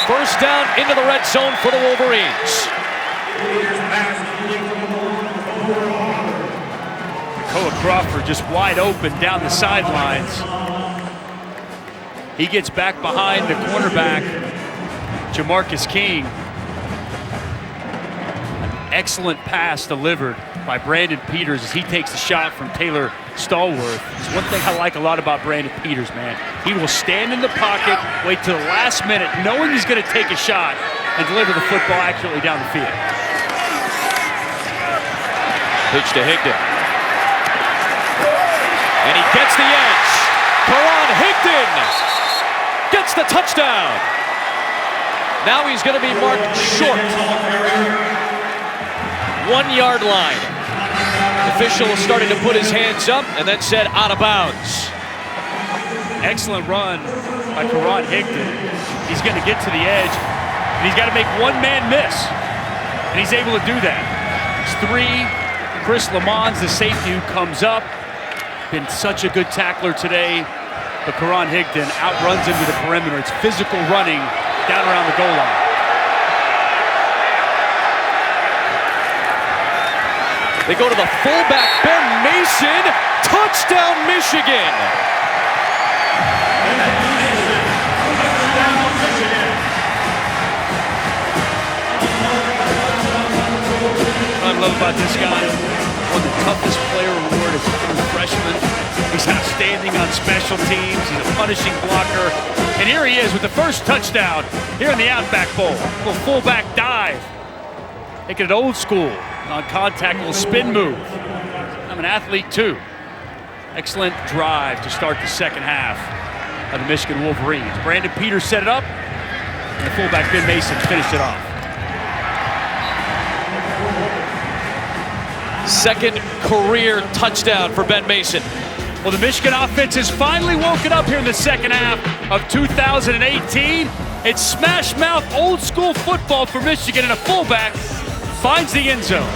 First down into the red zone for the Wolverines. Koa Crawford just wide open down the sidelines. He gets back behind the cornerback, Jamarcus King. An excellent pass delivered by Brandon Peters as he takes the shot from Taylor Stallworth. It's one thing I like a lot about Brandon Peters, man. He will stand in the pocket, wait till the last minute, knowing he's going to take a shot, and deliver the football accurately down the field. Pitch to Higdon. And he gets the edge. Karan Higdon gets the touchdown. Now he's going to be marked short. 1 yard line. Official started to put his hands up and then said out of bounds. Excellent run by Karan Higdon. He's going to get to the edge, and he's got to make one man miss. And he's able to do that. It's 3. Chris Lamons, the safety who comes up. Been such a good tackler today. But Karan Higdon outruns him to the perimeter. It's physical running down around the goal line. They go to the fullback, Ben Mason. Touchdown, Michigan. What I love about this guy, won the toughest player award as a true freshman. He's outstanding on special teams. He's a punishing blocker. And here he is with the first touchdown here in the Outback Bowl. A little fullback dive. Making it old school on contact, a little spin move. I'm an athlete too. Excellent drive to start the second half of the Michigan Wolverines. Brandon Peters set it up, and the fullback Ben Mason finished it off. Second career touchdown for Ben Mason. Well, the Michigan offense has finally woken up here in the second half of 2018. It's smash mouth old school football for Michigan, and a fullback finds the end zone.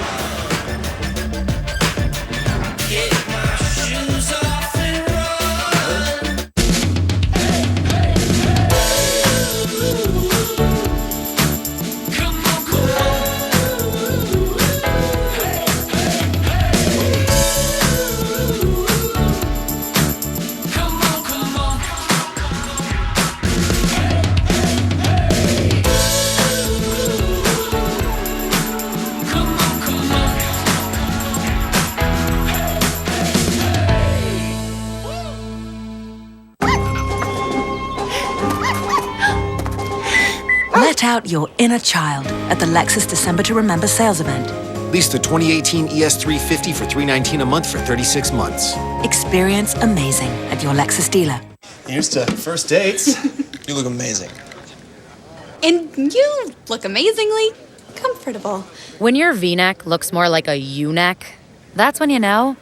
Let out your inner child at the Lexus December to Remember sales event. Lease the 2018 ES350 for $319 a month for 36 months. Experience amazing at your Lexus dealer. Here's to first dates. You look amazing. And you look amazingly comfortable. When your V-neck looks more like a U-neck, that's when you know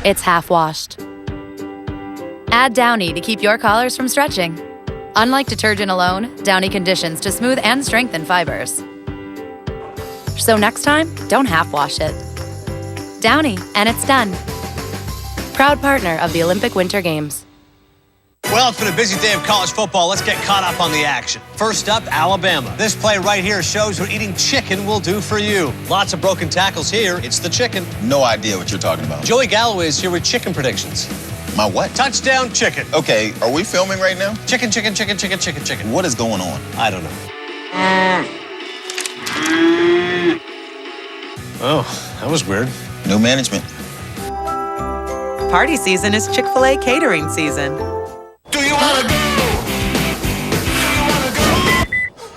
it's half-washed. Add Downy to keep your collars from stretching. Unlike detergent alone, Downy conditions to smooth and strengthen fibers. So next time, don't half-wash it. Downy, and it's done. Proud partner of the Olympic Winter Games. Well, it's been a busy day of college football. Let's get caught up on the action. First up, Alabama. This play right here shows what eating chicken will do for you. Lots of broken tackles here. It's the chicken. No idea what you're talking about. Joey Galloway is here with chicken predictions. My what? Touchdown chicken. Okay, are we filming right now? Chicken, chicken, chicken, chicken, chicken, chicken. What is going on? I don't know. Oh, that was weird. New management. Party season is Chick-fil-A catering season. Do you want to go?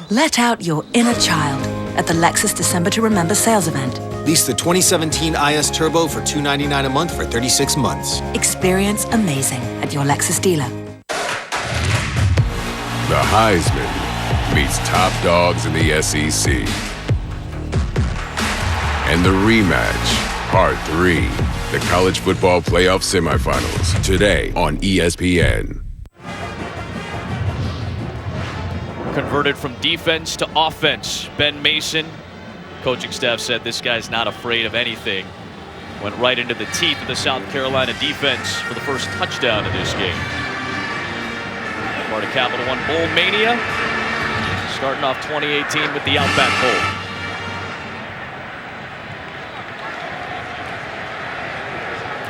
Let out your inner child at the Lexus December to Remember sales event. Lease the 2017 IS Turbo for $299 a month for 36 months. Experience amazing at your Lexus dealer. The Heisman meets top dogs in the SEC. And the rematch, Part 3, the College Football Playoff Semifinals, today on ESPN. Converted from defense to offense, Ben Mason. Coaching staff said this guy's not afraid of anything. Went right into the teeth of the South Carolina defense for the first touchdown of this game. Part of Capital One Bowl Mania. Starting off 2018 with the Outback Bowl.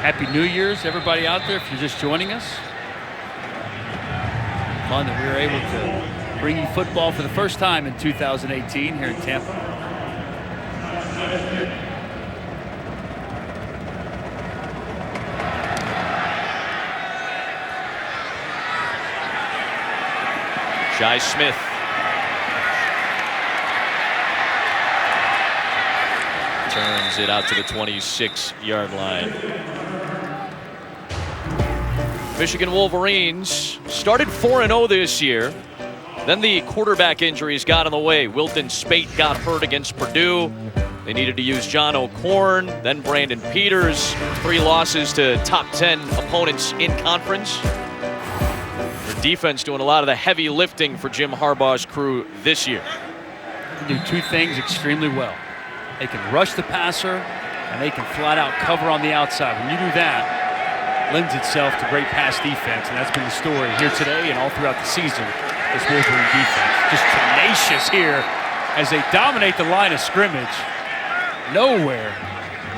Happy New Year's, everybody out there, if you're just joining us. Fun that we were able to bring you football for the first time in 2018 here in Tampa. Jai Smith. Turns it out to the 26-yard line. Michigan Wolverines started 4-0 this year. Then the quarterback injuries got in the way. Wilton Spate got hurt against Purdue. They needed to use John O'Korn, then Brandon Peters. 3 losses to top 10 opponents in conference. Their defense doing a lot of the heavy lifting for Jim Harbaugh's crew this year. They do 2 things extremely well. They can rush the passer, and they can flat out cover on the outside. When you do that, it lends itself to great pass defense, and that's been the story here today and all throughout the season. This Wolverine defense just tenacious here as they dominate the line of scrimmage. Nowhere.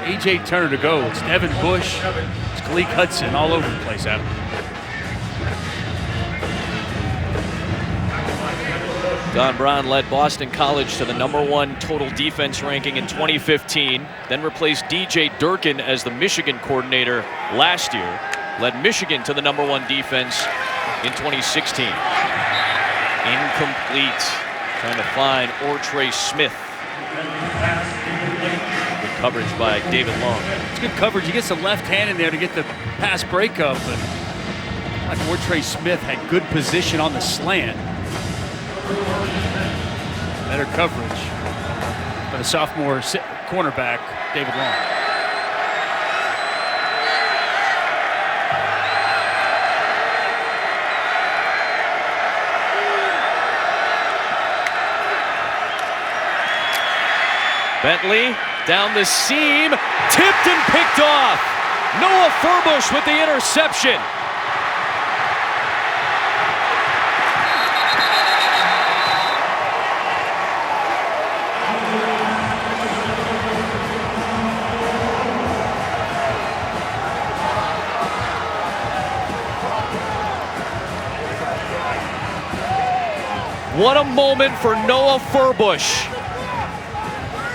A.J. Turner to go. It's Devin Bush. It's Khaleke Hudson all over the place, Adam. Don Brown led Boston College to the #1 total defense ranking in 2015, then replaced DJ Durkin as the Michigan coordinator last year. Led Michigan to the #1 defense in 2016. Incomplete. Trying to find Ortre Smith. Good coverage by David Long. It's good coverage. He gets the left hand in there to get the pass breakup. And like Ortre Smith had good position on the slant. Better coverage by the sophomore cornerback, David Long. Bentley down the seam, tipped and picked off. Noah Furbush with the interception. What a moment for Noah Furbush.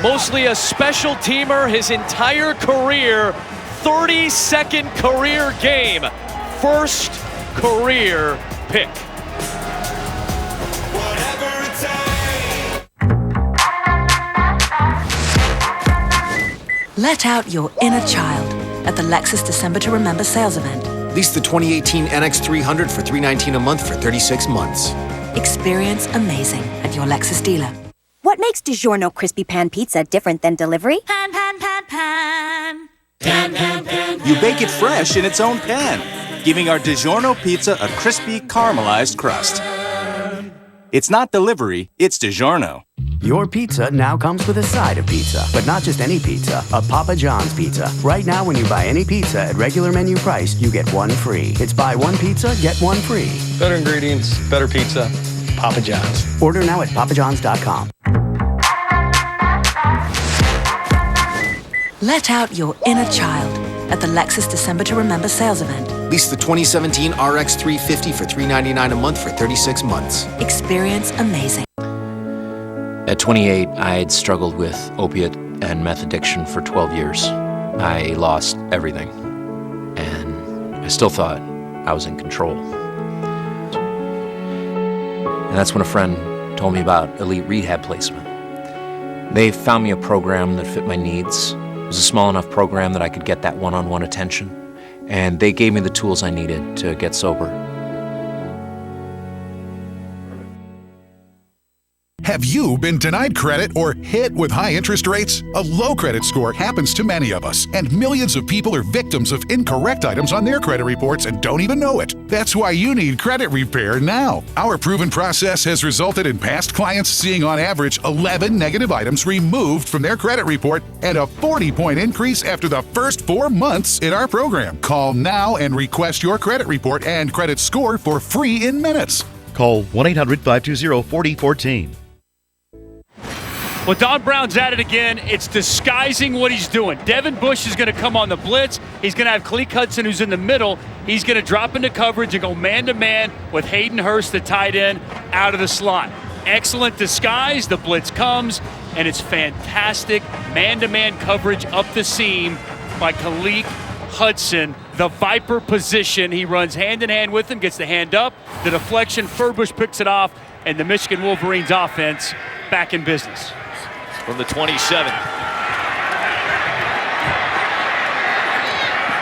Mostly a special teamer his entire career, 32nd career game, first career pick. Let out your inner child at the Lexus December to Remember sales event. Lease the 2018 NX300 for $319 a month for 36 months. Experience amazing at your Lexus dealer. What makes DiGiorno Crispy Pan Pizza different than delivery? Pan, pan, pan, pan. Pan, pan, pan. You bake it fresh in its own pan, giving our DiGiorno pizza a crispy, caramelized crust. It's not delivery, it's DiGiorno. Your pizza now comes with a side of pizza, but not just any pizza, a Papa John's pizza. Right now, when you buy any pizza at regular menu price, you get one free. It's buy one pizza, get one free. Better ingredients, better pizza, Papa John's. Order now at papajohns.com. Let out your inner child at the Lexus December to Remember sales event. Lease the 2017 RX 350 for $399 a month for 36 months. Experience amazing. At 28, I had struggled with opiate and meth addiction for 12 years. I lost everything, and I still thought I was in control. And that's when a friend told me about Elite Rehab Placement. They found me a program that fit my needs. It was a small enough program that I could get that one-on-one attention, and they gave me the tools I needed to get sober. Have you been denied credit or hit with high interest rates? A low credit score happens to many of us, and millions of people are victims of incorrect items on their credit reports and don't even know it. That's why you need credit repair now. Our proven process has resulted in past clients seeing on average 11 negative items removed from their credit report and a 40-point increase after the first 4 months in our program. Call now and request your credit report and credit score for free in minutes. Call 1-800-520-4014. Well, Don Brown's at it again. It's disguising what he's doing. Devin Bush is going to come on the blitz. He's going to have Khaleke Hudson, who's in the middle. He's going to drop into coverage and go man-to-man with Hayden Hurst, the tight end, out of the slot. Excellent disguise. The blitz comes, and it's fantastic man-to-man coverage up the seam by Khaleke Hudson. The Viper position. He runs hand-in-hand with him, gets the hand up. The deflection, Furbush picks it off, and the Michigan Wolverines offense back in business. From the 27.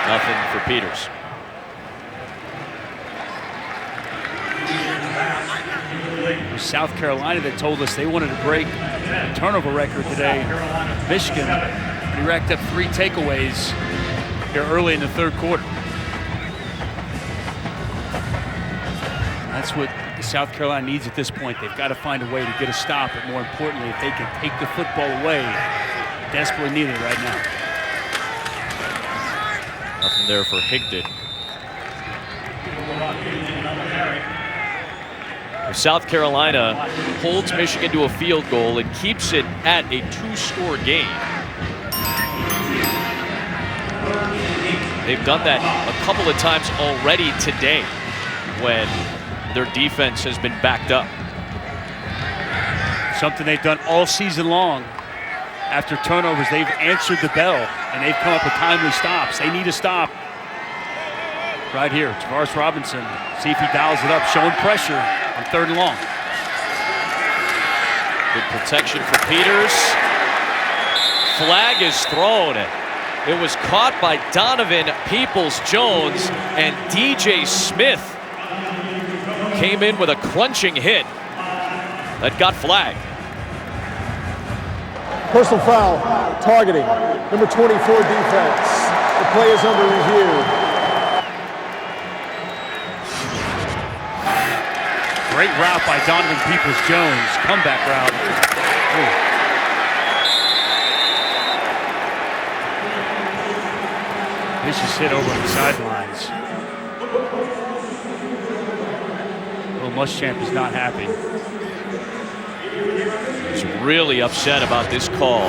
Nothing for Peters. It was South Carolina that told us they wanted to break the turnover record today. Michigan, he racked up 3 takeaways here early in the third quarter. That's what South Carolina needs at this point. They've got to find a way to get a stop, but more importantly, if they can take the football away, desperately need it right now. Nothing there for Higdon. South Carolina holds Michigan to a field goal and keeps it at a 2-score game. They've done that a couple of times already today when their defense has been backed up. Something they've done all season long. After turnovers, they've answered the bell, and they've come up with timely stops. They need a stop. Right here, Tavares Robinson, see if he dials it up, showing pressure on 3rd and long. Good protection for Peters. Flag is thrown. It was caught by Donovan Peoples-Jones, and DJ Smith came in with a crunching hit that got flagged. Personal foul, targeting, number 24 defense. The play is under review. Great route by Donovan Peoples-Jones, comeback route. Ooh. Vicious hit over on the sidelines. Muschamp is not happy. He's really upset about this call.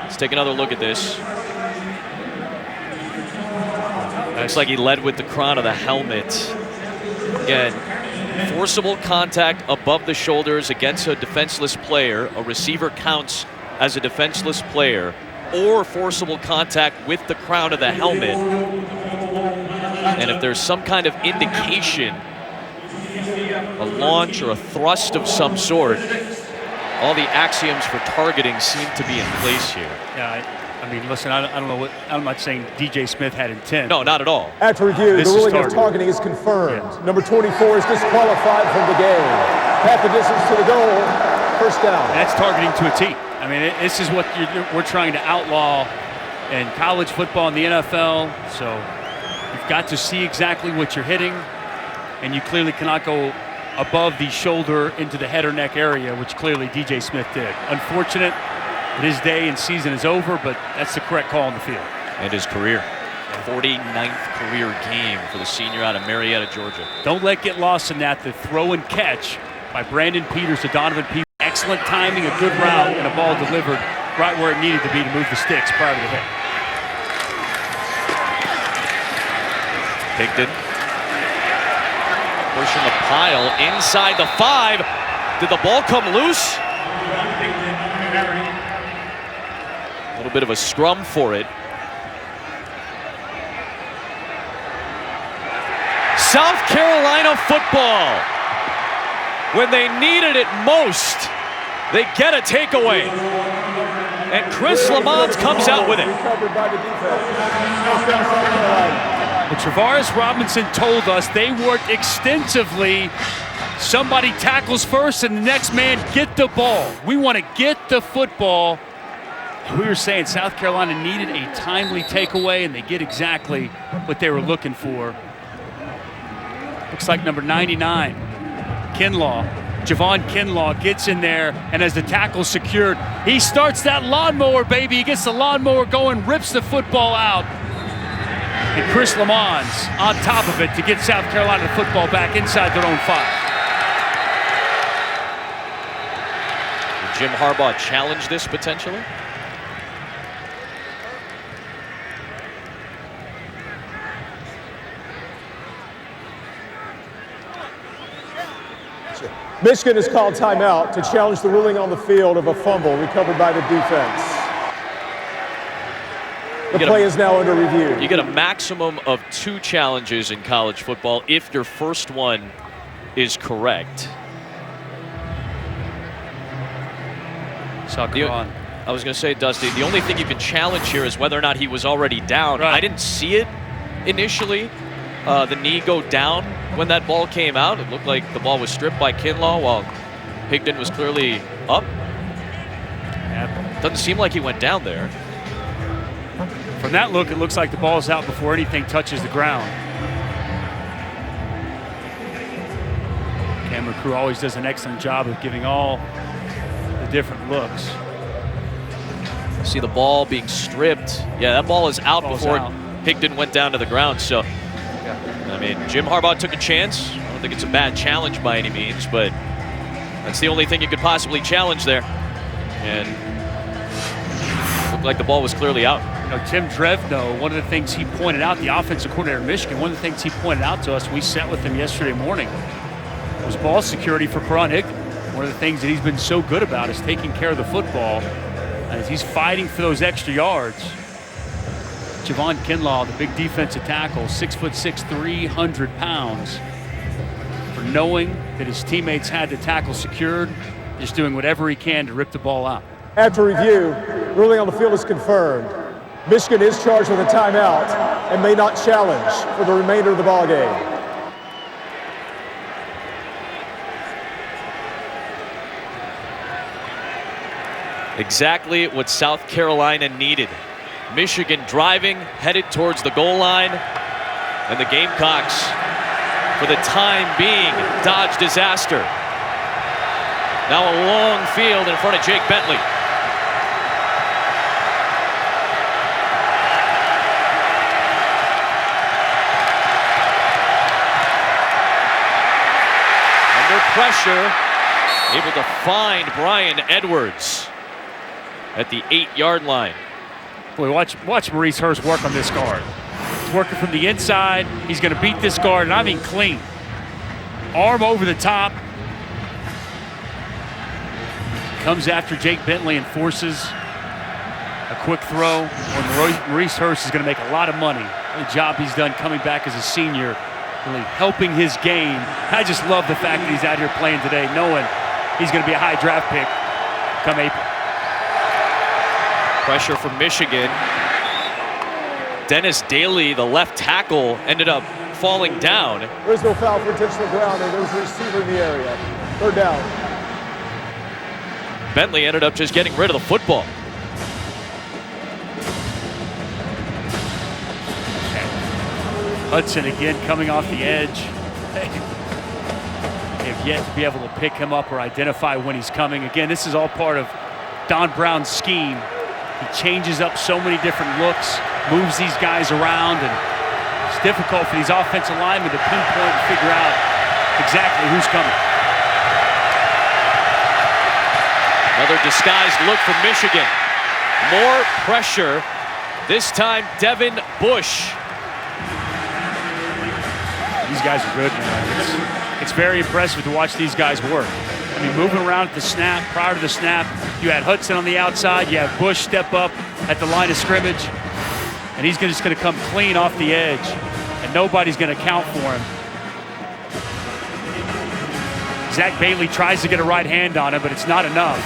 Let's take another look at this. Looks like he led with the crown of the helmet. Again, forcible contact above the shoulders against a defenseless player. A receiver counts as a defenseless player, or forcible contact with the crown of the helmet. And if there's some kind of indication, a launch or a thrust of some sort, all the axioms for targeting seem to be in place here. Yeah, I mean, listen, I don't know what, I'm not saying DJ Smith had intent. No, not at all. After review, This the is ruling of targeting. targeting is confirmed. Number 24 is disqualified from the game. Half the distance to the goal. First down. That's targeting to a T. I mean, this is what we're trying to outlaw in college football and the NFL. So you've got to see exactly what you're hitting, and you clearly cannot go above the shoulder into the head or neck area, which clearly DJ Smith did. Unfortunate that his day and season is over, but that's the correct call on the field. And his career. 49th career game for the senior out of Marietta, Georgia. Don't let get lost in that. The throw and catch by Brandon Peters to Donovan Peters. Excellent timing, a good route, and a ball delivered right where it needed to be to move the sticks prior to the hit. Higdon pushing the pile inside the 5. Did the ball come loose? A little bit of a scrum for it. South Carolina football. When they needed it most, they get a takeaway. And Chris Lamont comes out with it. But Travaris Robinson told us they worked extensively. Somebody tackles first and the next man get the ball. We want to get the football. We were saying South Carolina needed a timely takeaway, and they get exactly what they were looking for. Looks like number 99, Javon Kinlaw gets in there, and as the tackle's secured, he starts that lawnmower, baby. He gets the lawnmower going, rips the football out. And Chris Lamont's on top of it to get South Carolina the football back inside their own 5. Did Jim Harbaugh challenge this potentially? Michigan has called timeout to challenge the ruling on the field of a fumble recovered by the defense. The play is now under review. You get a maximum of 2 challenges in college football if your first one is correct. I was going to say, Dusty, the only thing you can challenge here is whether or not he was already down. Right. I didn't see it initially. The knee go down when that ball came out. It looked like the ball was stripped by Kinlaw while Higdon was clearly up. Doesn't seem like he went down there. From that look, it looks like the ball's out before anything touches the ground. Camera crew always does an excellent job of giving all the different looks. See the ball being stripped. Yeah, that ball is out before Higdon went down to the ground. So, I mean, Jim Harbaugh took a chance. I don't think it's a bad challenge by any means, but that's the only thing you could possibly challenge there. And it looked like the ball was clearly out. You know, Tim Drevno, one of the things he pointed out, the offensive coordinator of Michigan, one of the things he pointed out to us, we sat with him yesterday morning, was ball security for Karan Higdon. One of the things that he's been so good about is taking care of the football. As he's fighting for those extra yards. Javon Kinlaw, the big defensive tackle, 6'6", 300 pounds. For knowing that his teammates had the tackle secured, just doing whatever he can to rip the ball out. After review, ruling on the field is confirmed. Michigan is charged with a timeout and may not challenge for the remainder of the ball game. Exactly what South Carolina needed. Michigan driving, headed towards the goal line, and the Gamecocks, for the time being, dodge disaster. Now a long field in front of Jake Bentley. Under pressure, able to find Brian Edwards at the 8-yard line. Boy, watch Maurice Hurst work on this guard. He's working from the inside. He's going to beat this guard, and I mean clean. Arm over the top. Comes after Jake Bentley and forces a quick throw. Maurice Hurst is going to make a lot of money. The job he's done coming back as a senior, really helping his game. I just love the fact that he's out here playing today, knowing he's going to be a high draft pick come April. Pressure from Michigan. Dennis Daly, the left tackle, ended up falling down. There's no foul for intentional grounding. There was a receiver in the area. Third down. Bentley ended up just getting rid of the football. Hudson again coming off the edge. They've yet to be able to pick him up or identify when he's coming. Again, this is all part of Don Brown's scheme. He changes up so many different looks, moves these guys around, and it's difficult for these offensive linemen to pinpoint and figure out exactly who's coming. Another disguised look from Michigan. More pressure. This time, Devin Bush. These guys are good, man. It's very impressive to watch these guys work. I mean, moving around at the snap, prior to the snap, you had Hudson on the outside, you have Bush step up at the line of scrimmage, and he's just going to come clean off the edge, and nobody's going to count for him. Zach Bailey tries to get a right hand on him, but it's not enough.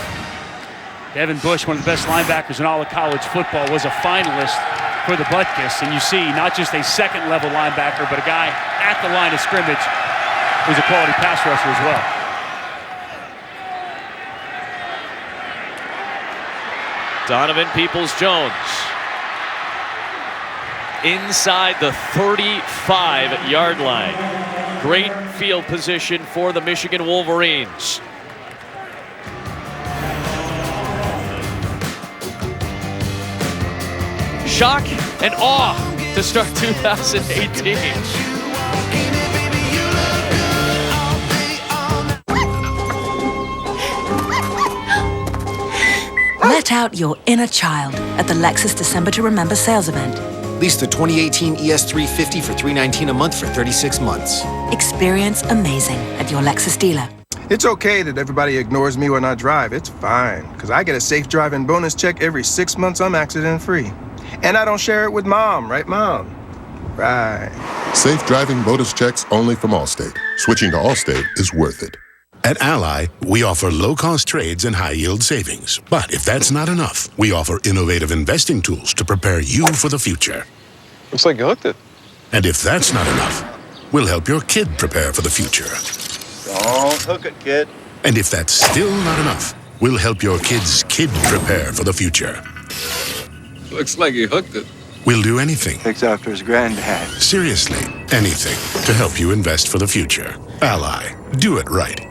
Devin Bush, one of the best linebackers in all of college football, was a finalist for the Butkus, and you see not just a second-level linebacker, but a guy at the line of scrimmage who's a quality pass rusher as well. Donovan Peoples-Jones inside the 35-yard line. Great field position for the Michigan Wolverines. Shock and awe to start 2018. Let out your inner child at the Lexus December to Remember sales event. Lease the 2018 ES350 for $319 a month for 36 months. Experience amazing at your Lexus dealer. It's okay that everybody ignores me when I drive. It's fine, because I get a safe driving bonus check every 6 months I'm accident-free. And I don't share it with Mom, right, Mom? Right. Safe driving bonus checks only from Allstate. Switching to Allstate is worth it. At Ally, we offer low-cost trades and high-yield savings. But if that's not enough, we offer innovative investing tools to prepare you for the future. Looks like you hooked it. And if that's not enough, we'll help your kid prepare for the future. Don't hook it, kid. And if that's still not enough, we'll help your kid's kid prepare for the future. Looks like you hooked it. We'll do anything. Takes after his granddad. Seriously, anything to help you invest for the future. Ally, do it right.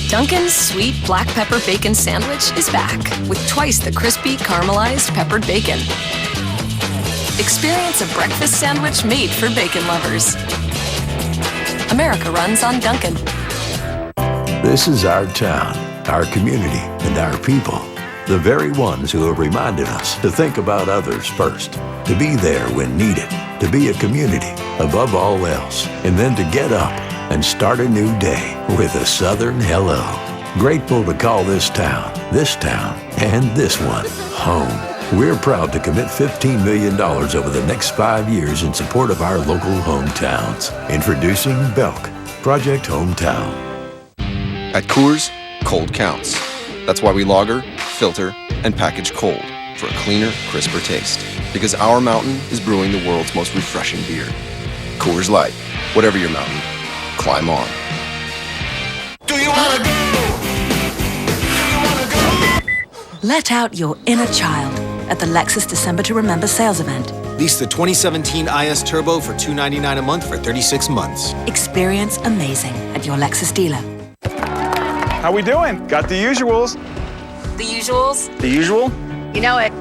Dunkin's Sweet Black Pepper Bacon Sandwich is back with twice the crispy, caramelized peppered bacon. Experience a breakfast sandwich made for bacon lovers. America runs on Dunkin'. This is our town, our community, and our people. The very ones who have reminded us to think about others first, to be there when needed, to be a community above all else, and then to get up and start a new day with a Southern hello. Grateful to call this town, and this one home. We're proud to commit $15 million over the next 5 years in support of our local hometowns. Introducing Belk, Project Hometown. At Coors, cold counts. That's why we lager, filter, and package cold for a cleaner, crisper taste. Because our mountain is brewing the world's most refreshing beer. Coors Light. Whatever your mountain, climb on. Do you wanna go? Let out your inner child at the Lexus December to Remember sales event. Lease the 2017 IS Turbo for $299 a month for 36 months. Experience amazing at your Lexus dealer. How we doing? Got the usuals. The usuals? The usual? You know it.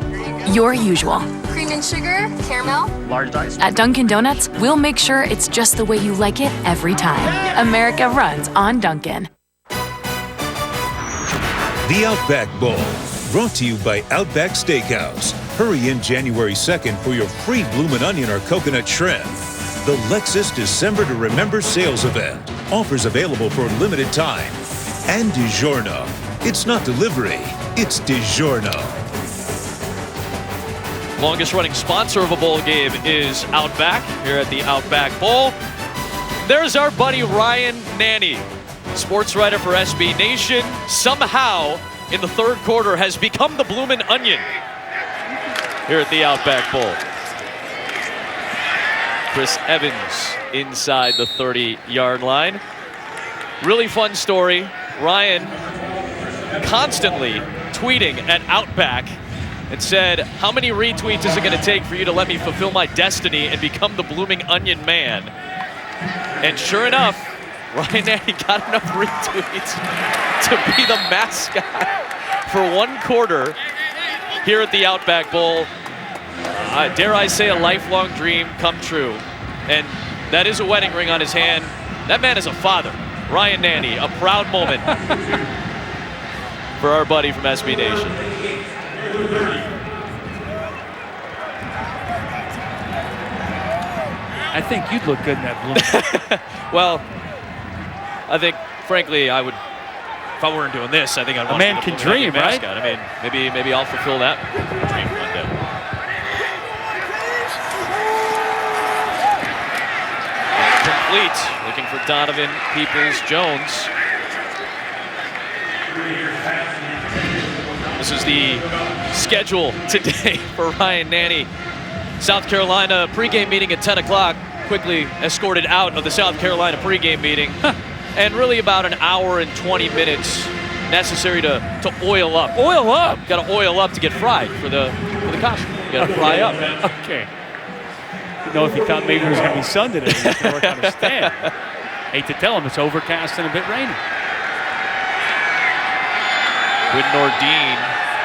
Your usual. Cream and sugar, caramel. Large ice. At Dunkin' Donuts, we'll make sure it's just the way you like it every time. America runs on Dunkin'. The Outback Bowl, brought to you by Outback Steakhouse. Hurry in January 2nd for your free bloomin' onion or coconut shrimp. The Lexus December to Remember sales event. Offers available for a limited time. And DiGiorno. It's not delivery, it's DiGiorno. Longest running sponsor of a bowl game is Outback here at the Outback Bowl. There's our buddy Ryan Nanny, sports writer for SB Nation. Somehow, in the third quarter, has become the bloomin' onion. here at the Outback Bowl. Chris Evans inside the 30-yard line. Really fun story. Ryan constantly tweeting at Outback and said, how many retweets is it going to take for you to let me fulfill my destiny and become the Blooming Onion Man? And sure enough, Ryan Nanny got enough retweets to be the mascot for 1 quarter here at the Outback Bowl. Dare I say, a lifelong dream come true. And that is a wedding ring on his hand. That man is a father. Ryan Nanny, a proud moment for our buddy from SB Nation. I think you'd look good in that blue. Well, I think, frankly, I would. If I weren't doing this, I think I'd want man to be can the dream, right? mascot. I mean, maybe I'll fulfill that dream one day. Complete. Looking for Donovan Peoples-Jones. This is the schedule today for Ryan Nanny. South Carolina pregame meeting at 10 o'clock. Quickly escorted out of the South Carolina pregame meeting. And really about an hour and 20 minutes necessary to oil up. Oil up? Got to oil up to get fried for the costume. You got to fry up. Okay. Didn't know if he thought maybe it was going to be sun today. He was going to work on his stand. Hate to tell him, it's overcast and a bit rainy. With Nordine,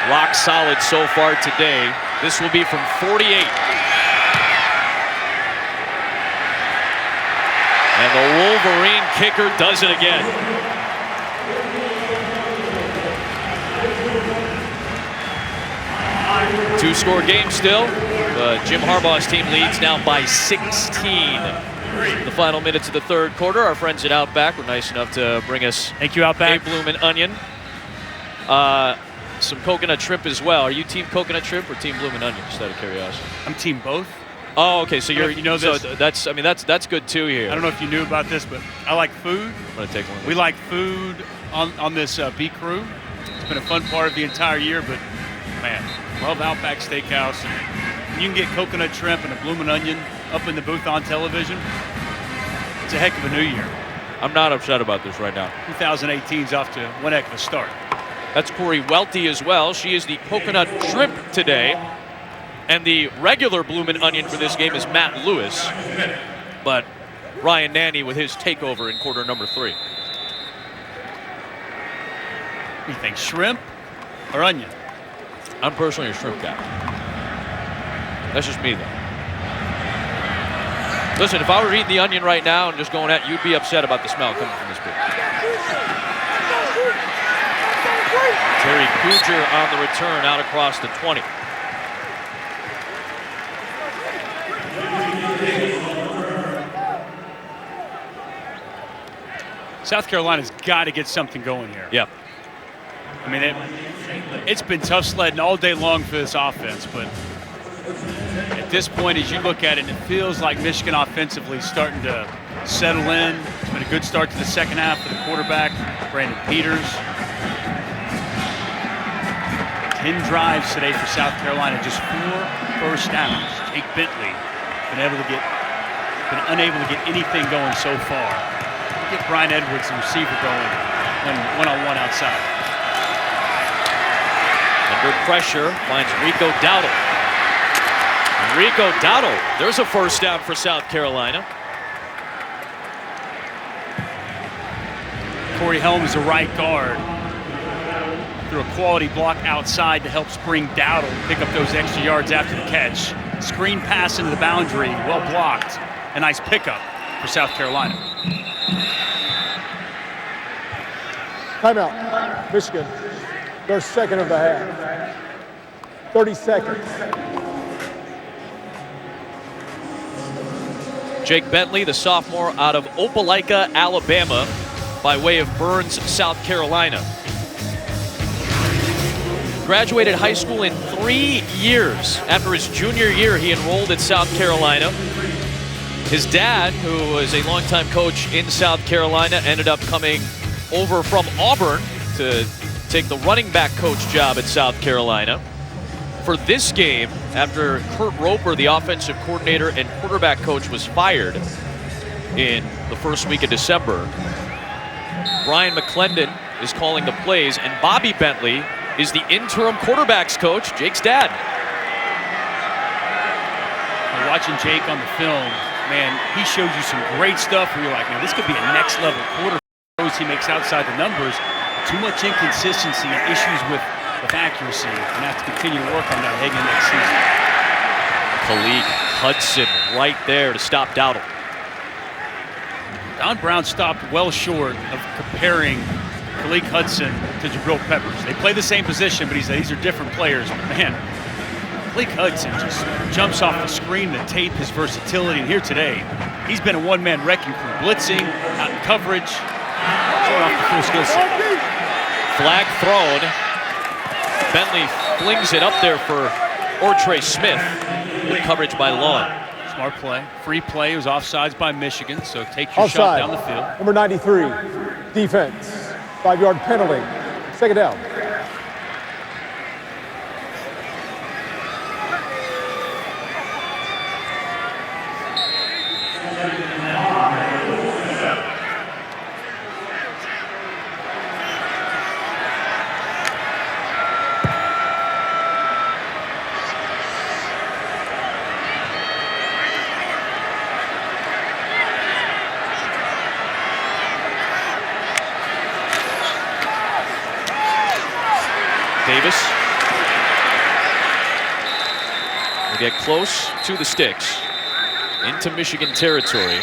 rock solid so far today. This will be from 48. And the Wolverine kicker does it again. Two-score game still. Jim Harbaugh's team leads now by 16. The final minutes of the 3rd quarter. Our friends at Outback were nice enough to bring us Thank you, Outback. a Bloomin' Onion. Some coconut shrimp as well. Are you team coconut shrimp or team Bloomin' Onion? Just out of curiosity. I'm team both. Oh, okay. So you know this. So that's good too here. I don't know if you knew about this, but I like food. I'm gonna take one. We like food on this B crew. It's been a fun part of the entire year, but man, love Outback Steakhouse. And you can get coconut shrimp and a Bloomin' Onion up in the booth on television. It's a heck of a new year. I'm not upset about this right now. 2018's off to one heck of a start. That's Corey Welty as well. She is the coconut shrimp today. And the regular Bloomin' Onion for this game is Matt Lewis. But Ryan Nanny with his takeover in quarter number 3. What do you think, shrimp or onion? I'm personally a shrimp guy. That's just me, though. Listen, if I were eating the onion right now and just going at you'd be upset about the smell coming from this booth. Terry Kuger on the return out across the 20. South Carolina's got to get something going here. Yep. I mean, it's been tough sledding all day long for this offense, but at this point, as you look at it, it feels like Michigan offensively is starting to settle in. It's been a good start to the second half for the quarterback, Brandon Peters. 10 drives today for South Carolina, just 4 first downs. Jake Bentley been unable to get anything going so far. Get Brian Edwards, the receiver, going one-on-one outside. Under pressure, finds Rico Dowdle. Rico Dowdle, there's a first down for South Carolina. Corey Helms, the right guard, through a quality block outside to help spring Dowdle, pick up those extra yards after the catch. Screen pass into the boundary, well blocked. A nice pickup for South Carolina. Timeout, Michigan. Their second of the half. 30 seconds. Jake Bentley, the sophomore out of Opelika, Alabama, by way of Burns, South Carolina. Graduated high school in 3 years. After his junior year, he enrolled at South Carolina. His dad, who was a longtime coach in South Carolina, ended up coming over from Auburn to take the running back coach job at South Carolina. for this game, after Kurt Roper, the offensive coordinator and quarterback coach, was fired in the first week of December, Brian McClendon is calling the plays, and Bobby Bentley is the interim quarterbacks coach, Jake's dad. Watching Jake on the film, man, he shows you some great stuff where you're like, man, this could be a next level quarterback. He makes outside the numbers, too much inconsistency and issues with accuracy, and have to continue to work on that heading into next season. Khalid Hudson right there to stop Dowdle. Don Brown stopped well short of comparing Khalid Hudson to Jabril Peppers. They play the same position, but he said these are different players. But man, Khalid Hudson just jumps off the screen to tape his versatility. And here today, he's been a one-man wrecking crew, blitzing, out in coverage, showing off the full skill set. Flag thrown. Bentley flings it up there for Ortre Smith. Good coverage by Long. Smart play. Free play. It was offsides by Michigan, so take your shot down the field. Number 93, defense. 5-yard penalty. Second down. Davis will get close to the sticks into Michigan territory.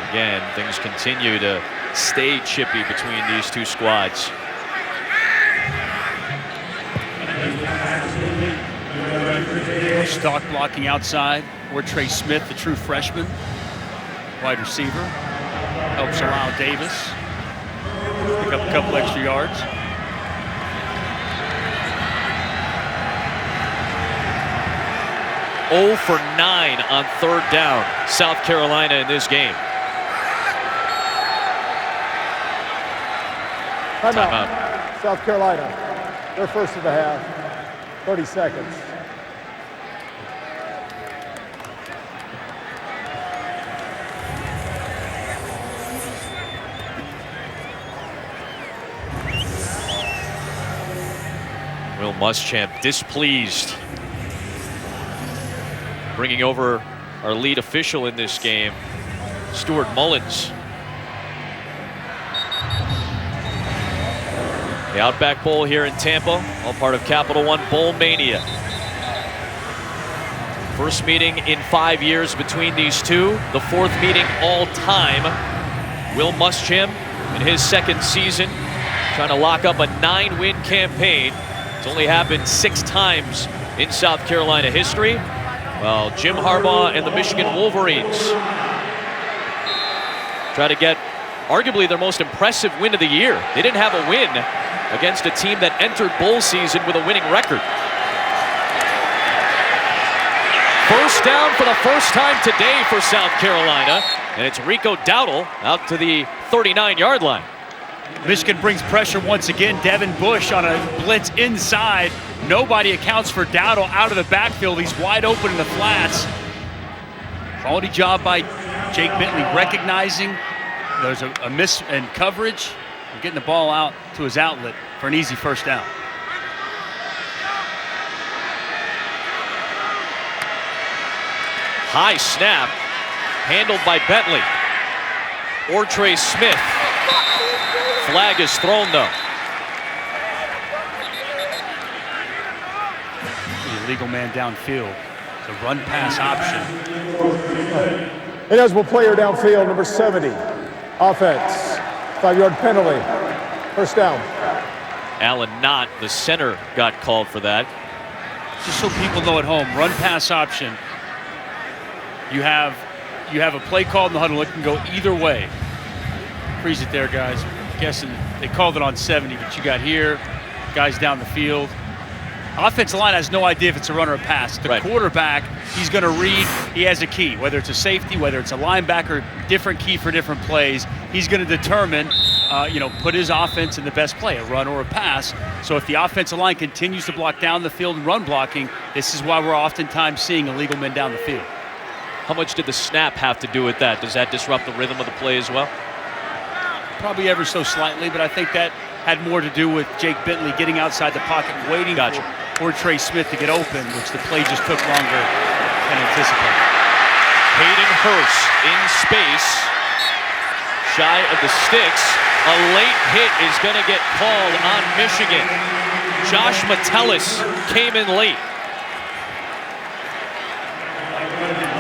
Again, things continue to stay chippy between these two squads. Stock blocking outside. Ortre Smith, the true freshman, wide receiver, helps allow Davis pick up a couple extra yards. Oh for 9 on third down, South Carolina in this game. Timeout. South Carolina, their first of the half, 30 seconds. Will Muschamp displeased. Bringing over our lead official in this game, Stuart Mullins. The Outback Bowl here in Tampa, all part of Capital One Bowl Mania. First meeting in 5 years between these two, the fourth meeting all time. Will Muschamp in his second season, trying to lock up a 9-win campaign. It's only happened 6 times in South Carolina history. Well, Jim Harbaugh and the Michigan Wolverines try to get arguably their most impressive win of the year. They didn't have a win against a team that entered bowl season with a winning record. First down for the first time today for South Carolina, and it's Rico Dowdle out to the 39-yard line. Michigan brings pressure once again. Devin Bush on a blitz inside. Nobody accounts for Dowdle out of the backfield. He's wide open in the flats. Quality job by Jake Bentley recognizing there's a miss in coverage and getting the ball out to his outlet for an easy first down. High snap, handled by Bentley. Ortre Smith. Flag is thrown though. The illegal man downfield. It's a run pass option. Ineligible player downfield, number 70. Offense, 5-yard penalty. First down. Alan Knott, the center, got called for that. Just so people know at home, run pass option. You have a play called in the huddle. It can go either way. Freeze it there, guys. I'm guessing they called it on 70, but you got here, guys down the field. Offensive line has no idea if it's a run or a pass. The quarterback, he's going to read. He has a key, whether it's a safety, whether it's a linebacker, different key for different plays. He's going to determine put his offense in the best play, a run or a pass. So if the offensive line continues to block down the field and run blocking, this is why we're oftentimes seeing illegal men down the field. How much did the snap have to do with that? Does that disrupt the rhythm of the play as well? Probably ever so slightly, but I think that had more to do with Jake Bentley getting outside the pocket and waiting for Trey Smith to get open, which the play just took longer than anticipated. Hayden Hurst in space, shy of the sticks. A late hit is going to get called on Michigan. Josh Metellus came in late.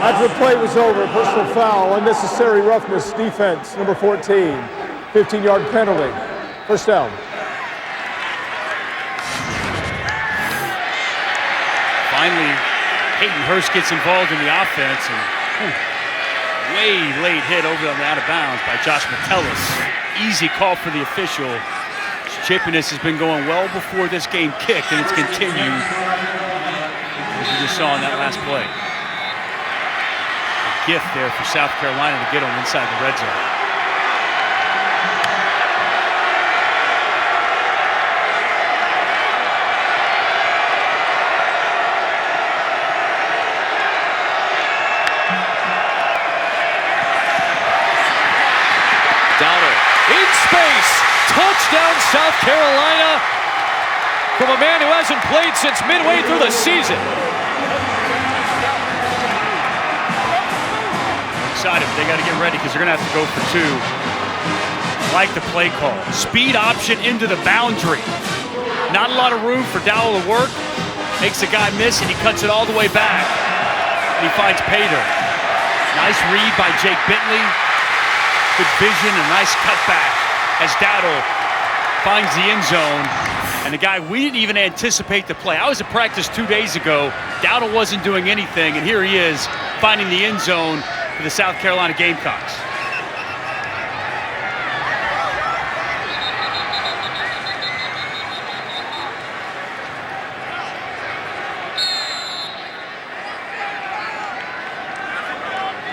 After the play was over, personal foul, unnecessary roughness, defense, number 14, 15-yard penalty, first down. Finally, Hayden Hurst gets involved in the offense, and way late hit over on the out of bounds by Josh Metellus. Easy call for the official. Chippiness has been going well before this game kicked, and it's continued, as you just saw in that last play. Gift there for South Carolina to get them inside the red zone. Downer in space, touchdown South Carolina from a man who hasn't played since midway through the season. But they got to get ready because they're going to have to go for two. Like the play call. Speed option into the boundary. Not a lot of room for Dowell to work. Makes the guy miss, and he cuts it all the way back. And he finds Pater. Nice read by Jake Bentley. Good vision and nice cutback as Dowell finds the end zone. And the guy, we didn't even anticipate the play. I was at practice 2 days ago. Dowell wasn't doing anything, and here he is finding the end zone for the South Carolina Gamecocks.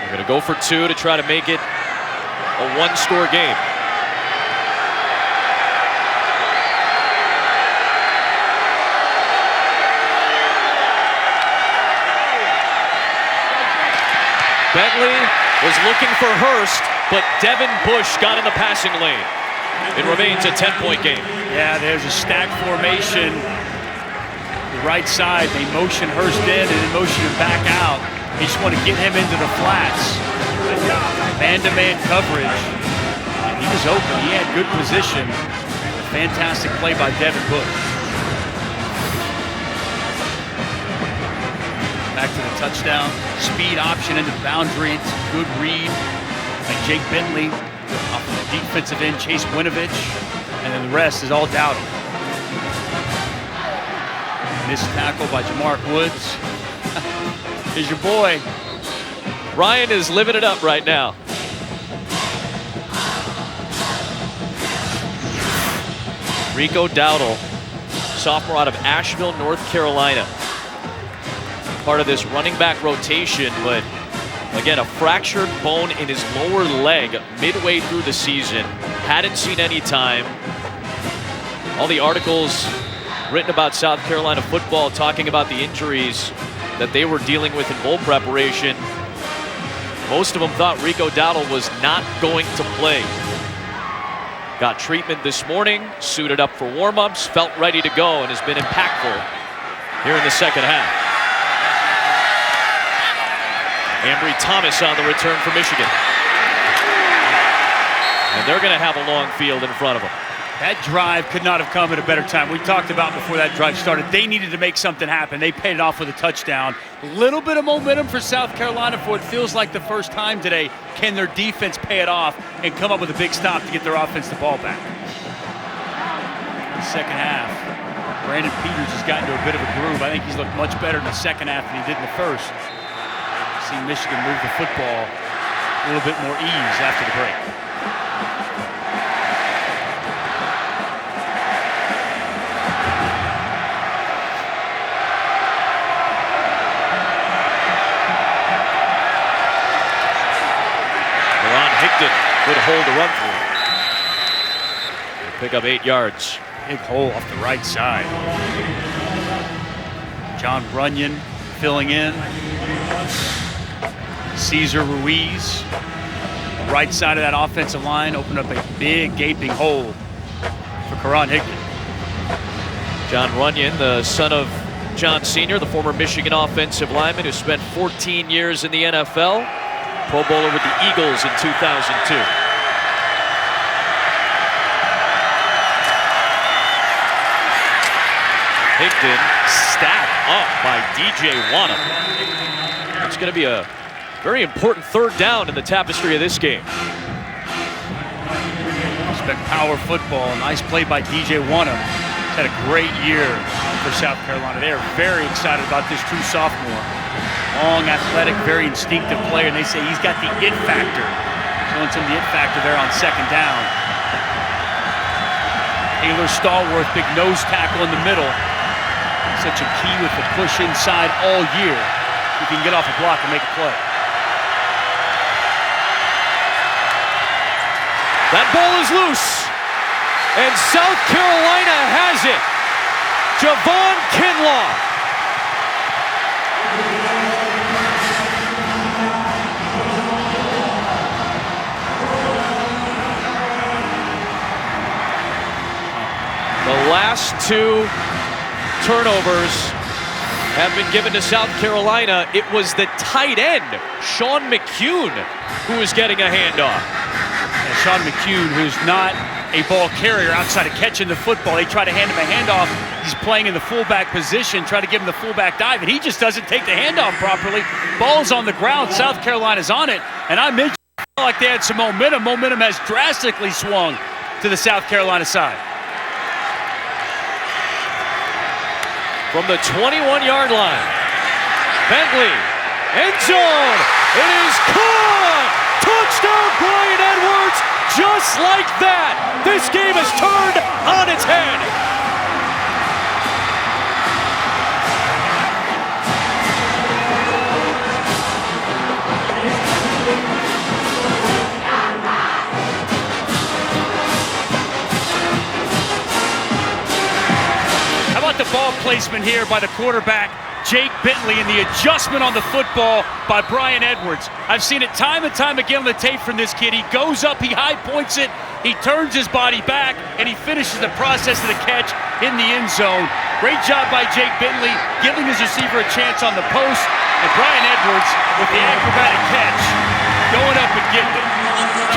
We're going to go for two to try to make it a one-score game. Bentley was looking for Hurst, but Devin Bush got in the passing lane. It remains a 10-point game. Yeah, there's a stack formation. The right side, they motion Hurst in and then motion him back out. They just want to get him into the flats. Man-to-man coverage. And he was open. He had good position. A fantastic play by Devin Bush. Back to the touchdown. Speed option into the boundary. It's a good read by Jake Bentley. Off of the defensive end, Chase Winovich. And then the rest is all Dowdy. Missed tackle by Jamark Woods. Here's your boy. Ryan is living it up right now. Rico Dowdle, sophomore out of Asheville, North Carolina. Part of this running back rotation, but again, a fractured bone in his lower leg midway through the season. Hadn't seen any time. All the articles written about South Carolina football talking about the injuries that they were dealing with in bowl preparation. Most of them thought Rico Dowdle was not going to play. Got treatment this morning, suited up for warm-ups, felt ready to go, and has been impactful here in the second half. Ambry Thomas on the return for Michigan. And they're going to have a long field in front of them. That drive could not have come at a better time. We talked about before that drive started, they needed to make something happen. They paid it off with a touchdown. A little bit of momentum for South Carolina for what feels like the first time today. Can their defense pay it off and come up with a big stop to get their offense the ball back? Second half, Brandon Peters has gotten to a bit of a groove. I think he's looked much better in the second half than he did in the first. Seeing Michigan move the football a little bit more ease after the break. Higdon, good hold to run through. pick up 8 yards. Big hole off the right side. John Runyon filling in. Cesar Ruiz, right side of that offensive line, opened up a big gaping hole for Karan Higdon. John Runyon, the son of John Sr., the former Michigan offensive lineman who spent 14 years in the NFL, Pro Bowler with the Eagles in 2002. Higdon stacked up by DJ Wanham. It's going to be a very important third down in the tapestry of this game. Spent power football. Nice play by DJ Wanham. He's had a great year for South Carolina. They are very excited about this true sophomore. Long, athletic, very instinctive player, and they say he's got the it factor. Showing some of the it factor there on second down. Taylor Stallworth, big nose tackle in the middle. Such a key with the push inside all year. He can get off a block and make a play. That ball is loose, and South Carolina has it. Javon Kinlaw. The last 2 turnovers have been given to South Carolina. It was the tight end, Sean McCune, who was getting a handoff. And Sean McCune, who's not a ball carrier outside of catching the football. They try to hand him a handoff. He's playing in the fullback position, try to give him the fullback dive, and he just doesn't take the handoff properly. Ball's on the ground. South Carolina's on it, and I mentioned like they had some momentum. Momentum has drastically swung to the South Carolina side. From the 21-yard line, Bentley, end zone, it is caught! Touchdown, Bryan Edwards, just like that. This game is turned on its head. How about the ball placement here by the quarterback, Jake Bentley, and the adjustment on the football by Bryan Edwards. I've seen it time and time again on the tape from this kid. He goes up, he high points it, he turns his body back, and he finishes the process of the catch in the end zone. Great job by Jake Bentley, giving his receiver a chance on the post, and Bryan Edwards with the acrobatic catch, going up and getting it.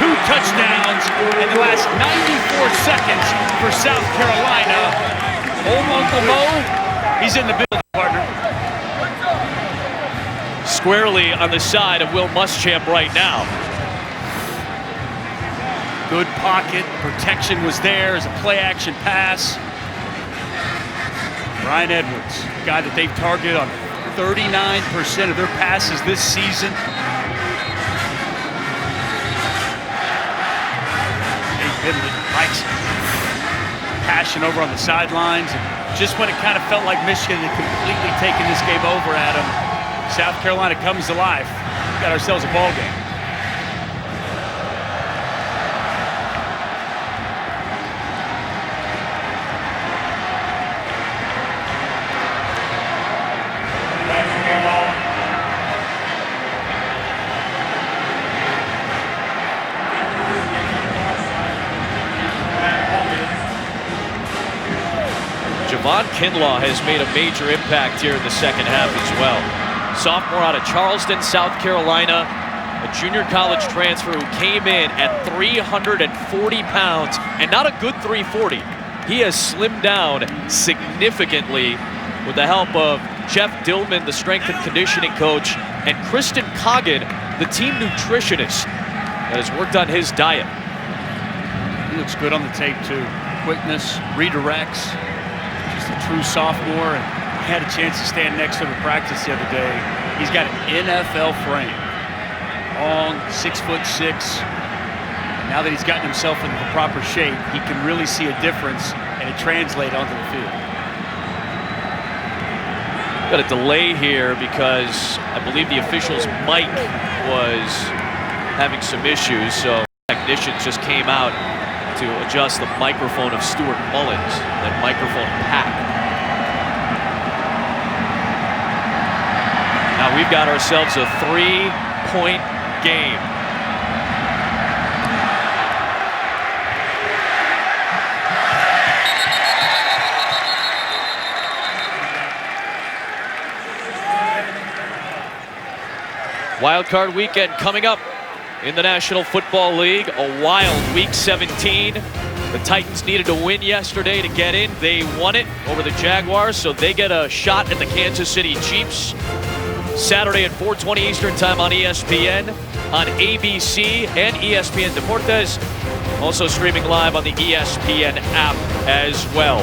2 touchdowns in the last 94 seconds for South Carolina. Old Uncle Mo, he's in the building, partner. Squarely on the side of Will Muschamp right now. Good pocket, protection was there as a play-action pass. Bryan Edwards, a guy that they've targeted on 39% of their passes this season. Jake Bentley likes passion over on the sidelines. And just when it kind of felt like Michigan had completely taken this game over at them, South Carolina comes to life. We got ourselves a ball game. Javon Kinlaw has made a major impact here in the second half as well. Sophomore out of Charleston, South Carolina, a junior college transfer who came in at 340 pounds, and not a good 340. He has slimmed down significantly with the help of Jeff Dillman, the strength and conditioning coach, and Kristen Coggin, the team nutritionist that has worked on his diet. He looks good on the tape too. Quickness, redirects. Just a true sophomore, and I had a chance to stand next to him at practice the other day. He's got an NFL frame. Long, 6'6". Now that he's gotten himself into the proper shape, he can really see a difference, and it translates onto the field. Got a delay here because I believe the official's mic was having some issues, so technicians just came out to to adjust the microphone of Stuart Mullins, that microphone pack. Now we've got ourselves a 3-point game. Wild card weekend coming up in the National Football League. A wild Week 17. The Titans needed to win yesterday to get in. They won it over the Jaguars, so they get a shot at the Kansas City Chiefs. Saturday at 4:20 Eastern Time on ESPN, on ABC and ESPN Deportes. Also streaming live on the ESPN app as well.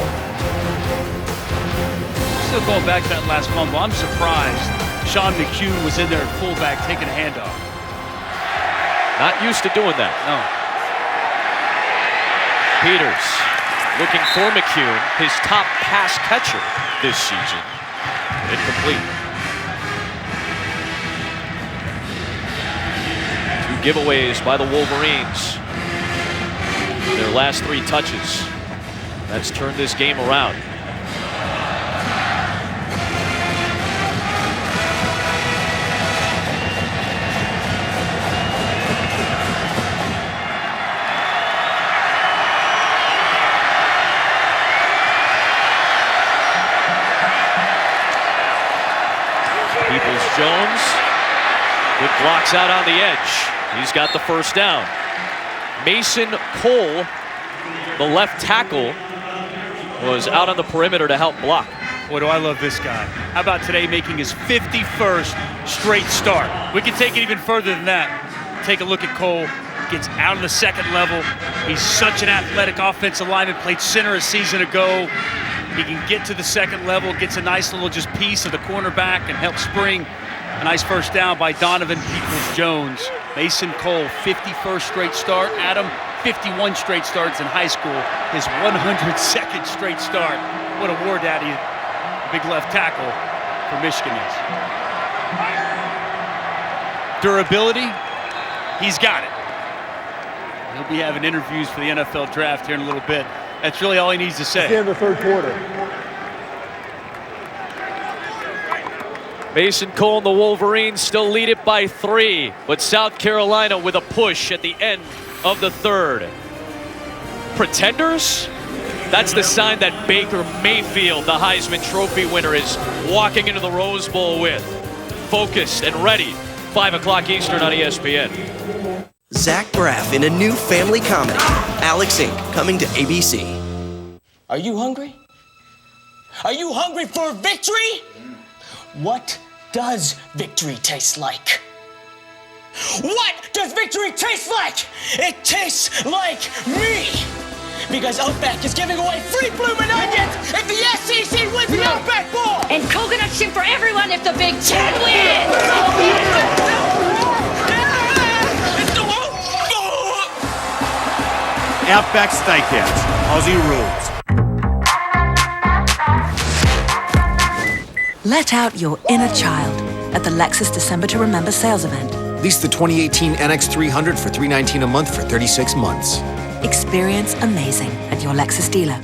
Still going back to that last fumble, I'm surprised Sean McHugh was in there at fullback taking a handoff. Not used to doing that. No. Peters looking for McHugh, his top pass catcher this season. Incomplete. 2 giveaways by the Wolverines. Their last 3 touches. That's turned this game around. Jones, good blocks out on the edge. He's got the first down. Mason Cole, the left tackle, was out on the perimeter to help block. Boy, do I love this guy. How about today making his 51st straight start? We can take it even further than that. Take a look at Cole. Gets out of the second level. He's such an athletic offensive lineman, played center a season ago. He can get to the second level, gets a nice little just piece of the cornerback and helps spring a nice first down by Donovan Peoples-Jones. Mason Cole, 51st straight start. Adam, 51 straight starts in high school. His 102nd straight start. What a war daddy, big left tackle for Michigan is. Durability, he's got it. He'll be having interviews for the NFL draft here in a little bit. That's really all he needs to say. It's the end of the third quarter. Mason Cole and the Wolverines still lead it by 3, but South Carolina with a push at the end of the third. Pretenders? That's the sign that Baker Mayfield, the Heisman Trophy winner, is walking into the Rose Bowl with. Focused and ready. 5 o'clock Eastern on ESPN. Zach Braff in a new family comedy, Alex Inc., coming to ABC. Are you hungry? Are you hungry for victory? What does victory taste like? What does victory taste like? It tastes like me! Because Outback is giving away free bloomin' onions if the SEC wins the Outback Bowl! And coconut shrimp for everyone if the Big Ten wins! Outback Steakhouse, Aussie rules. Let out your inner child at the Lexus December to Remember sales event. Lease the 2018 NX300 for $319 a month for 36 months. Experience amazing at your Lexus dealer.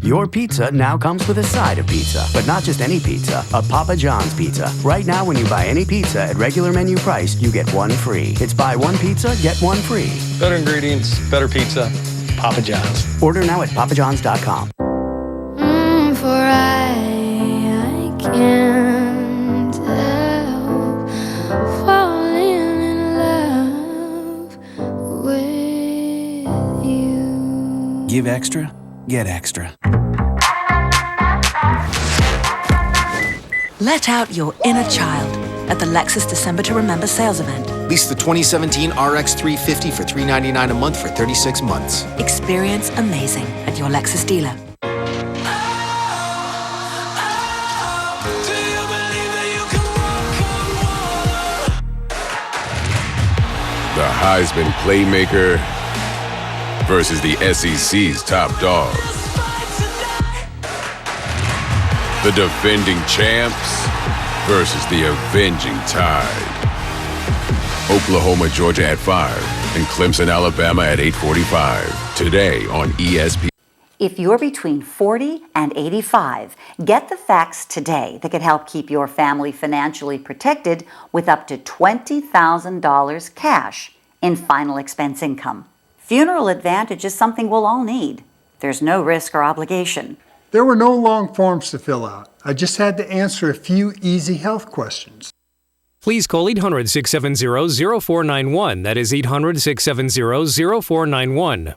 Your pizza now comes with a side of pizza, but not just any pizza, a Papa John's pizza. Right now, when you buy any pizza at regular menu price, you get 1 free. It's buy 1 pizza, get 1 free. Better ingredients, better pizza. Papa John's. Order now at papajohns.com. For I can't help falling in love with you. Give extra, get extra. Let out your inner child at the Lexus December to Remember sales event. Lease the 2017 RX 350 for $399 a month for 36 months. Experience amazing at your Lexus dealer. The Heisman playmaker versus the SEC's top dog. The defending champs versus the avenging Tide. Oklahoma, Georgia at 5, and Clemson, Alabama at 8:45. today on ESPN. If you're between 40 and 85, get the facts today that could help keep your family financially protected with up to $20,000 cash in final expense income. Funeral Advantage is something we'll all need. There's no risk or obligation. There were no long forms to fill out. I just had to answer a few easy health questions. Please call 800-670-0491. That is 800-670-0491.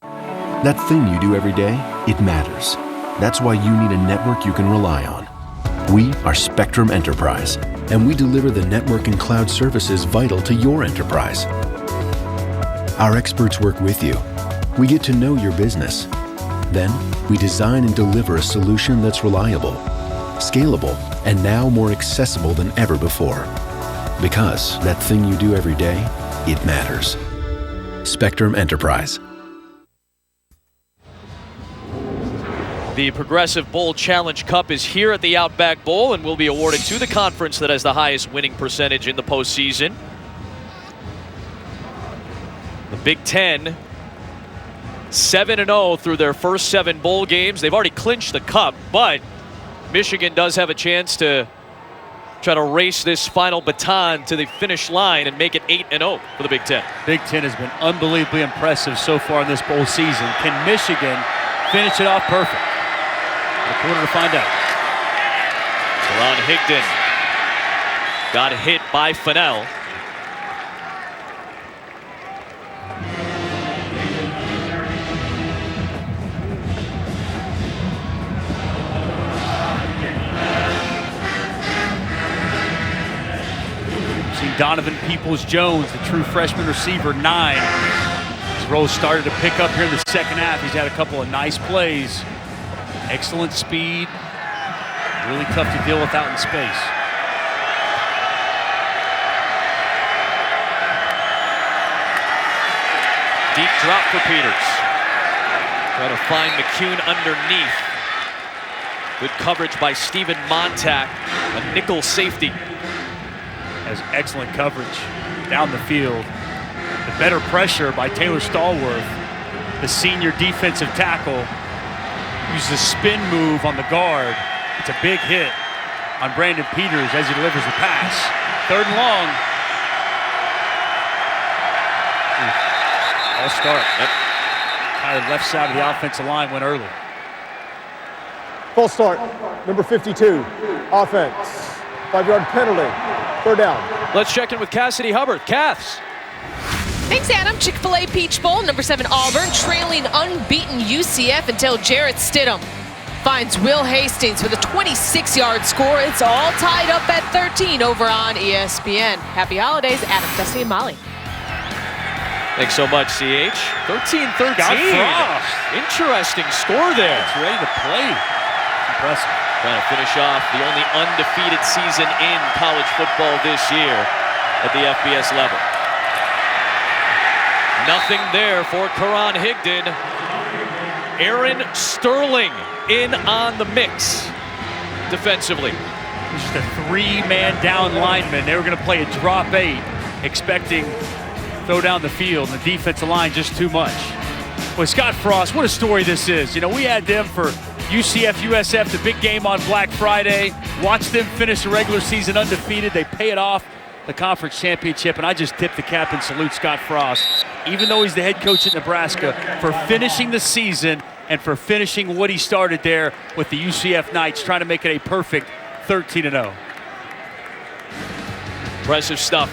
That thing you do every day, it matters. That's why you need a network you can rely on. We are Spectrum Enterprise, and we deliver the network and cloud services vital to your enterprise. Our experts work with you. We get to know your business. Then, we design and deliver a solution that's reliable, scalable, and now more accessible than ever before. Because that thing you do every day, it matters. Spectrum Enterprise. The Progressive Bowl Challenge Cup is here at the Outback Bowl and will be awarded to the conference that has the highest winning percentage in the postseason. The Big Ten, 7-0 through their first 7 bowl games. They've already clinched the cup, but Michigan does have a chance to try to race this final baton to the finish line and make it 8-0 for the Big Ten. Big Ten has been unbelievably impressive so far in this bowl season. Can Michigan finish it off perfect? A quarter to find out. Ron Higdon got hit by Fennell. Donovan Peoples-Jones, the true freshman receiver, 9. His role started to pick up here in the second half. He's had a couple of nice plays. Excellent speed. Really tough to deal with out in space. Deep drop for Peters. Try to find McCune underneath. Good coverage by Steven Montag, a nickel safety. Has excellent coverage down the field. The better pressure by Taylor Stallworth, the senior defensive tackle, uses a spin move on the guard. It's a big hit on Brandon Peters as he delivers the pass. 3rd and long. All start. Yep. Entire left side of the offensive line went early. Full start, number 52, offense. 5-yard penalty. 3rd down. Let's check in with Cassidy Hubbard. Caths. Thanks, Adam. Chick-fil-A Peach Bowl, number 7 Auburn, trailing unbeaten UCF until Jarrett Stidham finds Will Hastings with a 26-yard score. It's all tied up at 13 over on ESPN. Happy holidays, Adam, Dusty, and Molly. Thanks so much, CH. 13-13. Scott Frost. Interesting score there. It's ready to play. Impressive. Trying to finish off the only undefeated season in college football this year at the FBS level. Nothing there for Karan Higdon. Aaron Sterling in on the mix defensively. Just a 3-man down lineman. They were going to play a drop 8, expecting throw down the field, and the defensive line just too much. Well, Scott Frost, what a story this is. You know, we had them for UCF, USF, the big game on Black Friday. Watch them finish the regular season undefeated. They pay it off, the conference championship, and I just tip the cap and salute Scott Frost, even though he's the head coach at Nebraska, for finishing the season and for finishing what he started there with the UCF Knights, trying to make it a perfect 13-0. Impressive stuff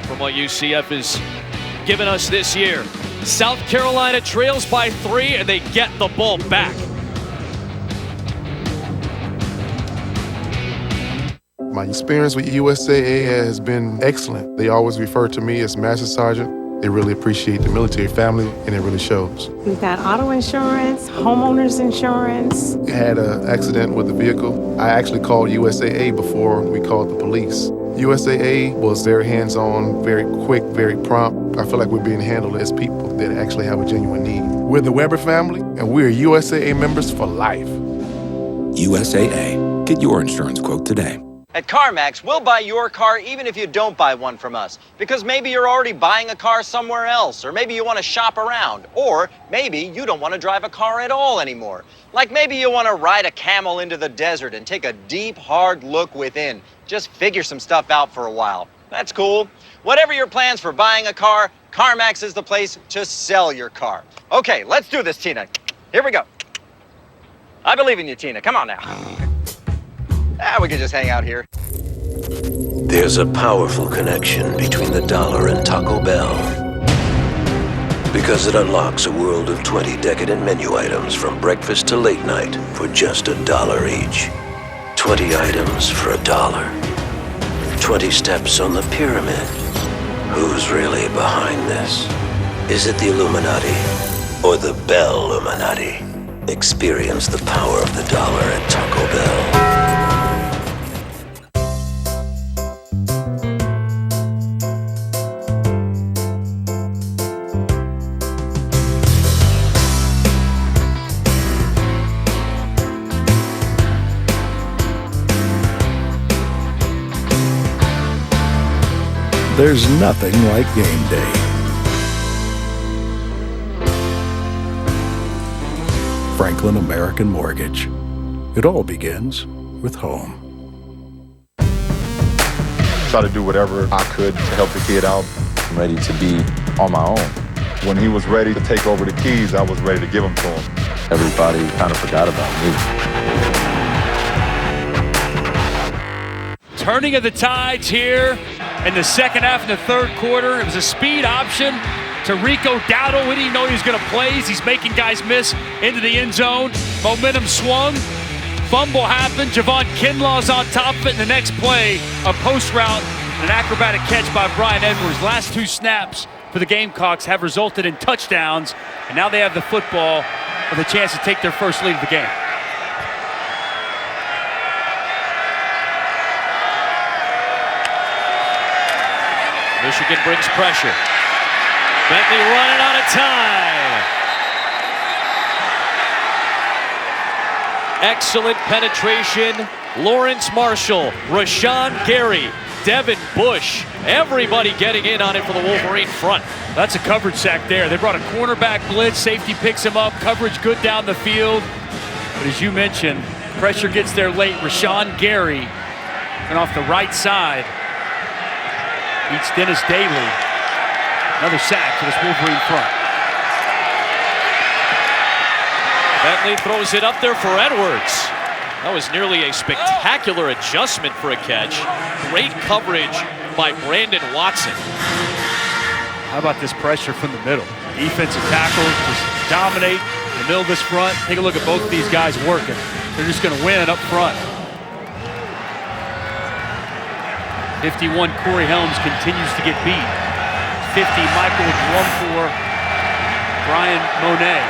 from what UCF has given us this year. South Carolina trails by 3, and they get the ball back. My experience with USAA has been excellent. They always refer to me as Master Sergeant. They really appreciate the military family, and it really shows. We've got auto insurance, homeowners insurance. I had an accident with the vehicle. I actually called USAA before we called the police. USAA was very hands-on, very quick, very prompt. I feel like we're being handled as people that actually have a genuine need. We're the Weber family, and we're USAA members for life. USAA. Get your insurance quote today. At CarMax, we'll buy your car even if you don't buy one from us. Because maybe you're already buying a car somewhere else, or maybe you want to shop around, or maybe you don't want to drive a car at all anymore. Like maybe you want to ride a camel into the desert and take a deep, hard look within. Just figure some stuff out for a while. That's cool. Whatever your plans for buying a car, CarMax is the place to sell your car. Okay, let's do this, Tina. Here we go. I believe in you, Tina. Come on now. We could just hang out here. There's a powerful connection between the dollar and Taco Bell. Because it unlocks a world of 20 decadent menu items from breakfast to late night for just $1 each. 20 items for $1. 20 steps on the pyramid. Who's really behind this? Is it the Illuminati or the Bell Illuminati? Experience the power of the dollar at Taco Bell. There's nothing like game day. Franklin American Mortgage. It all begins with home. Try to do whatever I could to help the kid out. I'm ready to be on my own. When he was ready to take over the keys, I was ready to give them to him. Everybody kind of forgot about me. Turning of the tides here in the second half and the third quarter. It was a speed option to Rico Dowdle. We didn't know he was going to play. He's making guys miss into the end zone. Momentum swung. Fumble happened. Javon Kinlaw's on top of it. In the next play, a post route and an acrobatic catch by Brian Edwards. Last two snaps for the Gamecocks have resulted in touchdowns, and now they have the football with a chance to take their first lead of the game. Michigan brings pressure. Bentley running out of time. Excellent penetration. Lawrence Marshall, Rashawn Gary, Devin Bush, everybody getting in on it for the Wolverine front. That's a coverage sack there. They brought a cornerback blitz. Safety picks him up. Coverage good down the field. But as you mentioned, pressure gets there late. Rashawn Gary and off the right side. Beats Dennis Daly. Another sack for this Wolverine front. Bentley throws it up there for Edwards. That was nearly a spectacular adjustment for a catch. Great coverage by Brandon Watson. How about this pressure from the middle? Defensive tackles just dominate in the middle of this front. Take a look at both of these guys working. They're just going to win up front. 51, Corey Helms continues to get beat. 50, Michael Drumfor, Brian Monet.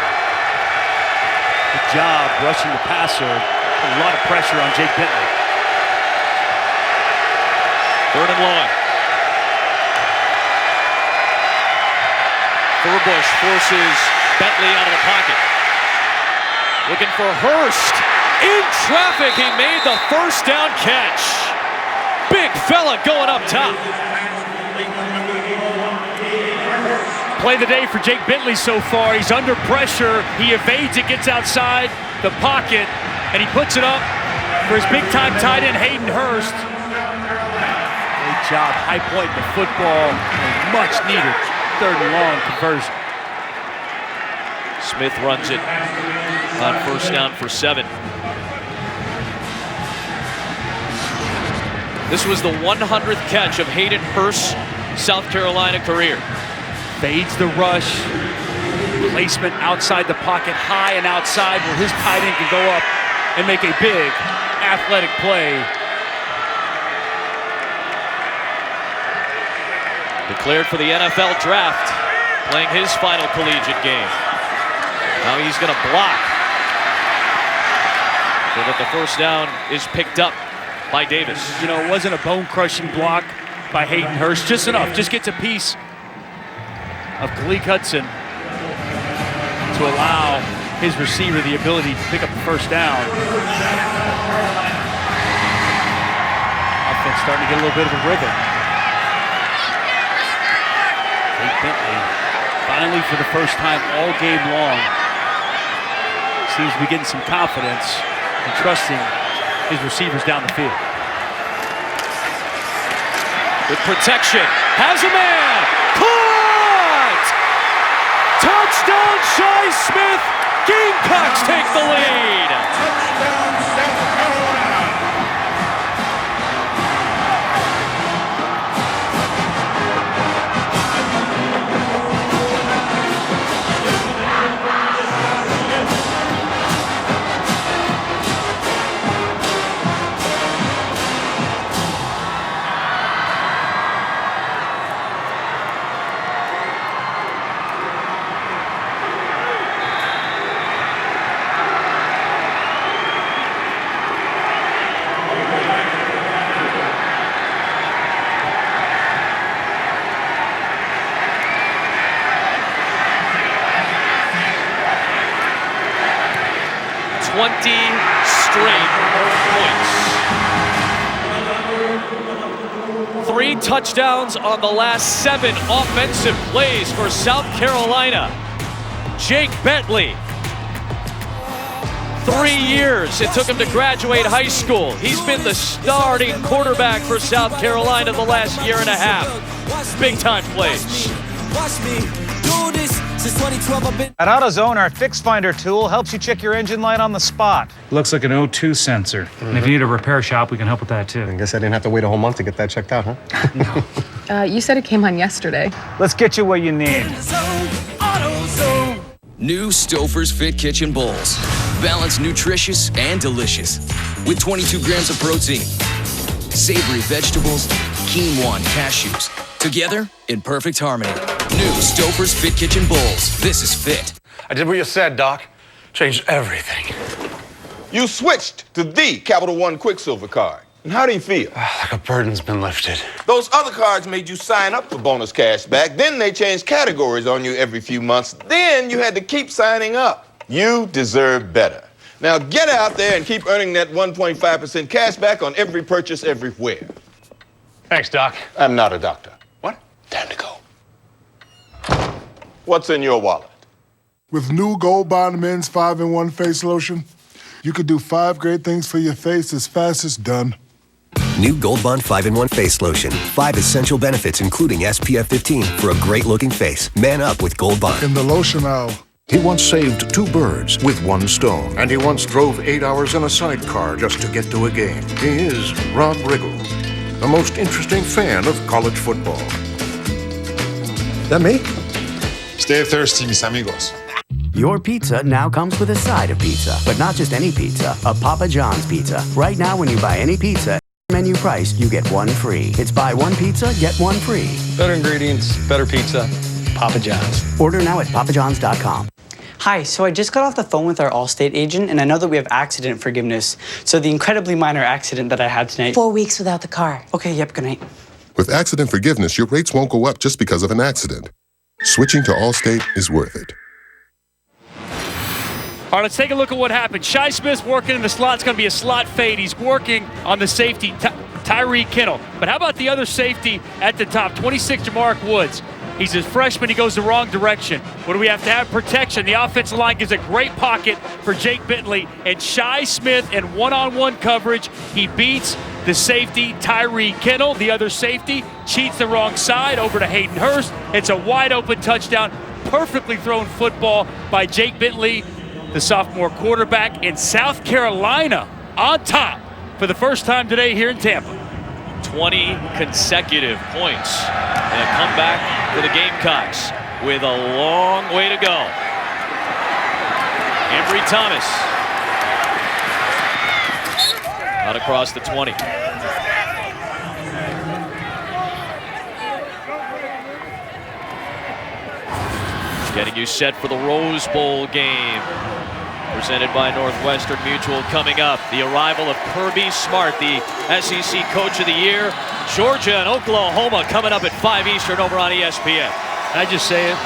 Good job rushing the passer. A lot of pressure on Jake Bentley. Third and long. Furbush forces Bentley out of the pocket. Looking for Hurst. In traffic, he made the first down catch. Big fella going up top. Play the day for Jake Bentley so far. He's under pressure. He evades it, gets outside the pocket, and he puts it up for his big-time tight end, Hayden Hurst. Great job, high point the football. Much needed third and long conversion. Smith runs it on first down for 7. This was the 100th catch of Hayden Hurst's South Carolina career. Fades the rush. Placement outside the pocket, high and outside where his tight end can go up and make a big athletic play. Declared for the NFL draft, playing his final collegiate game. Now he's going to block so that the first down is picked up by Davis. You know, it wasn't a bone-crushing block by Hayden Hurst, just enough. Just gets a piece of Khaleke Hudson to allow his receiver the ability to pick up the first down. offense starting to get a little bit of a rhythm. Jake Bentley, finally for the first time all game long, seems to be getting some confidence and trusting his receivers down the field. With protection, has a man, caught! Touchdown, Shi Smith! Gamecocks take the lead! Straight points. 3 touchdowns on the last 7 offensive plays for South Carolina. Jake Bentley. 3 years it took him to graduate high school. He's been the starting quarterback for South Carolina the last year and a half. Big time plays. At AutoZone, our Fix Finder tool helps you check your engine light on the spot. Looks like an O2 sensor. And if you need a repair shop, we can help with that too. I guess I didn't have to wait a whole month to get that checked out, huh? You said it came on yesterday. Let's get you what you need. New Stouffer's Fit Kitchen Bowls. Balanced, nutritious, and delicious. With 22 grams of protein, savory vegetables, quinoa and cashews. Together in perfect harmony. New Stouffer's Fit Kitchen Bowls. This is fit. I did what you said, Doc. Changed everything. You switched to the Capital One Quicksilver card. And how do you feel? Like a burden's been lifted. Those other cards made you sign up for bonus cash back. Then they changed categories on you every few months. Then you had to keep signing up. You deserve better. Now get out there and keep earning that 1.5% cash back on every purchase everywhere. Thanks, Doc. I'm not a doctor. What? Time to go. What's in your wallet? With new Gold Bond Men's 5-in-1 Face Lotion, you could do 5 great things for your face as fast as done. New Gold Bond 5-in-1 Face Lotion. 5 essential benefits, including SPF 15 for a great-looking face. Man up with Gold Bond. In the lotion aisle. He once saved 2 birds with 1 stone. And he once drove 8 hours in a sidecar just to get to a game. He is Rob Riggle, the most interesting fan of college football. That me? Stay thirsty, mis amigos. Your pizza now comes with a side of pizza. But not just any pizza, a Papa John's pizza. Right now, when you buy any pizza, menu price, you get 1 free. It's buy 1 pizza, get 1 free. Better ingredients, better pizza, Papa John's. Order now at papajohns.com. Hi, so I just got off the phone with our Allstate agent, and I know that we have accident forgiveness. So the incredibly minor accident that I had tonight. 4 weeks without the car. Okay, yep, good night. With accident forgiveness, your rates won't go up just because of an accident. Switching to Allstate is worth it. All right, let's take a look at what happened. Shi Smith's working in the slot. It's going to be a slot fade. He's working on the safety, Tyree Kittle. But how about the other safety at the top, 26, Jamark Woods? He's a freshman. He goes the wrong direction. What do we have to have? Protection. The offensive line gives a great pocket for Jake Bentley. And Shi Smith in one-on-one coverage, he beats the safety, Tyree Kittle. The other safety cheats the wrong side over to Hayden Hurst. It's a wide-open touchdown. Perfectly thrown football by Jake Bentley, the sophomore quarterback in South Carolina, on top for the first time today here in Tampa. 20 consecutive points and a comeback for the Gamecocks with a long way to go. Embry Thomas out across the 20. Getting you set for the Rose Bowl game. Presented by Northwestern Mutual coming up. The arrival of Kirby Smart, the SEC Coach of the Year. Georgia and Oklahoma coming up at 5 Eastern over on ESPN. I just say it.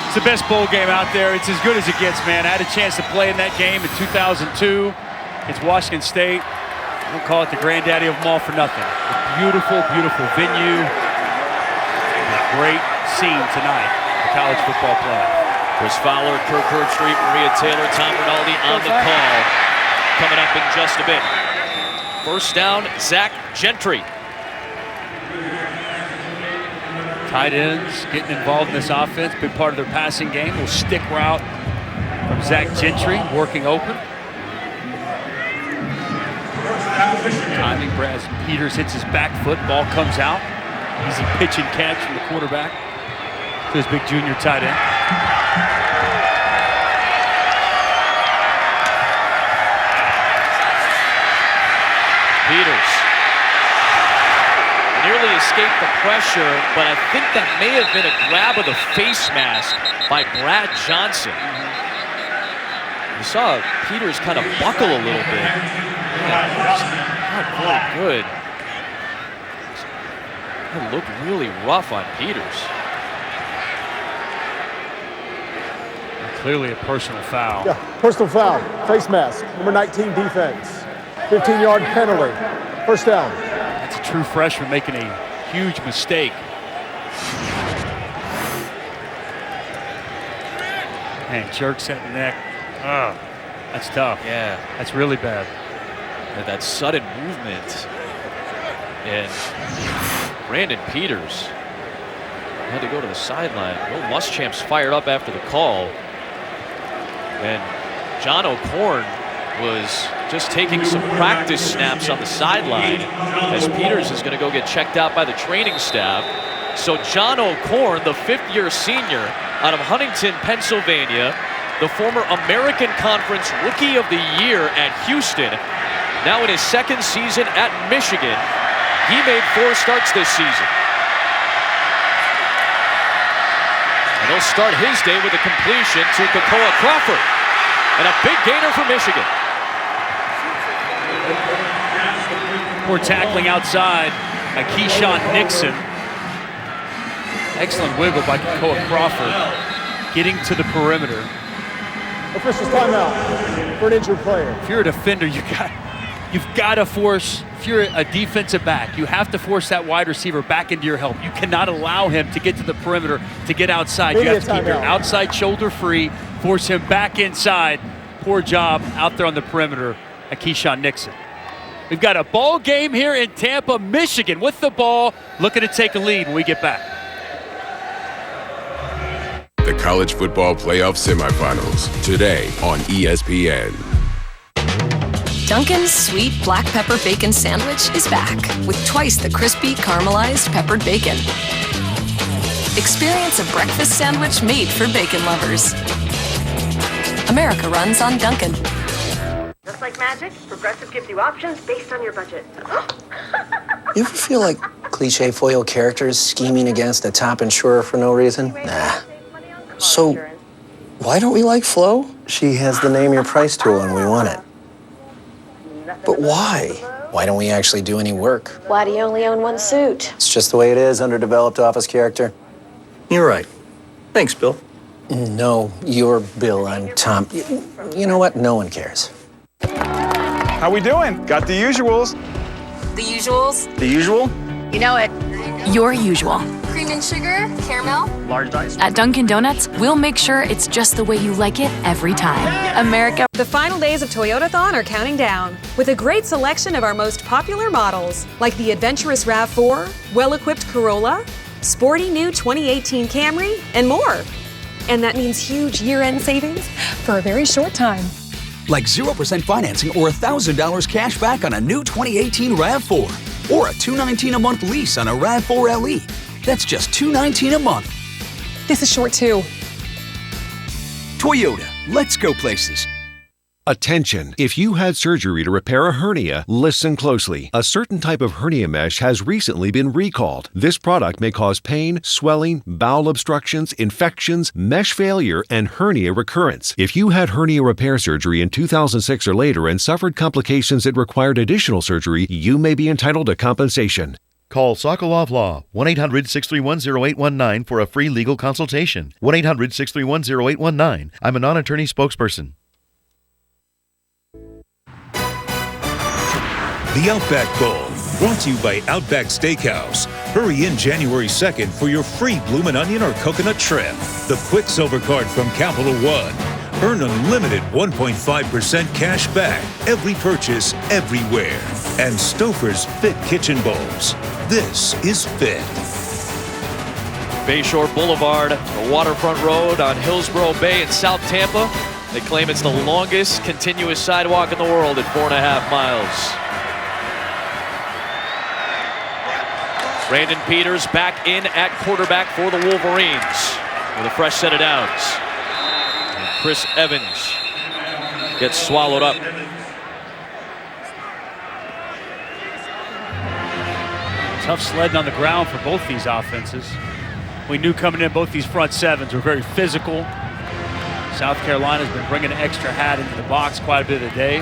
It's the best bowl game out there. It's as good as it gets, man. I had a chance to play in that game in 2002. It's Washington State. I don't call it the granddaddy of them all for nothing. A beautiful, beautiful venue. A great scene tonight, the college football playoff. Chris Fowler, Kirk Herbstreit, Maria Taylor, Tom Rinaldi on the call. Coming up in just a bit. First down, Zach Gentry. Tight ends getting involved in this offense, big part of their passing game. Little stick route from Zach Gentry, working open. Timing, Brad Peters hits his back foot, ball comes out. Easy pitch and catch from the quarterback to his big junior tight end. Peters nearly escaped the pressure, but I think that may have been a grab of the face mask by Brad Johnson. You saw Peters kind of buckle a little bit. Not very good. It looked really rough on Peters. Clearly a personal foul. Yeah, personal foul, face mask, number 19 defense. 15-yard penalty, first down. That's a true freshman making a huge mistake. Man, jerks at the neck. Oh, that's tough. Yeah. That's really bad. That sudden movement. And Brandon Peters had to go to the sideline. Will Muschamp's fired up after the call. And John O'Korn was just taking some practice snaps on the sideline as Peters is going to go get checked out by the training staff. So John O'Korn, the fifth-year senior out of Huntington, Pennsylvania, the former American Conference Rookie of the Year at Houston, now in his second season at Michigan. He made 4 starts this season. And he'll start his day with a completion to Kakoa Crawford. And a big gainer for Michigan. Poor tackling outside by Keyshawn Nixon. Excellent wiggle by Kakoa Crawford. Getting to the perimeter. Officials timeout for an injured player. If you're a defender, you've got to force, if you're a defensive back, you have to force that wide receiver back into your help. You cannot allow him to get to the perimeter, to get outside. You have to keep your outside shoulder free, force him back inside. Poor job out there on the perimeter at Keyshawn Nixon. We've got a ball game here in Tampa, Michigan with the ball, looking to take a lead when we get back. The College Football Playoff Semifinals, today on ESPN. Dunkin's Sweet Black Pepper Bacon Sandwich is back with twice the crispy, caramelized peppered bacon. Experience a breakfast sandwich made for bacon lovers. America runs on Dunkin'. Just like magic, Progressive gives you options based on your budget. You ever feel like cliche foil characters scheming against a top insurer for no reason? Nah. So, why don't we like Flo? She has the name your price tool and we want it. But why? Why don't we actually do any work? Why do you only own one suit? It's just the way it is, underdeveloped office character. You're right. Thanks, Bill. No, you're Bill. I'm Tom. You know what? No one cares. How we doing? Got the usuals. The usuals? The usual? You know it. Your usual. Cream and sugar, caramel. Large ice. At Dunkin' Donuts, we'll make sure it's just the way you like it every time. America. The final days of Toyotathon are counting down with a great selection of our most popular models, like the adventurous RAV4, well-equipped Corolla, sporty new 2018 Camry, and more. And that means huge year-end savings for a very short time. Like 0% financing or $1,000 cash back on a new 2018 RAV4. Or a $219 a month lease on a RAV4 LE. That's just $219 a month. This is short too. Toyota, let's go places. Attention! If you had surgery to repair a hernia, listen closely. A certain type of hernia mesh has recently been recalled. This product may cause pain, swelling, bowel obstructions, infections, mesh failure, and hernia recurrence. If you had hernia repair surgery in 2006 or later and suffered complications that required additional surgery, you may be entitled to compensation. Call Sokoloff Law, 1-800-631-0819 for a free legal consultation. 1-800-631-0819. I'm a non-attorney spokesperson. The Outback Bowl, brought to you by Outback Steakhouse. Hurry in January 2nd for your free bloomin' onion or coconut shrimp. The Quicksilver Card from Capital One. Earn unlimited 1.5% cash back every purchase, everywhere. And Stouffer's Fit Kitchen Bowls. This is Fit. Bayshore Boulevard, the waterfront road on Hillsborough Bay in South Tampa. They claim it's the longest continuous sidewalk in the world at 4.5 miles. Brandon Peters back in at quarterback for the Wolverines with a fresh set of downs. And Chris Evans gets swallowed up. Tough sledding on the ground for both these offenses. We knew coming in both these front sevens were very physical. South Carolina's been bringing an extra hat into the box quite a bit of the day.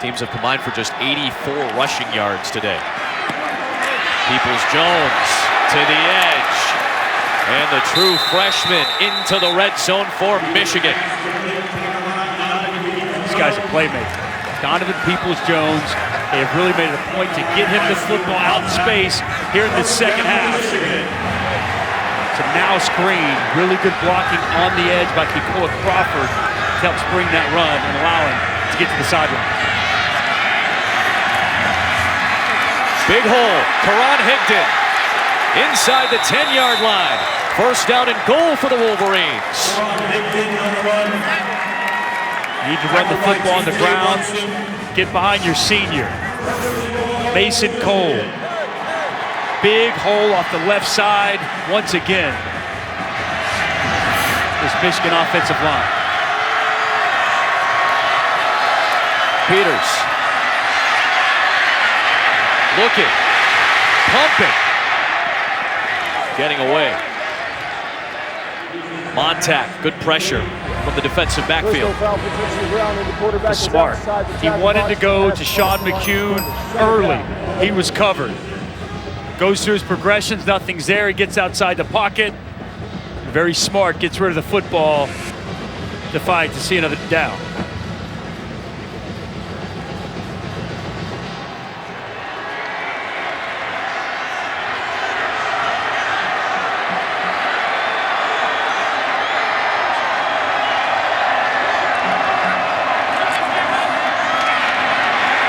Teams have combined for just 84 rushing yards today. Peoples-Jones to the edge. And the true freshman into the red zone for Michigan. This guy's a playmaker. Donovan Peoples-Jones, they have really made it a point to get him the football out in space here in the second half. Some now screen, really good blocking on the edge by Kekoa Crawford to help spring that run and allow him to get to the sideline. Big hole, Karan Higdon inside the 10-yard line. First down and goal for the Wolverines. Need to run the football on the ground. Get behind your senior. Mason Cole. Big hole off the left side once again. This Michigan offensive line. Peters. Looking. Pumping. Getting away. Montauk, good pressure from the defensive backfield. Smart. He wanted to go to Sean McCune early. He was covered. Goes through his progressions, nothing's there. He gets outside the pocket. Very smart, gets rid of the football to fight to see another down.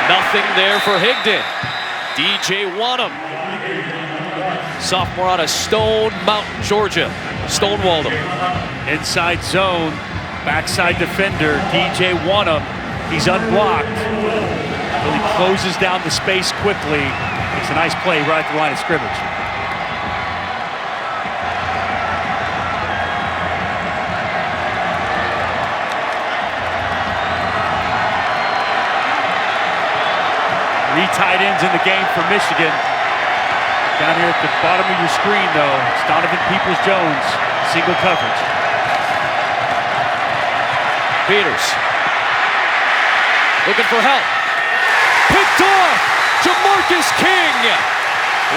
Nothing there for Higdon. DJ Wanham, sophomore out of Stone Mountain, Georgia. Stonewalled him. Inside zone, backside defender, DJ Wanham. He's unblocked. Really closes down the space quickly. Makes a nice play right at the line of scrimmage. Three tight ends in the game for Michigan. Down here at the bottom of your screen, though, it's Donovan Peoples-Jones, single coverage. Peters. Looking for help. Picked off! Jamarcus King!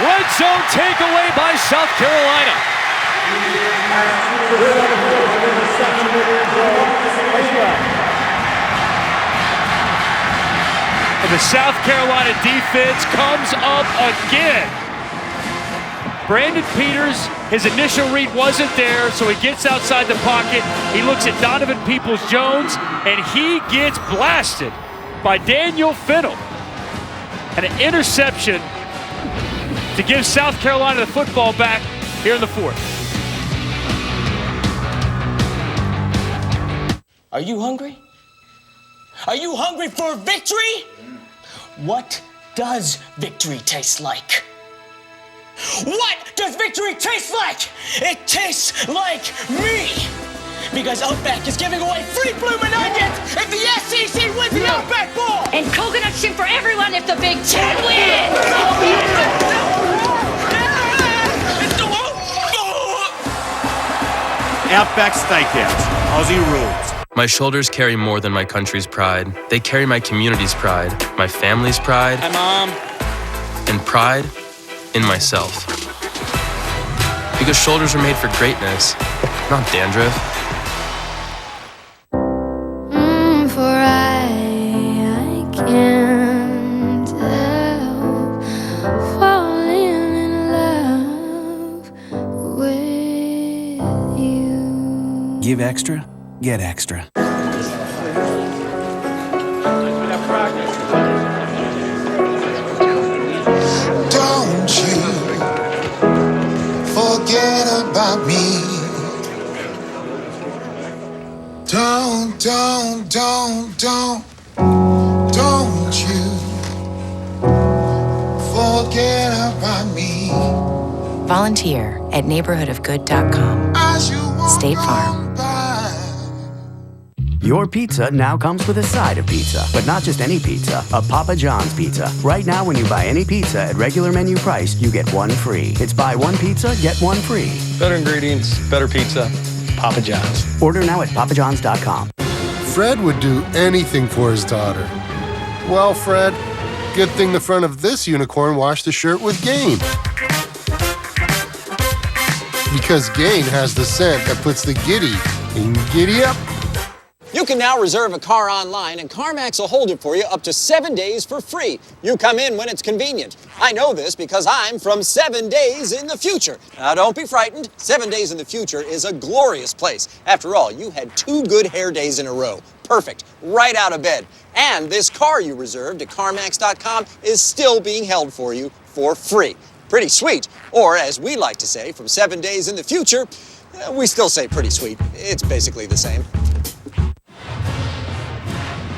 Red zone takeaway by South Carolina. And the South Carolina defense comes up again. Brandon Peters, his initial read wasn't there, so he gets outside the pocket. He looks at Donovan Peoples-Jones, and he gets blasted by Daniel Fennell. And an interception to give South Carolina the football back here in the fourth. Are you hungry? Are you hungry for victory? What does victory taste like? What does victory taste like? It tastes like me! Because Outback is giving away free bloomin' onions if the SEC wins the Outback Bowl! And coconut shrimp for everyone if the Big Ten wins! Outback Steakhouse, Aussie rules. My shoulders carry more than my country's pride. They carry my community's pride, my family's pride, Hi, Mom. and pride in myself. Because shoulders are made for greatness, not dandruff. For I Give extra, get extra. Don't you forget about me. Don't you forget about me. Volunteer at neighborhoodofgood.com. State Farm. Your pizza now comes with a side of pizza, but not just any pizza, a Papa John's pizza. Right now, when you buy any pizza at regular menu price, you get one free. It's buy one pizza, get one free. Better ingredients, better pizza, Papa John's. Order now at papajohns.com. Fred would do anything for his daughter. Well, Fred, good thing the front of this unicorn washed the shirt with Gain. Because Gain has the scent that puts the giddy in giddy up. You can now reserve a car online, and CarMax will hold it for you up to 7 days for free. You come in when it's convenient. I know this because I'm from 7 days in the future. Now, don't be frightened. 7 days in the future is a glorious place. After all, you had 2 good hair days in a row. Perfect. Right out of bed. And this car you reserved at CarMax.com is still being held for you for free. Pretty sweet. Or, as we like to say, from 7 days in the future, we still say pretty sweet. It's basically the same.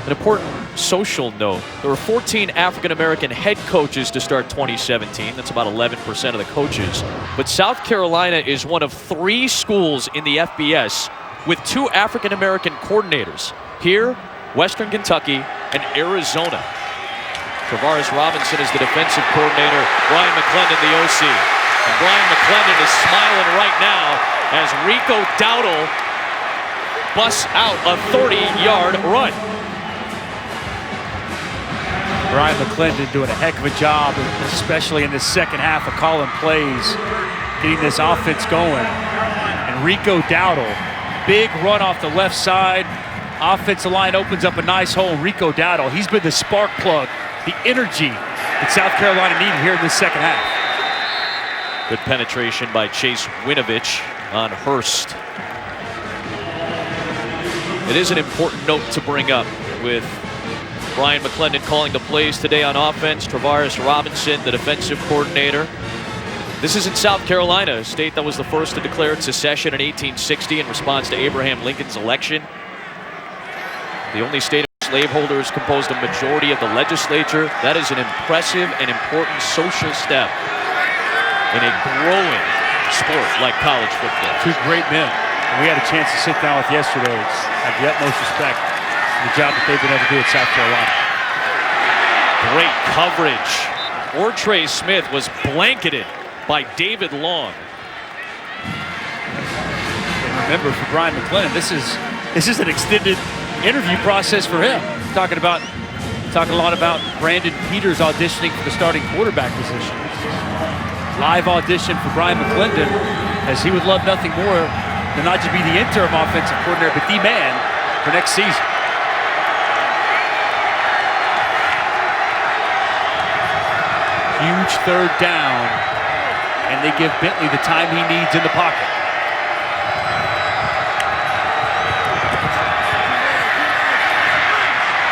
An important social note, there were 14 African-American head coaches to start 2017. That's about 11% of the coaches. But South Carolina is one of 3 schools in the FBS with 2 African-American coordinators. Here, Western Kentucky and Arizona. Travaris Robinson is the defensive coordinator, Brian McClendon the OC. And Brian McClendon is smiling right now as Rico Dowdle busts out a 30-yard run. Brian McClendon doing a heck of a job, especially in the second half of calling plays, getting this offense going. And Rico Dowdle, big run off the left side. Offensive line opens up a nice hole. Rico Dowdle, he's been the spark plug, the energy that South Carolina needed here in the second half. Good penetration by Chase Winovich on Hurst. It is an important note to bring up with Brian McClendon calling the plays today on offense. Travaris Robinson, the defensive coordinator. This is in South Carolina, a state that was the first to declare its secession in 1860 in response to Abraham Lincoln's election. The only state in which slaveholders composed a majority of the legislature. That is an impressive and important social step in a growing sport like college football. 2 great men. We had a chance to sit down with yesterday. I have the utmost respect for the job that they've been able to do at South Carolina. Great coverage. Ortre Smith was blanketed by David Long. And remember, for Brian McClendon, this is an extended interview process for him. Talking a lot about Brandon Peters auditioning for the starting quarterback position. Live audition for Brian McClendon, as he would love nothing more than not just be the interim offensive coordinator, but the man for next season. Huge 3rd down, and they give Bentley the time he needs in the pocket.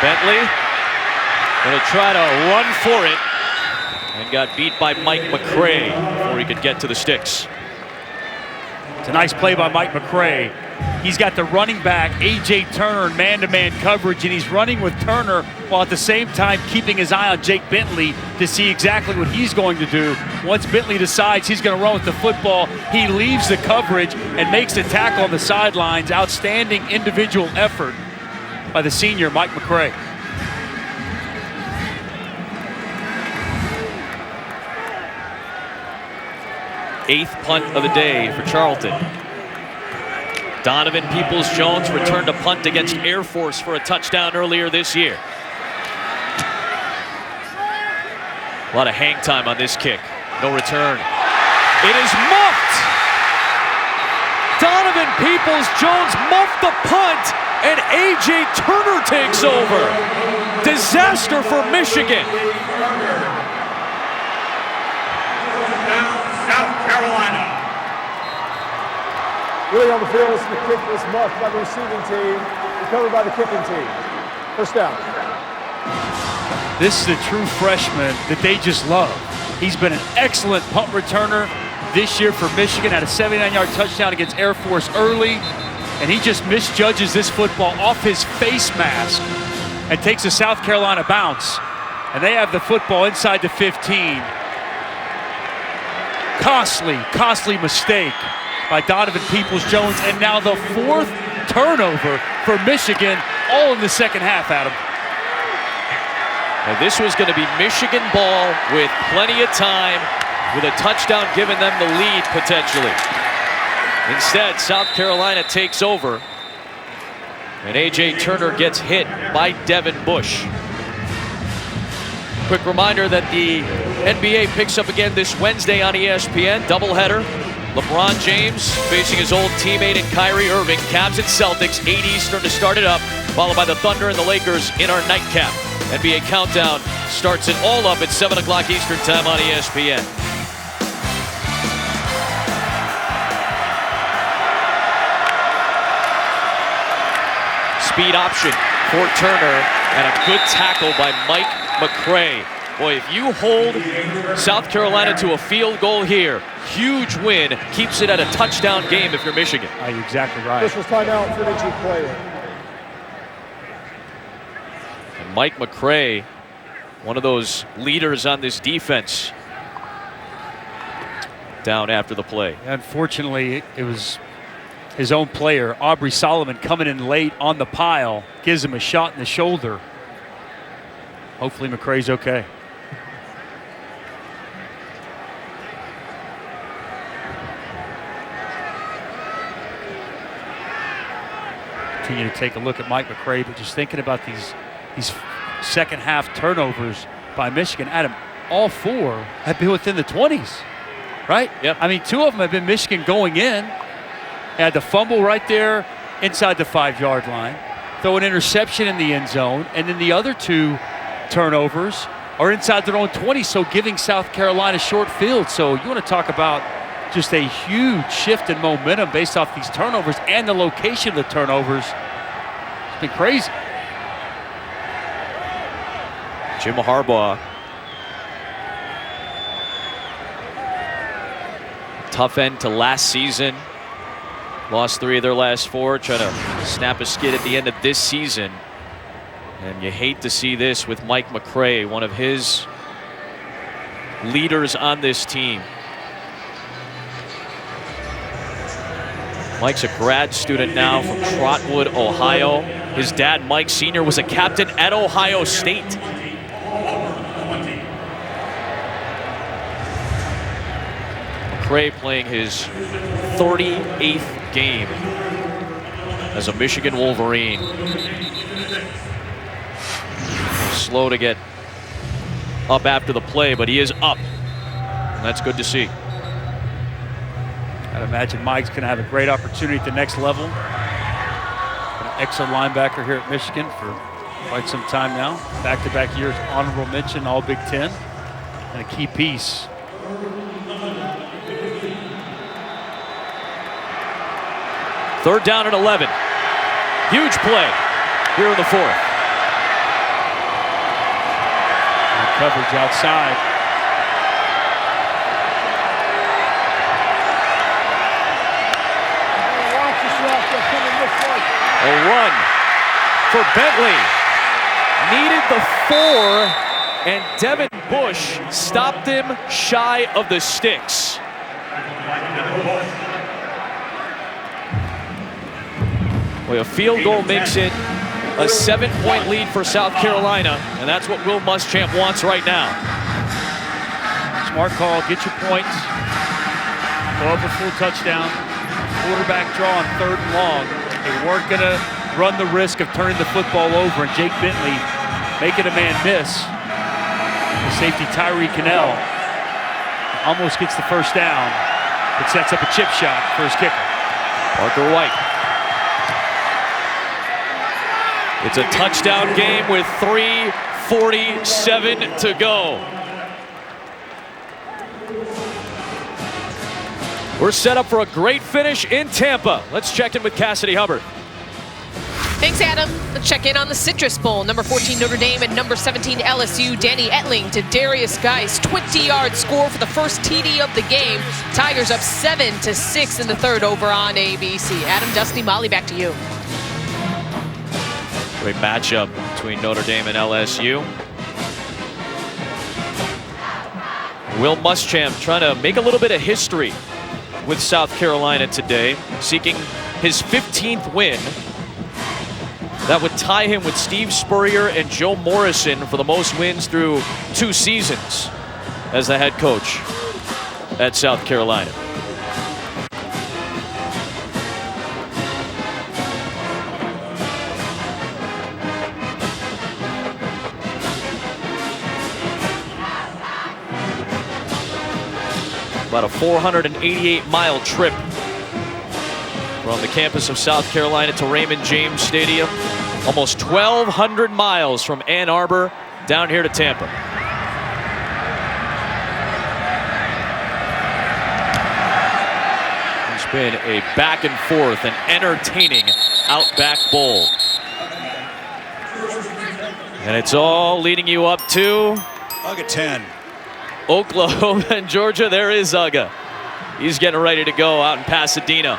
Bentley gonna try to run for it and got beat by Mike McCray before he could get to the sticks. It's a nice play by Mike McCray. He's got the running back, A.J. Turner, in man-to-man coverage, and he's running with Turner while at the same time keeping his eye on Jake Bentley to see exactly what he's going to do. Once Bentley decides he's going to run with the football, he leaves the coverage and makes the tackle on the sidelines. Outstanding individual effort by the senior, Mike McCray. Eighth punt of the day for Charlton. Donovan Peoples-Jones returned a punt against Air Force for a touchdown earlier this year. A lot of hang time on this kick. No return. It is muffed! Donovan Peoples-Jones muffed the punt, and A.J. Turner takes over. Disaster for Michigan. South Carolina. Willie on the field, the kick was muffed by the receiving team, recovered by the kicking team. First down. This is the true freshman that they just love. He's been an excellent punt returner this year for Michigan. Had a 79-yard touchdown against Air Force early, and he just misjudges this football off his face mask and takes a South Carolina bounce. And they have the football inside the 15. Costly mistake by Donovan Peoples-Jones, and now the 4th turnover for Michigan, all in the second half, Adam. Now this was going to be Michigan ball with plenty of time, with a touchdown giving them the lead potentially. Instead, South Carolina takes over, and A.J. Turner gets hit by Devin Bush. Quick reminder that the NBA picks up again this Wednesday on ESPN, doubleheader. LeBron James facing his old teammate in Kyrie Irving. Cavs and Celtics, 8 Eastern to start it up, followed by the Thunder and the Lakers in our nightcap. NBA Countdown starts it all up at 7 o'clock Eastern time on ESPN. Speed option for Turner, and a good tackle by Mike McCray. Boy, if you hold South Carolina to a field goal here, huge win, keeps it at a touchdown game if you're Michigan. You're exactly right. This was timeout for the player. And Mike McCray, one of those leaders on this defense, down after the play. Unfortunately, it was his own player, Aubrey Solomon, coming in late on the pile, gives him a shot in the shoulder. Hopefully McCray's okay. Continue to take a look at Mike McCray, but just thinking about these second half turnovers by Michigan. Adam, all 4 have been within the 20s, right? Yep. I mean, 2 of them have been Michigan going in. Had the fumble right there inside the 5-yard line, throw an interception in the end zone, and then the other 2 turnovers are inside their own 20, so giving South Carolina short field. So you want to talk about just a huge shift in momentum based off these turnovers and the location of the turnovers. It's been crazy. Jim Harbaugh. Tough end to last season. Lost 3 of their last 4, trying to snap a skid at the end of this season. And you hate to see this with Mike McCray, one of his leaders on this team. Mike's a grad student now from Trotwood, Ohio. His dad, Mike Sr., was a captain at Ohio State. McCray playing his 38th game as a Michigan Wolverine. Slow to get up after the play, but he is up, and that's good to see. I'd imagine Mike's going to have a great opportunity at the next level. An excellent linebacker here at Michigan for quite some time now. Back-to-back years, honorable mention, all Big Ten, and a key piece. Third down and 11. Huge play here in the 4th. Coverage outside. A run for Bentley. Needed the 4, and Devin Bush stopped him shy of the sticks. Well, a field goal makes it a 7-point lead for South Carolina, and that's what Will Muschamp wants right now. Smart call, get your points, go up a full touchdown, quarterback draw on 3rd and long. They weren't going to run the risk of turning the football over, and Jake Bentley making a man miss. The safety Tyree Cannell almost gets the first down, but sets up a chip shot for his kicker. Parker White. It's a touchdown game with 3:47 to go. We're set up for a great finish in Tampa. Let's check in with Cassidy Hubbard. Thanks, Adam. Let's check in on the Citrus Bowl. Number 14 Notre Dame and number 17 LSU. Danny Etling to Darius Geis. 20-yard score for the first TD of the game. Tigers up 7-6 in the third over on ABC. Adam, Dusty, Molly, back to you. Great matchup between Notre Dame and LSU. Will Muschamp trying to make a little bit of history with South Carolina today, seeking his 15th win. That would tie him with Steve Spurrier and Joe Morrison for the most wins through 2 seasons as the head coach at South Carolina. About a 488-mile trip from the campus of South Carolina to Raymond James Stadium. Almost 1,200 miles from Ann Arbor down here to Tampa. It's been a back and forth and entertaining Outback Bowl. And it's all leading you up to Uga 10. Oklahoma and Georgia. There is Uga. He's getting ready to go out in Pasadena.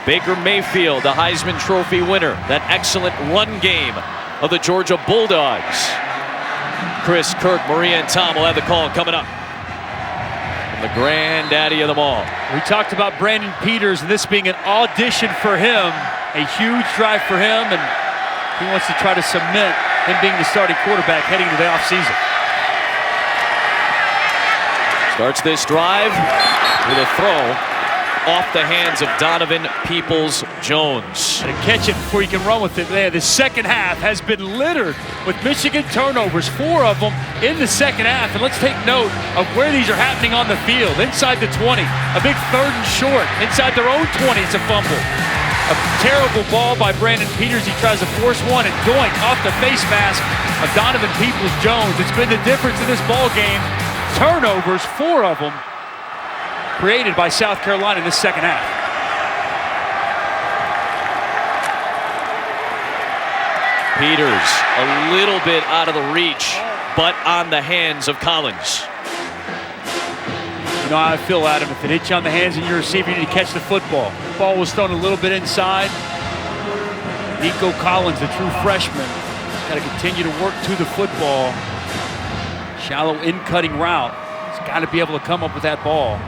Baker Mayfield, the Heisman Trophy winner. That excellent run game of the Georgia Bulldogs. Chris, Kirk, Maria, and Tom will have the call coming up. And the granddaddy of them all. We talked about Brandon Peters and this being an audition for him. A huge drive for him, and he wants to try to cement him being the starting quarterback heading into the offseason. Starts this drive with a throw off the hands of Donovan Peoples-Jones. To catch it before you can run with it there. The second half has been littered with Michigan turnovers, 4 of them in the second half. And let's take note of where these are happening on the field. Inside the 20, a big 3rd and short. Inside their own 20, it's a fumble. A terrible ball by Brandon Peters. He tries to force one and going off the face mask of Donovan Peoples-Jones. It's been the difference in this ball game. Turnovers, 4 of them, created by South Carolina in the second half. Peters, a little bit out of the reach, but on the hands of Collins. You know how I feel, Adam. If it hits you on the hands and you're a receiver, you need to catch the football. The ball was thrown a little bit inside. Nico Collins, the true freshman, got to continue to work to the football. Shallow in-cutting route. He's got to be able to come up with that ball.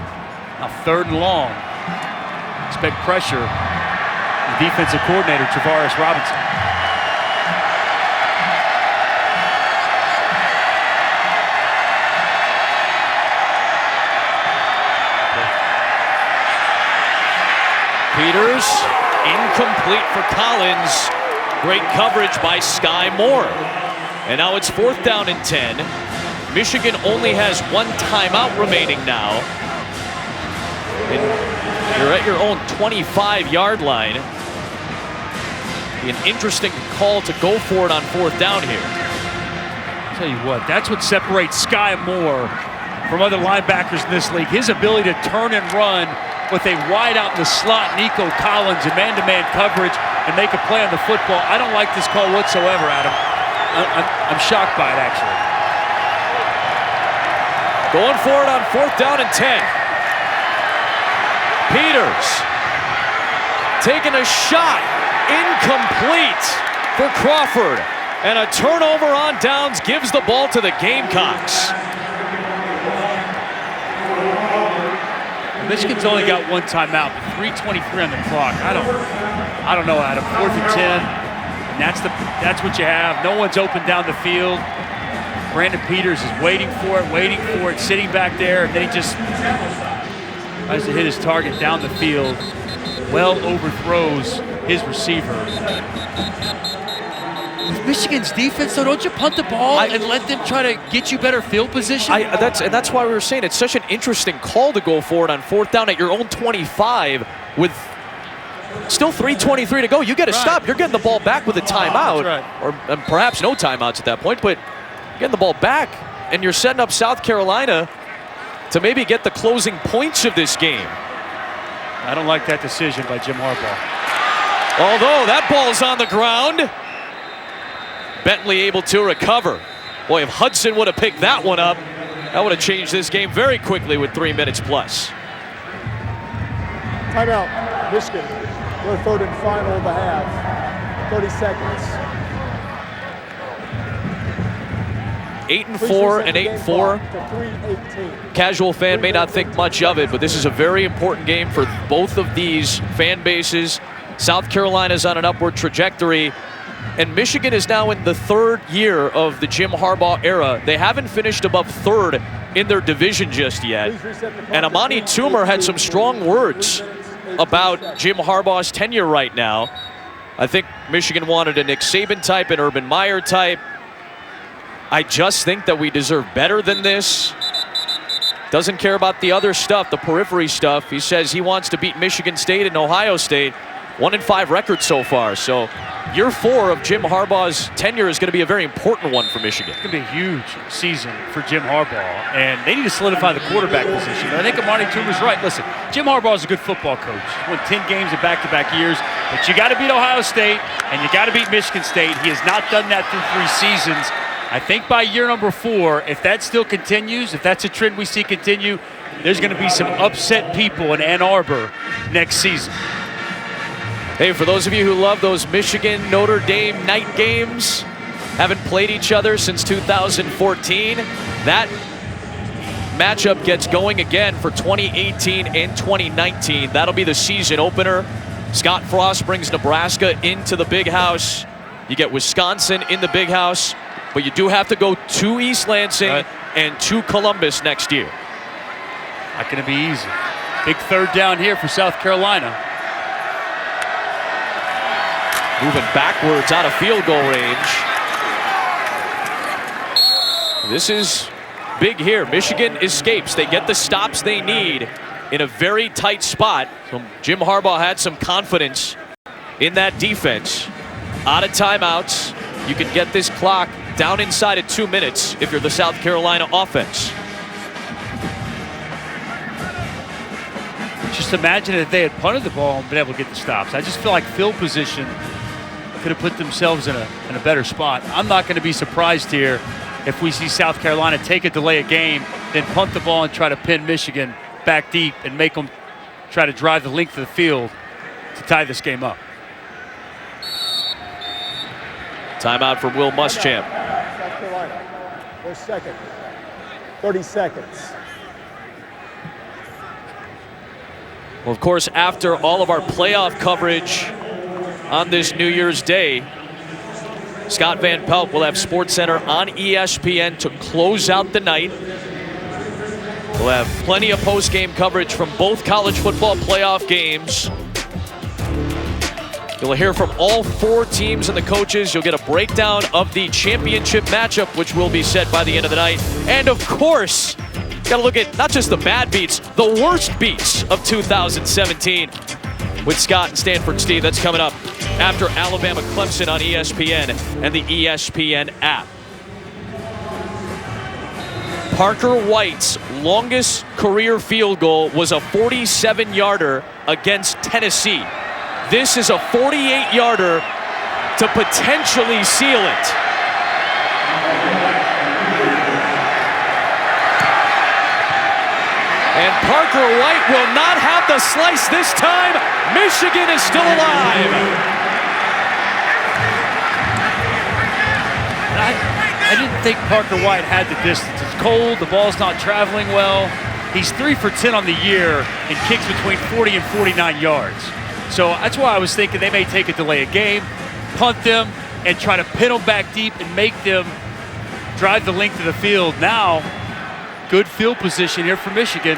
Now 3rd and long. Expect pressure. The defensive coordinator, Travaris Robinson. Peters, incomplete for Collins. Great coverage by Sky Moore. And now it's 4th down and 10. Michigan only has 1 timeout remaining now. And you're at your own 25-yard line. Be an interesting call to go for it on 4th down here. I'll tell you what, that's what separates Sky Moore from other linebackers in this league. His ability to turn and run with a wide out in the slot, Nico Collins, in man-to-man coverage, and make a play on the football. I don't like this call whatsoever, Adam. I'm shocked by it, actually. Going for it on 4th down and 10. Peters taking a shot, incomplete for Crawford. And a turnover on downs gives the ball to the Gamecocks. Michigan's only got 1 timeout, but 3:23 on the clock. I don't know, Adam. 4th and 10, and that's what you have. No one's open down the field. Brandon Peters is waiting for it, sitting back there, and then he just tries to hit his target down the field. Well overthrows his receiver. Michigan's defense, so don't you punt the ball and let them try to get you better field position? That's why we were saying it's such an interesting call to go for it on 4th down at your own 25 with still 3:23 to go. You get a stop. You're getting the ball back with a timeout, or perhaps no timeouts at that point, but getting the ball back, and you're setting up South Carolina to maybe get the closing points of this game. I don't like that decision by Jim Harbaugh. Although that ball's on the ground. Bentley able to recover. Boy, if Hudson would have picked that one up, that would have changed this game very quickly with 3 minutes plus. Timeout, Michigan. Their third and final of the half. 30 seconds. 8-4 and 8-4. Casual fan may not think much of it, but this is a very important game for both of these fan bases. South Carolina's on an upward trajectory, and Michigan is now in the third year of the Jim Harbaugh era. They haven't finished above third in their division just yet. And Amani Toomer had some strong words about Jim Harbaugh's tenure right now. I think Michigan wanted a Nick Saban type, an Urban Meyer type. I just think that we deserve better than this. Doesn't care about the other stuff, the periphery stuff. He says he wants to beat Michigan State and Ohio State. 1-5 record so far. So year 4 of Jim Harbaugh's tenure is going to be a very important one for Michigan. It's going to be a huge season for Jim Harbaugh, and they need to solidify the quarterback position. I think Amani Toomer's right. Listen, Jim Harbaugh is a good football coach. He's won 10 games in back-to-back years, but you got to beat Ohio State, and you got to beat Michigan State. He has not done that through 3 seasons. I think by year number 4, if that still continues, if that's a trend we see continue, there's going to be some upset people in Ann Arbor next season. Hey, for those of you who love those Michigan-Notre Dame night games, haven't played each other since 2014, that matchup gets going again for 2018 and 2019. That'll be the season opener. Scott Frost brings Nebraska into the Big House. You get Wisconsin in the Big House, but you do have to go to East Lansing and to Columbus next year. Not going to be easy. Big third down here for South Carolina. Moving backwards out of field goal range. This is big here. Michigan escapes. They get the stops they need in a very tight spot. So Jim Harbaugh had some confidence in that defense. Out of timeouts. You can get this clock down inside of 2 minutes if you're the South Carolina offense. Just imagine if they had punted the ball and been able to get the stops. I just feel like field position could have put themselves in a better spot. I'm not going to be surprised here if we see South Carolina take a delay of game, then punt the ball and try to pin Michigan back deep and make them try to drive the length of the field to tie this game up. Timeout for Will Muschamp. South Carolina, 1 second, 30 seconds. Well, of course, after all of our playoff coverage on this New Year's Day, Scott Van Pelt will have SportsCenter on ESPN to close out the night. We'll have plenty of post-game coverage from both college football playoff games. You'll hear from all 4 teams and the coaches. You'll get a breakdown of the championship matchup, which will be set by the end of the night. And of course, got to look at not just the bad beats, the worst beats of 2017 with Scott and Stanford Steve. That's coming up after Alabama Clemson on ESPN and the ESPN app. Parker White's longest career field goal was a 47-yarder against Tennessee. This is a 48-yarder to potentially seal it. And Parker White will not have the slice this time. Michigan is still alive. I didn't think Parker White had the distance. It's cold, the ball's not traveling well. He's 3 for 10 on the year and kicks between 40 and 49 yards. So that's why I was thinking they may take a delay of game, punt them, and try to pin them back deep and make them drive the length of the field. Now, good field position here for Michigan.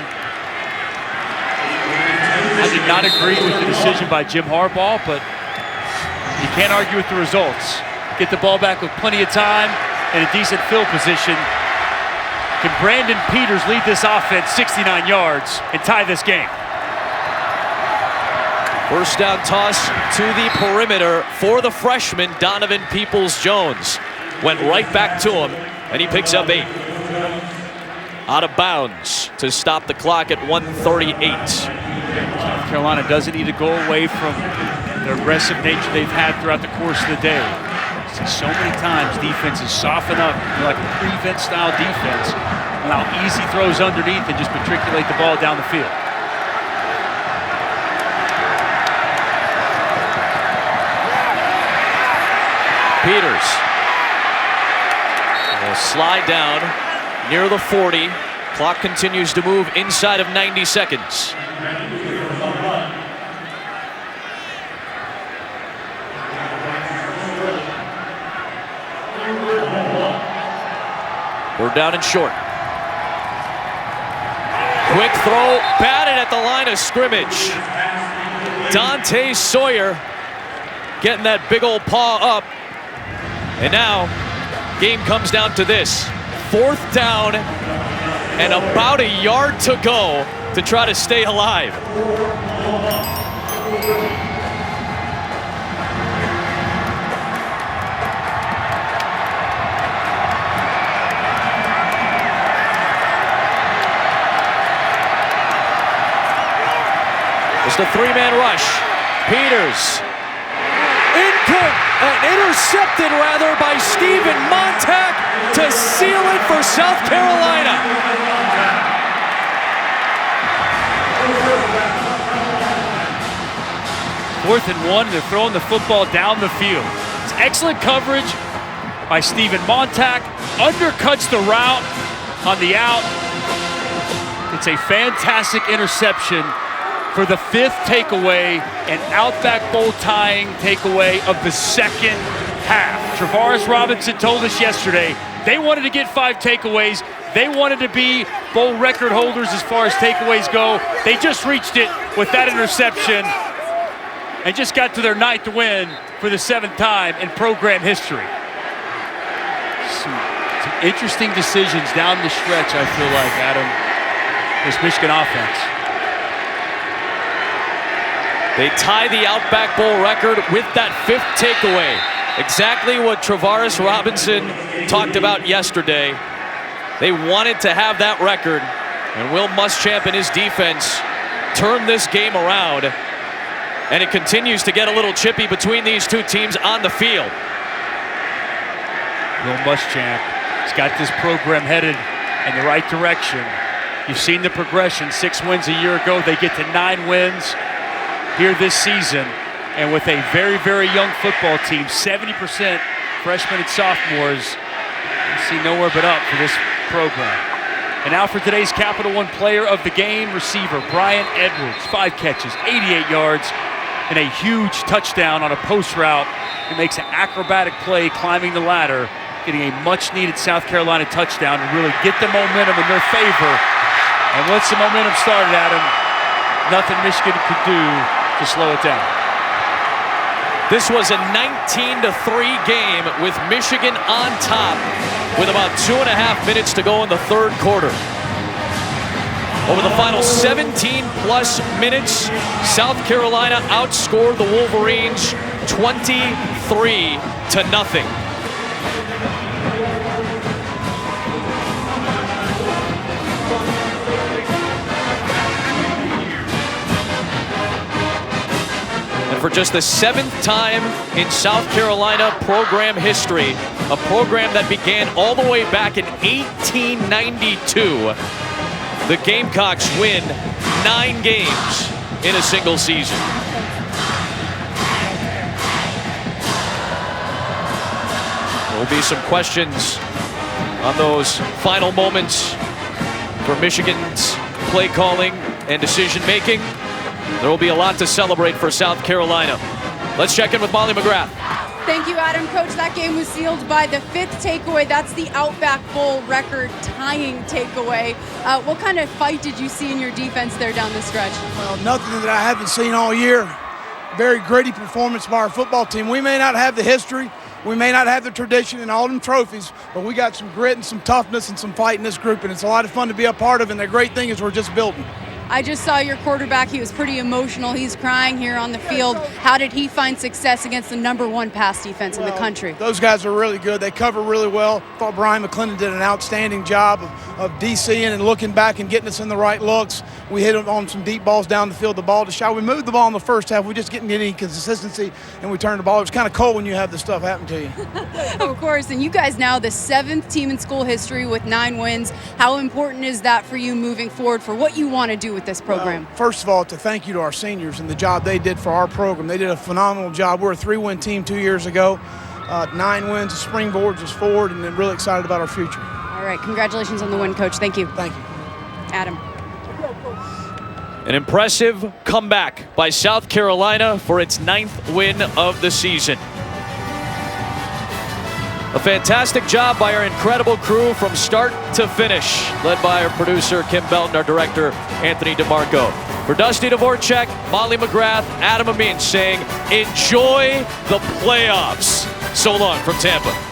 I did not agree with the decision by Jim Harbaugh, but you can't argue with the results. Get the ball back with plenty of time and a decent field position. Can Brandon Peters lead this offense 69 yards and tie this game? First down toss to the perimeter for the freshman, Donovan Peoples-Jones. Went right back to him, and he picks up 8. Out of bounds to stop the clock at 1:38. South Carolina doesn't need to go away from the aggressive nature they've had throughout the course of the day. So many times defenses soften up, like a prevent style defense, allow easy throws underneath and just matriculate the ball down the field. Peters will slide down near the 40. Clock continues to move inside of 90 seconds. We're down and short. Quick throw, batted at the line of scrimmage. Dante Sawyer getting that big old paw up. And now, game comes down to this. 4th down and about a yard to go to try to stay alive. Just a 3-man rush. Peters. Intercepted rather by Steven Montag to seal it for South Carolina. Fourth and 1, they're throwing the football down the field. It's excellent coverage by Steven Montag. Undercuts the route on the out. It's a fantastic interception for the 5th takeaway, an Outback Bowl tying takeaway of the second half. Travaris Robinson told us yesterday they wanted to get 5 takeaways. They wanted to be bowl record holders as far as takeaways go. They just reached it with that interception and just got to their 9th win for the 7th time in program history. Some interesting decisions down the stretch, I feel like, Adam, this Michigan offense. They tie the Outback Bowl record with that 5th takeaway. Exactly what Travaris Robinson talked about yesterday. They wanted to have that record, and Will Muschamp and his defense turned this game around, and it continues to get a little chippy between these two teams on the field. Will Muschamp has got this program headed in the right direction. You've seen the progression. 6 wins a year ago. They get to 9 wins here this season, and with a very, very young football team, 70% freshmen and sophomores, you see nowhere but up for this program. And now for today's Capital One Player of the Game, receiver Brian Edwards, 5 catches, 88 yards, and a huge touchdown on a post route. He makes an acrobatic play climbing the ladder, getting a much-needed South Carolina touchdown to really get the momentum in their favor. And once the momentum started, Adam, nothing Michigan could do to slow it down. This was a 19-3 game with Michigan on top with about 2.5 minutes to go in the 3rd quarter. Over the final 17-plus minutes, South Carolina outscored the Wolverines 23-0. For just the 7th time in South Carolina program history, a program that began all the way back in 1892, the Gamecocks win 9 games in a single season. There will be some questions on those final moments for Michigan's play calling and decision making. There will be a lot to celebrate for South Carolina. Let's check in with Molly McGrath. Thank you, Adam. Coach, that game was sealed by the 5th takeaway. That's the Outback Bowl record tying takeaway. What kind of fight did you see in your defense there down the stretch? Well, nothing that I haven't seen all year. Very gritty performance by our football team. We may not have the history, we may not have the tradition and all them trophies, but we got some grit and some toughness and some fight in this group, and it's a lot of fun to be a part of, and the great thing is we're just building. I just saw your quarterback. He was pretty emotional. He's crying here on the field. How did he find success against the #1 pass defense in the country? Those guys are really good. They cover really well. I thought Brian McClendon did an outstanding job DCing and looking back and getting us in the right looks. We hit on some deep balls down the field. The ball to shot. We moved the ball in the first half. We just didn't get any consistency, and we turned the ball. It was kind of cold when you have this stuff happen to you. Of course, and you guys now the 7th team in school history with 9 wins. How important is that for you moving forward for what you want to do with this program? Well, first of all, to thank you to our seniors and the job they did for our program. They did a phenomenal job. We're a 3-win team 2 years ago. 9 wins, a springboard just forward, and I'm really excited about our future. All right, congratulations on the win, Coach. Thank you. Thank you. Adam. An impressive comeback by South Carolina for its 9th win of the season. A fantastic job by our incredible crew from start to finish, led by our producer, Kim Belton, our director, Anthony DeMarco. For Dusty Dvorak, Molly McGrath, Adam Amin saying, enjoy the playoffs. So long from Tampa.